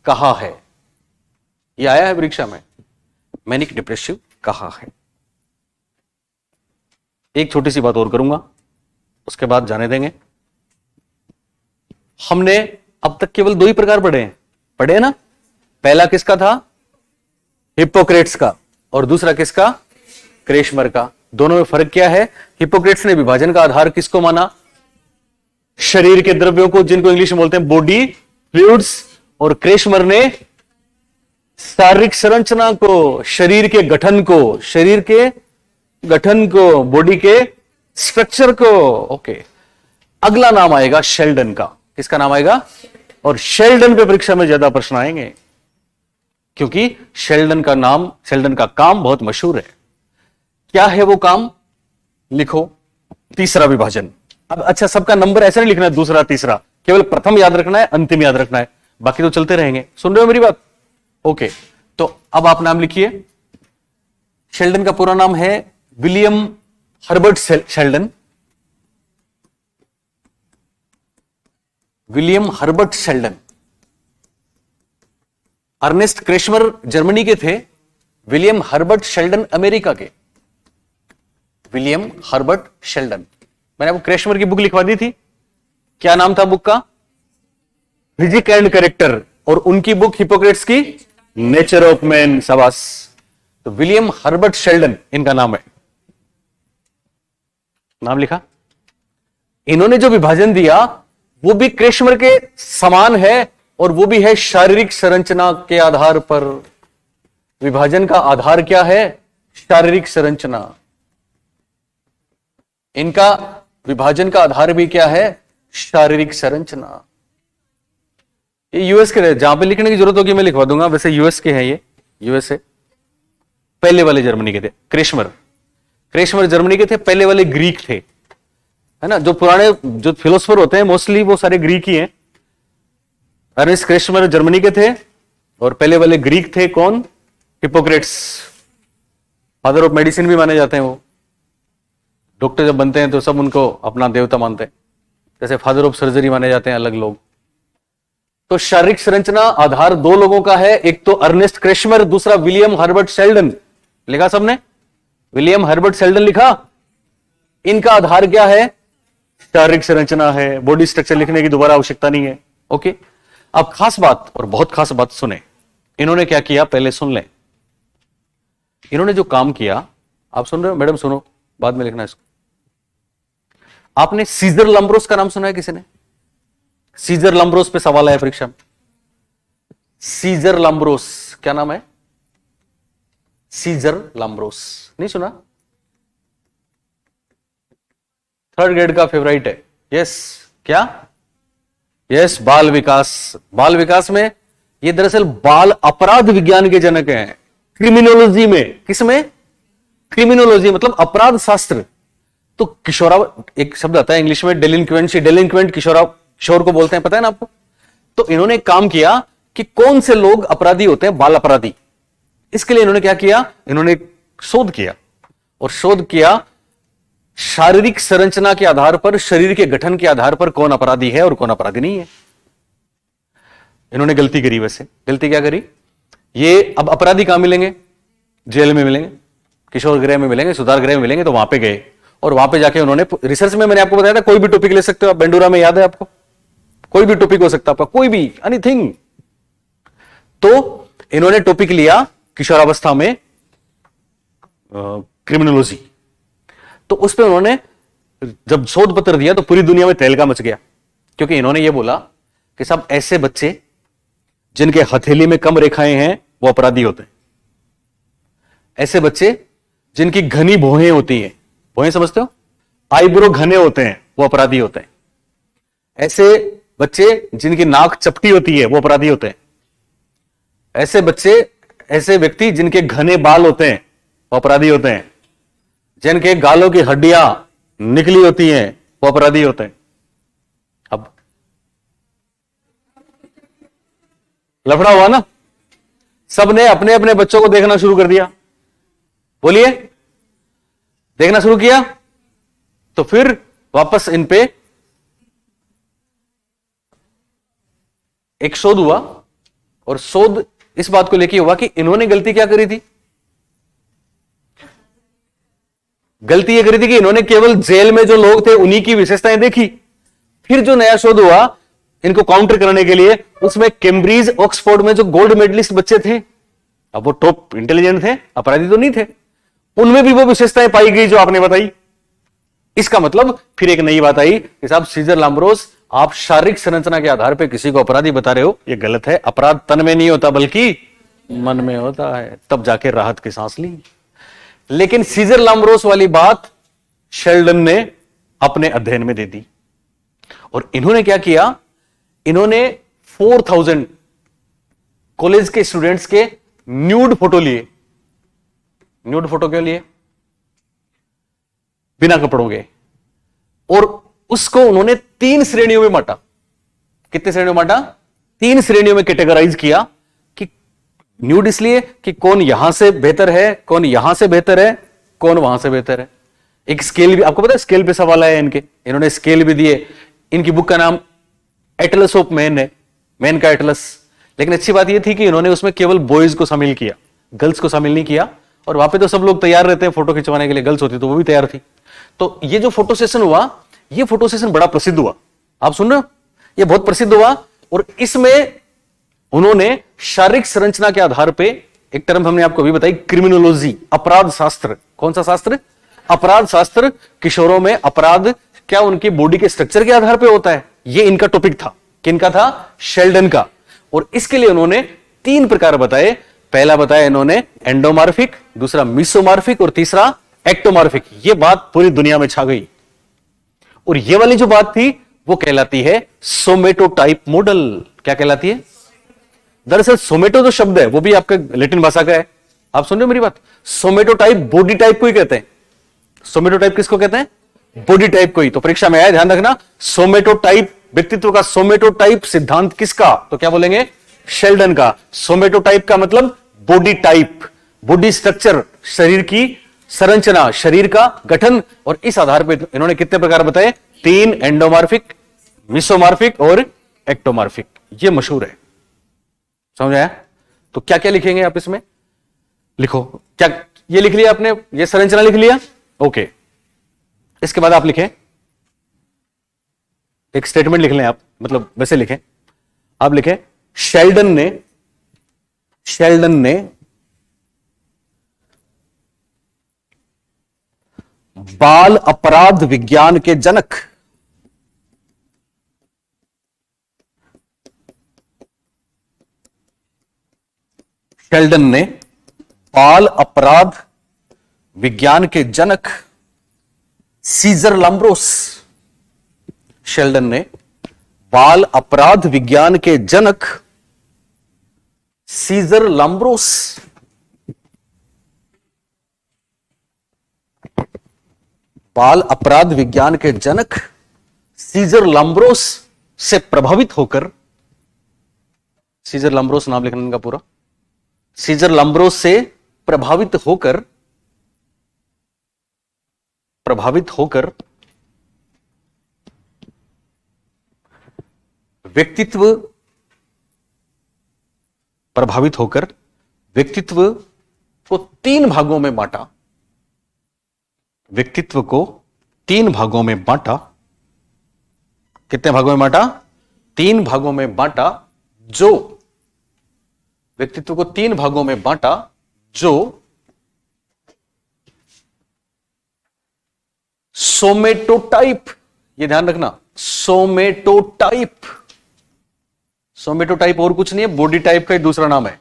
कहा है। यह आया है परीक्षा में, मैनिक डिप्रेसिव कहा है। एक छोटी सी बात और करूंगा, उसके बाद जाने देंगे। हमने अब तक केवल दो ही प्रकार पढ़े हैं ना, पहला किसका था? हिप्पोक्रेट्स का, और दूसरा किसका? क्रेशमर का। दोनों में फर्क क्या है? हिप्पोक्रेट्स ने विभाजन का आधार किसको माना? शरीर के द्रव्यों को, जिनको इंग्लिश में बोलते हैं बॉडी फ्लूइड्स, और क्रेशमर ने शारीरिक संरचना को, शरीर के गठन को, बॉडी के स्ट्रक्चर को। ओके, अगला नाम आएगा शेल्डन का। किसका नाम आएगा? और शेल्डन पे परीक्षा में ज्यादा प्रश्न आएंगे, क्योंकि शेल्डन का काम बहुत मशहूर है। क्या है वो काम? लिखो, तीसरा विभाजन। अब अच्छा, सबका नंबर ऐसा नहीं लिखना है दूसरा तीसरा, केवल प्रथम याद रखना है, अंतिम याद रखना है, बाकी तो चलते रहेंगे। सुन रहे हो मेरी बात? ओके, तो अब आप नाम लिखिए। शेल्डन का पूरा नाम है William Herbert Sheldon. William Herbert Sheldon. Ernest Kretschmer Germany के थे, विलियम हर्बर्ट शेल्डन अमेरिका के। William Herbert Sheldon. मैंने आपको क्रेशमर की बुक लिखवा दी थी, क्या नाम था बुक का? फिजिक एंड कैरेक्टर, और उनकी बुक हिपोक्रेट्स की नेचर ऑफ मैन। शाबाश। तो विलियम हर्बर्ट शेल्डन इनका नाम है। नाम लिखा। इन्होंने जो विभाजन दिया वो भी क्रेशमर के समान है, और वो भी है शारीरिक संरचना के आधार पर। विभाजन का आधार क्या है? शारीरिक संरचना। इनका विभाजन का आधार भी क्या है? शारीरिक संरचना। ये यूएस के, जहां पे लिखने की जरूरत होगी मैं लिखवा दूंगा, वैसे यूएस के हैं ये, यूएसए। पहले वाले जर्मनी के थे क्रेशमर जर्मनी के थे, पहले वाले ग्रीक थे, है ना। जो पुराने जो फिलोसफर होते हैं मोस्टली वो सारे ग्रीक ही हैं। अर्नेस्ट क्रेशमर जर्मनी के थे, और पहले वाले ग्रीक थे कौन? हिपोक्रेट्स। फादर ऑफ मेडिसिन भी माने जाते हैं वो। डॉक्टर जब बनते हैं तो सब उनको अपना देवता मानते हैं, जैसे फादर ऑफ सर्जरी माने जाते हैं अलग लोग। तो शारीरिक संरचना आधार दो लोगों का है, एक तो अर्नेस्ट क्रेशमर, दूसरा विलियम हर्बर्ट शेल्डन। लिखा सबने? विलियम हर्बर्ट शेल्डन लिखा। इनका आधार क्या है? शारीरिक संरचना है। बॉडी स्ट्रक्चर लिखने की दोबारा आवश्यकता नहीं है। ओके, अब खास बात, और बहुत खास बात सुने। इन्होंने क्या किया पहले सुन लें। इन्होंने जो काम किया, आप सुन रहे हो मैडम? सुनो, बाद में लिखना इसको। आपने सीजर लंब्रोस का नाम सुना है किसी ने? सीजर लंब्रोस पे सवाल आया परीक्षा में। सीजर लंब्रोस, क्या नाम है? सीजर लंब्रोस नहीं सुना? थर्ड ग्रेड का फेवरेट है। यस, क्या? यस, बाल विकास में ये दरअसल बाल अपराध विज्ञान के जनक हैं। क्रिमिनोलॉजी में, किसमें? क्रिमिनोलॉजी मतलब अपराध शास्त्र। तो एक शब्द आता है इंग्लिश में डेलिंक्वेंट, किशोर को बोलते हैं, पता है ना आपको? तो इन्होंने काम किया कि कौन से लोग अपराधी होते हैं, बाल अपराधी। इसके लिए इन्होंने क्या किया? इन्होंने शोध किया, और शोध किया शारीरिक संरचना के आधार पर, शरीर के गठन के आधार पर कौन अपराधी है और कौन अपराधी नहीं है। इन्होंने गलती करी। वैसे गलती क्या करी? ये अब अपराधी कहां मिलेंगे? जेल में मिलेंगे, किशोर गृह में मिलेंगे, सुधार गृह में मिलेंगे। तो वहां पे गए, और वहां पे जाके उन्होंने रिसर्च में, मैंने आपको बताया था कोई भी टॉपिक ले सकते हो आप। बेंडूरा में याद है आपको? कोई भी टॉपिक हो सकता है आपका, कोई भी, एनीथिंग। तो इन्होंने टॉपिक लिया किशोरावस्था में क्रिमिनोलॉजी। तो उस पर उन्होंने जब शोध पत्र दिया तो पूरी दुनिया में तहलका मच गया, क्योंकि इन्होंने ये बोला कि सब ऐसे बच्चे जिनके हथेली में कम रेखाएं हैं वो अपराधी होते हैं। ऐसे बच्चे जिनकी घनी भौहें होती हैं, भौहें समझते हो? आईब्रो घने होते हैं, वो अपराधी होते हैं। ऐसे बच्चे जिनकी नाक चपटी होती है वो अपराधी होते हैं। ऐसे व्यक्ति जिनके घने बाल होते हैं वो अपराधी होते हैं। जिनके गालों की हड्डियां निकली होती हैं वो अपराधी होते हैं। अब लफड़ा हुआ ना? सबने अपने अपने बच्चों को देखना शुरू कर दिया। बोलिए, देखना शुरू किया, तो फिर वापस इन पे एक शोध हुआ, और शोध इस बात को लेकर हुआ कि इन्होंने गलती क्या करी थी। गलती यह करी थी कि इन्होंने केवल जेल में जो लोग थे उन्हीं की विशेषताएं देखी। फिर जो नया शोध हुआ इनको काउंटर करने के लिए उसमें कैम्ब्रिज ऑक्सफोर्ड में जो गोल्ड मेडलिस्ट बच्चे थे, अब वो टॉप इंटेलिजेंट थे, अपराधी तो नहीं थे, उनमें भी वो विशेषताएं पाई गई जो आपने बताई। इसका मतलब फिर एक नई बात आई कि साहब सीजर लाम्ब्रोस, आप शारीरिक संरचना के आधार पर किसी को अपराधी बता रहे हो, यह गलत है। अपराध तन में नहीं होता बल्कि मन में होता है। तब जाके राहत की सांस ली। लेकिन सीजर लाम्ब्रोस वाली बात शेल्डन ने अपने अध्ययन में दे दी और इन्होंने क्या किया, इन्होंने 4000 कॉलेज के स्टूडेंट्स के न्यूड फोटो लिए। न्यूड फोटो क्यों लिए? बिना कपड़ों के। और उसको उन्होंने 3 श्रेणियों में बांटा। कितने श्रेणियों में बांटा? 3 श्रेणियों में कैटेगराइज किया कि न्यूड इसलिए कि कौन यहां से बेहतर है, कौन यहां से बेहतर है, कौन वहां से बेहतर है। एक स्केल भी, आपको पता है स्केल पे सवाल है इनके, इन्होंने स्केल भी दिए। इनकी बुक का नाम एटलस ऑफ मैन है, मैन का एटलस। लेकिन अच्छी बात यह थी कि इन्होंने उसमें केवल बॉयज को शामिल किया, गर्ल्स को शामिल नहीं किया। और वहां पे तो सब लोग तैयार रहते हैं फोटो खिंचवाने के लिए, गर्ल्स होती तो वो भी तैयार थी। तो ये जो फोटो सेशन हुआ, ये फोटो सेशन बड़ा प्रसिद्ध हुआ। आप सुन रहे हो, ये बहुत प्रसिद्ध हुआ। और इसमें उन्होंने शारीरिक संरचना के आधार पर, एक टर्म हमने आपको अभी बताई, क्रिमिनोलॉजी, अपराध शास्त्र। कौन सा शास्त्र? अपराध शास्त्र। किशोरों में अपराध क्या उनकी बॉडी के स्ट्रक्चर के आधार पर होता है, ये इनका टॉपिक था। किनका था? शेल्डन का। और इसके लिए उन्होंने 3 प्रकार बताए। पहला बताया इन्होंने एंडोमॉर्फिक, दूसरा मीसोमॉर्फिक और तीसरा एक्टोमॉर्फिक। ये बात पूरी दुनिया में छा गई। और ये वाली जो बात थी वो कहलाती है सोमेटोटाइप मॉडल। क्या कहलाती है? दरअसल सोमेटो जो शब्द है वो भी आपका लैटिन भाषा का है। आप सुन रहे हो मेरी बात? सोमेटोटाइप बॉडी टाइप को ही कहते हैं। सोमेटोटाइप किसको कहते हैं? बॉडी टाइप को ही। तो परीक्षा में आया, ध्यान रखना, सोमेटोटाइप, व्यक्तित्व का सोमेटोटाइप सिद्धांत किसका? तो क्या बोलेंगे? शेल्डन का। सोमेटोटाइप का मतलब बॉडी टाइप, बॉडी स्ट्रक्चर, शरीर की संरचना, शरीर का गठन। और इस आधार पर इन्होंने कितने प्रकार बताए? 3, एंडोमॉर्फिक, मिसोमॉर्फिक और एक्टोमॉर्फिक। ये मशहूर है, समझ आया? तो क्या क्या लिखेंगे आप इसमें? लिखो। क्या ये लिख लिया आपने? ये संरचना लिख लिया? ओके। इसके बाद आप लिखें, एक स्टेटमेंट लिख लें आप, मतलब वैसे लिखें। आप लिखें, शेल्डन ने बाल अपराध विज्ञान के जनक शेल्डन ने बाल अपराध विज्ञान के जनक सीजर लाम्ब्रोस, शेल्डन ने बाल अपराध विज्ञान के जनक सीजर लाम्ब्रोस, बाल अपराध विज्ञान के जनक सीजर लाम्ब्रोस से प्रभावित होकर, सीजर लाम्ब्रोस नाम लिखना इनका पूरा, सीजर लाम्ब्रोस से प्रभावित होकर व्यक्तित्व को 3 भागों में बांटा। व्यक्तित्व को 3 भागों में बांटा। कितने भागों में बांटा? 3 भागों में बांटा। जो व्यक्तित्व को 3 भागों में बांटा जो सोमेटोटाइप, ये ध्यान रखना, सोमेटोटाइप और कुछ नहीं है, बॉडी टाइप का ही दूसरा नाम है,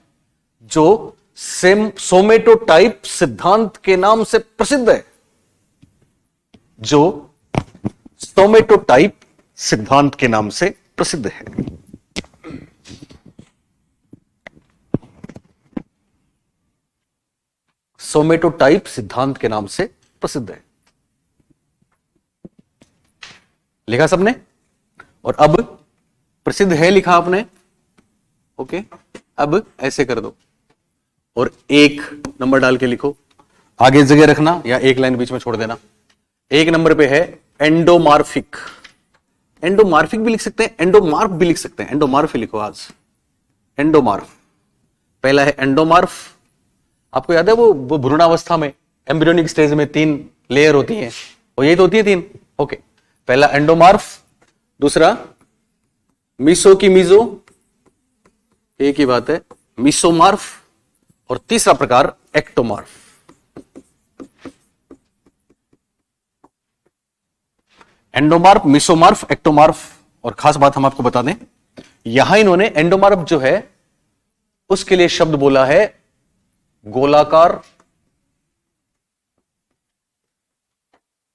जो सोमेटोटाइप सिद्धांत के नाम से प्रसिद्ध है। जो सोमेटोटाइप सिद्धांत के नाम से प्रसिद्ध है। सोमेटोटाइप सिद्धांत के नाम से प्रसिद्ध है। लिखा सबने? और अब प्रसिद्ध है लिखा आपने, ओके। अब ऐसे कर दो और 1 नंबर डाल के लिखो। आगे जगह रखना या 1 लाइन बीच में छोड़ देना। 1 नंबर पे है एंडोमॉर्फिक। एंडोमॉर्फिक भी लिख सकते हैं, एंडोमॉर्फ भी लिख सकते हैं। एंडोमॉर्फ ही लिखो आज, एंडोमॉर्फ। पहला है एंडोमॉर्फ। आपको याद है वो भ्रूणावस्था में, एम्ब्रियोनिक स्टेज में 3 लेयर होती हैं, वो यही तो होती है 3। ओके, पहला एंडोमॉर्फ, दूसरा मीसो की मीजो, एक ही बात है, मीसोमार्फ। और तीसरा प्रकार एक्टोमार्फ। एंडोमार्फ, मीसोमार्फ, एक्टोमार्फ। और खास बात हम आपको बता दें, यहां इन्होंने एंडोमार्फ जो है उसके लिए शब्द बोला है गोलाकार,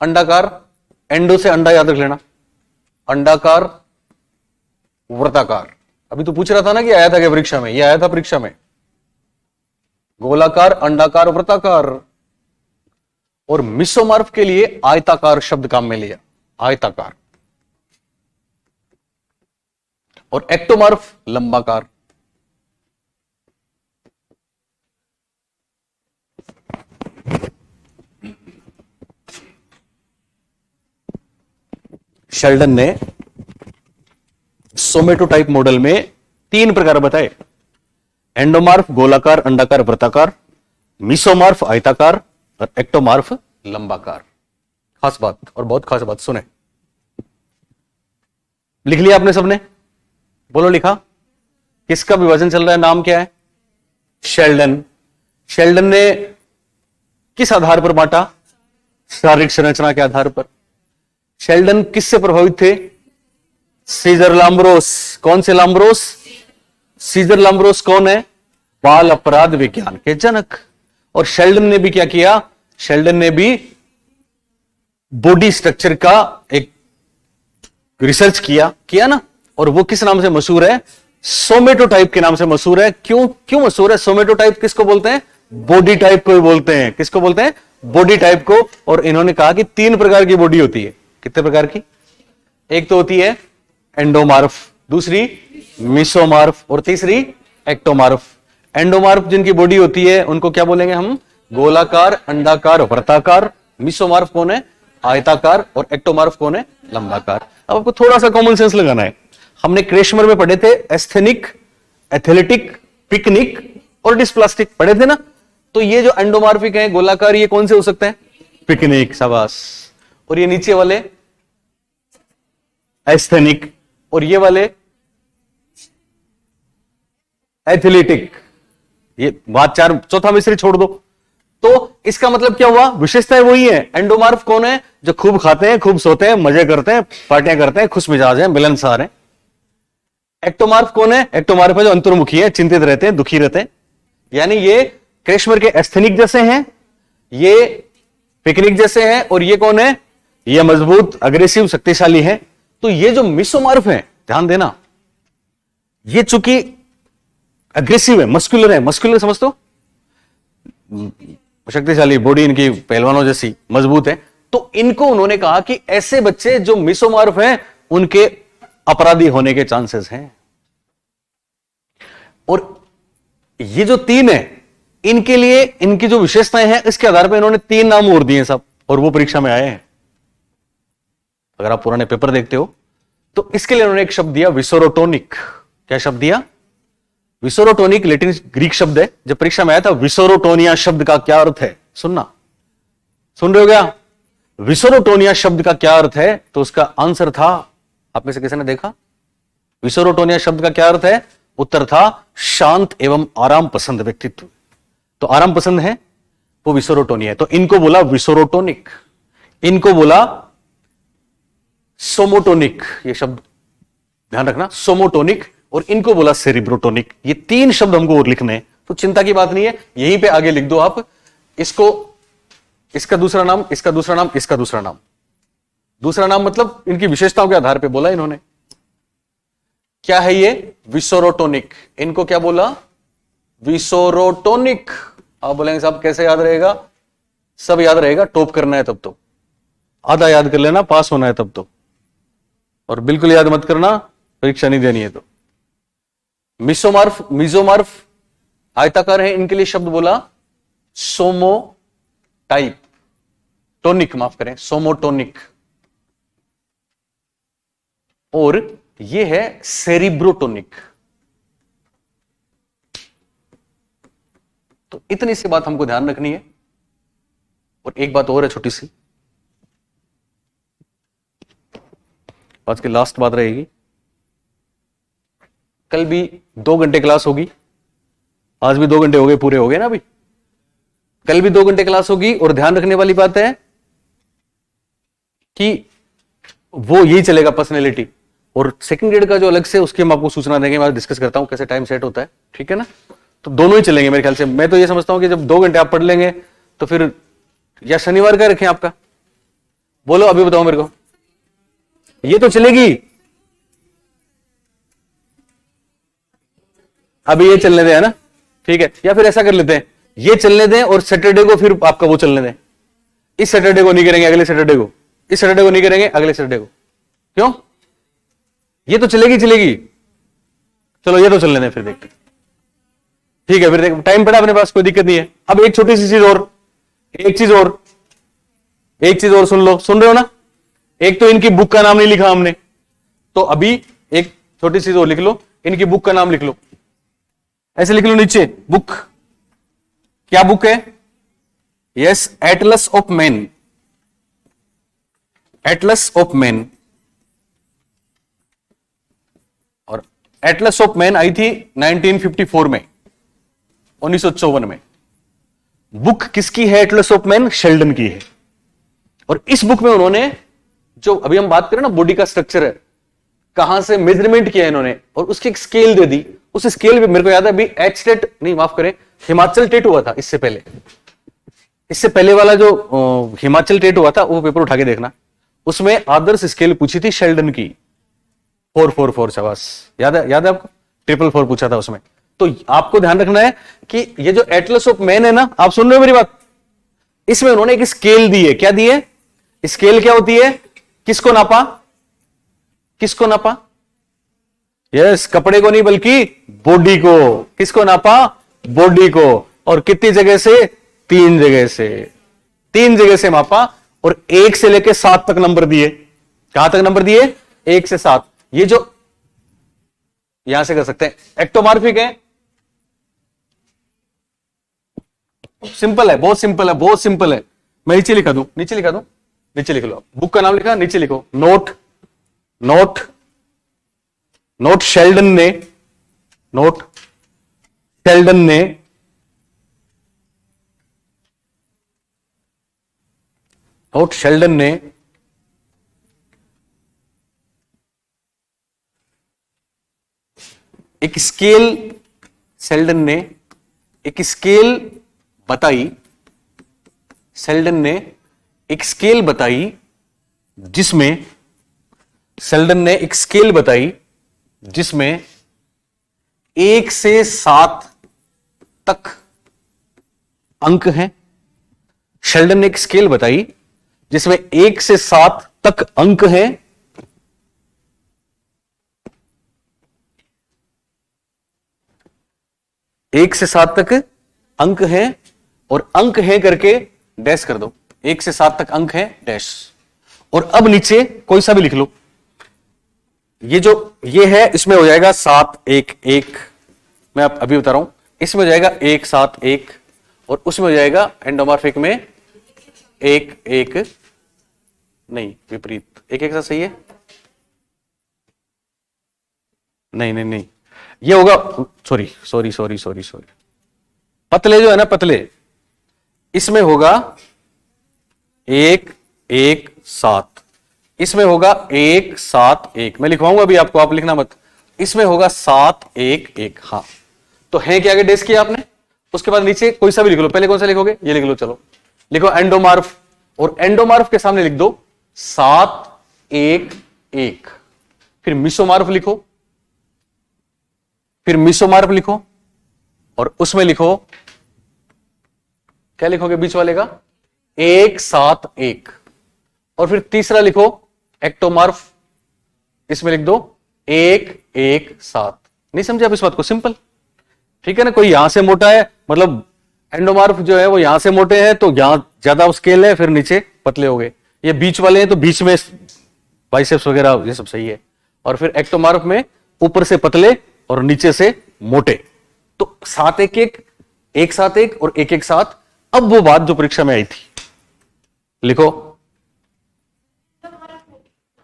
अंडाकार। एंडो से अंडा याद रख लेना, अंडाकार, वृत्ताकार। अभी तो पूछ रहा था ना कि आया था क्या परीक्षा में, ये आया था परीक्षा में, गोलाकार, अंडाकार, वृत्ताकार। और मिसोमार्फ के लिए आयताकार शब्द काम में लिया, आयताकार। और एक्टोमार्फ लंबाकार। शेल्डन ने सोमेटोटाइप मॉडल में 3 प्रकार बताए, एंडोमार्फ गोलाकार, अंडाकार, वृत्ताकार, मीसोमार्फ आयताकार और एक्टोमार्फ लंबाकार। खास बात और बहुत खास बात सुने, लिख लिया आपने सबने? बोलो लिखा? किसका विभाजन चल रहा है, नाम क्या है? शेल्डन। शेल्डन ने किस आधार पर बांटा? शारीरिक संरचना के आधार पर। शेल्डन किससे प्रभावित थे? सीजर लाम्ब्रोस। कौन से लाम्ब्रोस? सीजर लाम्ब्रोस कौन है? बाल अपराध विज्ञान के जनक। और शेल्डन ने भी क्या किया? शेल्डन ने भी बॉडी स्ट्रक्चर का एक रिसर्च किया ना। और वो किस नाम से मशहूर है? सोमेटोटाइप के नाम से मशहूर है। क्यों मशहूर है? सोमेटोटाइप किसको बोलते हैं? बॉडी टाइप को बोलते हैं। किसको बोलते हैं? बॉडी टाइप को। और इन्होंने कहा कि 3 प्रकार की बॉडी होती है। कितने प्रकार की? एक तो होती है एंडोमार्फ, दूसरी मीसोमार्फ और तीसरी एक्टोमार्फ। एंडोमार्फ जिनकी बॉडी होती है उनको क्या बोलेंगे हम? गोलाकार, अंडाकार, वृत्ताकार। मीसोमार्फ कौन है? आयताकार। और एक्टोमार्फ कौन है? लंबाकार। अब आपको थोड़ा सा कॉमन सेंस लगाना है। हमने क्रेशमर में पढ़े थे एस्थेनिक, एथलेटिक, पिकनिक और डिस्प्लास्टिक पढ़े थे ना। तो ये जो एंडोमार्फिक है, गोलाकार, ये कौन से हो सकते हैं? पिकनिक, शाबाश। और ये नीचे वाले एस्थेनिक और ये वाले एथलेटिक। ये बात चौथा मिस्त्री छोड़ दो। तो इसका मतलब क्या हुआ? विशेषताएं वही है। एंडोमार्फ कौन है? जो खूब खाते हैं, खूब सोते हैं, मजे करते हैं, पार्टियां करते हैं, खुश मिजाज हैं, मिलनसार हैं। एक्टोमार्फ कौन है? एक्टोमार्फ है जो अंतर्मुखी है, चिंतित रहते हैं, दुखी रहते हैं। यानी ये क्रेशमर के एस्थेनिक जैसे हैं, ये पिकनिक जैसे हैं। और ये कौन है? ये मजबूत, अग्रेसिव, शक्तिशाली है। तो ये जो मिसोमार्फ है, ध्यान देना, ये चूंकि अग्रेसिव है, मस्कुलर है। मस्कुलर समझते हो? शक्तिशाली बॉडी, इनकी पहलवानों जैसी मजबूत है। तो इनको उन्होंने कहा कि ऐसे बच्चे जो मिसोमार्फ हैं उनके अपराधी होने के चांसेस हैं। और ये जो 3 है, इनके लिए इनकी जो विशेषताएं हैं, इसके आधार पर इन्होंने 3 नाम और दिए सब, और वो परीक्षा में आए हैं। अगर आप पुराने पेपर देखते हो तो इसके लिए उन्होंने एक शब्द दिया, विसोरोटोनिक। क्या शब्द दिया? विसोरोटोनिक लैटिन ग्रीक शब्द है। जब परीक्षा में आया था, विसोरोटोनिया शब्द का क्या अर्थ है? सुनना, सुन रहे हो क्या? विसोरोटोनिया शब्द का क्या अर्थ है? तो उसका आंसर था, आप में से किसी ने देखा? विसोरोटोनिया शब्द का क्या अर्थ है? उत्तर था शांत एवं आराम पसंद व्यक्तित्व। तो आराम पसंद है वो विसोरोटोनिया है। तो इनको बोला विसोरोटोनिक, इनको बोला सोमोटोनिक। ये शब्द ध्यान रखना, सोमोटोनिक। और इनको बोला सेरिब्रोटोनिक। ये 3 शब्द हमको और लिखने हैं, तो चिंता की बात नहीं है, यहीं पे आगे लिख दो आप इसको। इसका दूसरा नाम, इसका दूसरा नाम, इसका दूसरा नाम। दूसरा नाम मतलब इनकी विशेषताओं के आधार पे बोला इन्होंने। क्या है ये? विसोरोटोनिक। इनको क्या बोला? विसोरोटोनिक। आप बोलेंगे साहब कैसे याद रहेगा? सब याद रहेगा, टॉप करना है तब तो। आधा याद कर लेना, पास होना है तब तो। और बिल्कुल याद मत करना, परीक्षा नहीं देनी है तो। मिसोमार्फ, मिजोमार्फ आयताकार है, इनके लिए शब्द बोला सोमो टाइप, टोनिक, माफ करें, सोमोटोनिक। और ये है सेरिब्रोटोनिक। तो इतनी सी बात हमको ध्यान रखनी है। और एक बात और है छोटी सी, आज की लास्ट बात रहेगी। कल भी 2 घंटे क्लास होगी, आज भी 2 घंटे हो गए, पूरे हो गए ना अभी, कल भी 2 घंटे क्लास होगी। और ध्यान रखने वाली बात है कि वो यही चलेगा पर्सनैलिटी, और सेकंड ग्रेड का जो अलग से उसके हम आपको सूचना देंगे, मैं डिस्कस करता हूं कैसे टाइम सेट होता है, ठीक है ना। तो दोनों ही चलेंगे मेरे ख्याल से। मैं तो ये समझता हूं कि जब 2 घंटे आप पढ़ लेंगे तो फिर या शनिवार का रखें आपका, बोलो अभी बताओ मेरे को, ये तो चलेगी, अभी ये चलने दें, है ना, ठीक है। या फिर ऐसा कर लेते हैं, ये चलने दें और सैटरडे को फिर आपका वो चलने दें। इस सैटरडे को नहीं करेंगे, अगले सैटरडे को, इस सैटरडे को नहीं करेंगे, अगले सैटरडे को। क्यों? ये तो चलेगी चलेगी, चलो ये तो चलने दें, फिर देखते हैं, ठीक है। फिर देख, टाइम पड़ा अपने पास, कोई दिक्कत नहीं है। अब एक छोटी सी चीज और, एक चीज और, एक चीज और सुन लो, सुन रहे हो ना। एक तो इनकी बुक का नाम नहीं लिखा हमने, तो अभी एक छोटी सी और लिख लो, इनकी बुक का नाम लिख लो, ऐसे लिख लो नीचे, बुक, क्या बुक है? Yes, Atlas of man, Atlas of man. और एटलस ऑफ मैन आई थी 1954 में, 1954 में। बुक किसकी है? एटलस ऑफ मैन शेल्डन की है। और इस बुक में उन्होंने जो अभी हम बात करें ना बॉडी का स्ट्रक्चर है, कहां से मेजरमेंट किया इन्होंने, और उसकी एक स्केल दे दी। उस स्केल पे मेरे को याद है अभी एच टेट नहीं, माफ करें, हिमाचल टेट हुआ था इससे पहले, इससे पहले वाला जो हिमाचल टेट हुआ था वो पेपर उठा के देखना, उसमें आदर्श स्केल पूछी थी शेल्डन की, 444, शाबाश, याद है, याद है आपको, 444 पूछा था उसमें। तो आपको ध्यान रखना है कि ये जो एटलस ऑफ मैन है ना, आप सुन रहे हो मेरी बात, इसमें उन्होंने एक स्केल दी है। क्या दी है? स्केल क्या होती है? किसको नापा? किसको नापा? यस, कपड़े को नहीं बल्कि बॉडी को। किसको नापा? बॉडी को। और कितनी जगह से? 3 जगह से, 3 जगह से मापा, और 1 से लेकर 7 तक नंबर दिए। कहां तक नंबर दिए? 1 से 7। ये जो यहां से कर सकते हैं, एक्टोमार्फिक है, सिंपल है, बहुत सिंपल है, बहुत सिंपल है। मैं नीचे लिखा दूं, नीचे लिखा दूं, नीचे लिख लो, बुक का नाम लिखा, नीचे लिखो, नोट, नोट, नोट शेल्डन ने, नोट शेल्डन ने नोट शेल्डन ने एक स्केल, शेल्डन ने एक स्केल बताई, शेल्डन ने एक स्केल बताई जिसमें, शेल्डन ने एक स्केल बताई जिसमें 1 से 7 तक अंक हैं। शेल्डन ने एक स्केल बताई जिसमें 1 से 7 तक अंक हैं। एक से 7 तक अंक हैं, और अंक हैं करके डैश कर दो, 1 से 7 तक अंक हैं, डैश। और अब नीचे कोई सा भी लिख लो, ये जो ये है इसमें हो जाएगा 7 1 1, मैं आप अभी बता रहा हूं, इसमें हो जाएगा 1 7 1, और उसमें हो जाएगा एंडोमॉर्फिक में 1 1, नहीं विपरीत, 1 1 सा सही है, नहीं नहीं नहीं, ये होगा, sorry sorry sorry sorry sorry, पतले जो है ना, पतले, इसमें होगा 1 1 7, इसमें होगा 1 7 1, मैं लिखवाऊंगा अभी आपको, आप लिखना मत, इसमें होगा 7 1 1। हाँ, तो है क्या आगे डेस किया आपने, उसके बाद नीचे कोई सा भी लिख लो, पहले कौन सा लिखोगे, ये लिख लो, चलो लिखो एंडोमार्फ, और एंडोमार्फ के सामने लिख दो 7 1 1, फिर मिसोमार्फ लिखो, फिर मिसोमार्फ लिखो, और उसमें लिखो, क्या लिखोगे बीच वाले का, 1 7 1, और फिर तीसरा लिखो एक्टोमार्फ, इसमें लिख दो 1 1 7। नहीं समझे आप इस बात को? सिंपल, ठीक है ना। कोई यहां से मोटा है, मतलब एंडोमार्फ जो है वो यहां से मोटे हैं तो यहां ज्यादा स्केल है, फिर नीचे पतले हो गए। ये बीच वाले हैं तो बीच में बाइसेप्स वगैरह ये सब सही है, और फिर एक्टोमार्फ में ऊपर से पतले और नीचे से मोटे। तो 7 1 1 1 7 1 और 1 1 7। अब वो बात जो परीक्षा में आई थी, लिखो,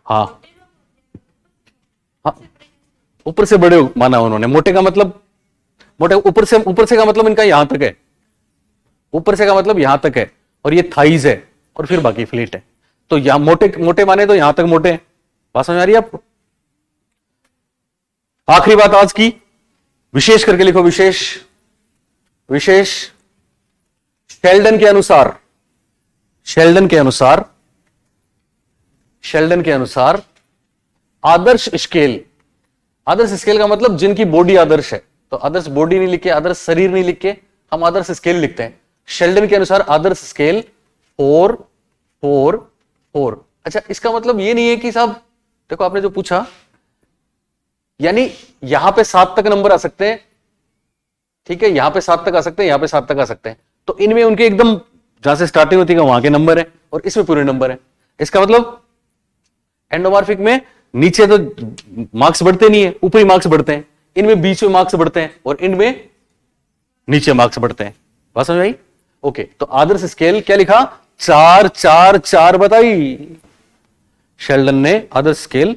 हाँ हाँ, ऊपर से बड़े माना उन्होंने। मोटे का मतलब, मोटे ऊपर से का मतलब इनका यहां तक है, ऊपर से का मतलब यहां तक है, और ये थाइज है, और फिर बाकी फ्लीट है। तो यहां मोटे मोटे माने तो यहां तक मोटे हैं। बात समझ आ रही है आपको? आखिरी बात आज की, विशेष करके लिखो, विशेष विशेष शेल्डन के अनुसार, शेल्डन के अनुसार, शेल्डन के अनुसार आदर्श स्केल, आदर्श स्केल का मतलब जिनकी बॉडी आदर्श है, तो आदर्श बॉडी नहीं लिख के, आदर्श शरीर नहीं लिख के, हम आदर्श स्केल लिखते हैं। शेल्डन के अनुसार आदर्श स्केल 4 4 4। अच्छा, इसका मतलब ये नहीं है कि साहब, देखो आपने जो पूछा, यानी यहां पे 7 तक नंबर आ सकते हैं, ठीक है, यहां पे 7 तक आ सकते हैं, यहां पे 7 तक आ सकते हैं, तो इनमें उनके एकदम जहां से स्टार्टिंग होती है वहां के नंबर है, और इसमें पूरे नंबर है। इसका मतलब एंडोमॉर्फिक में नीचे तो मार्क्स बढ़ते नहीं है, ऊपरी मार्क्स बढ़ते हैं, इनमें बीच में मार्क्स बढ़ते हैं, और इनमें नीचे मार्क्स बढ़ते हैं। बात समझ आई? ओके, तो आदर्श स्केल क्या लिखा? 4 4 4 बताई शेल्डन ने। आदर्श स्केल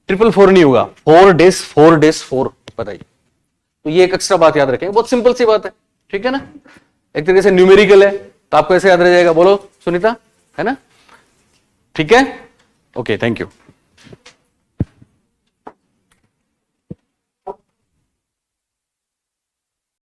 444 नहीं होगा, 4 बताइए। तो ये एक एक्स्ट्रा बात याद रखें, बहुत सिंपल सी बात है, ठीक है ना, एक तरीके से न्यूमेरिकल है, तो आपको ऐसे याद रह जाएगा। बोलो सुनीता, है ना? ठीक है, ओके, थैंक यू।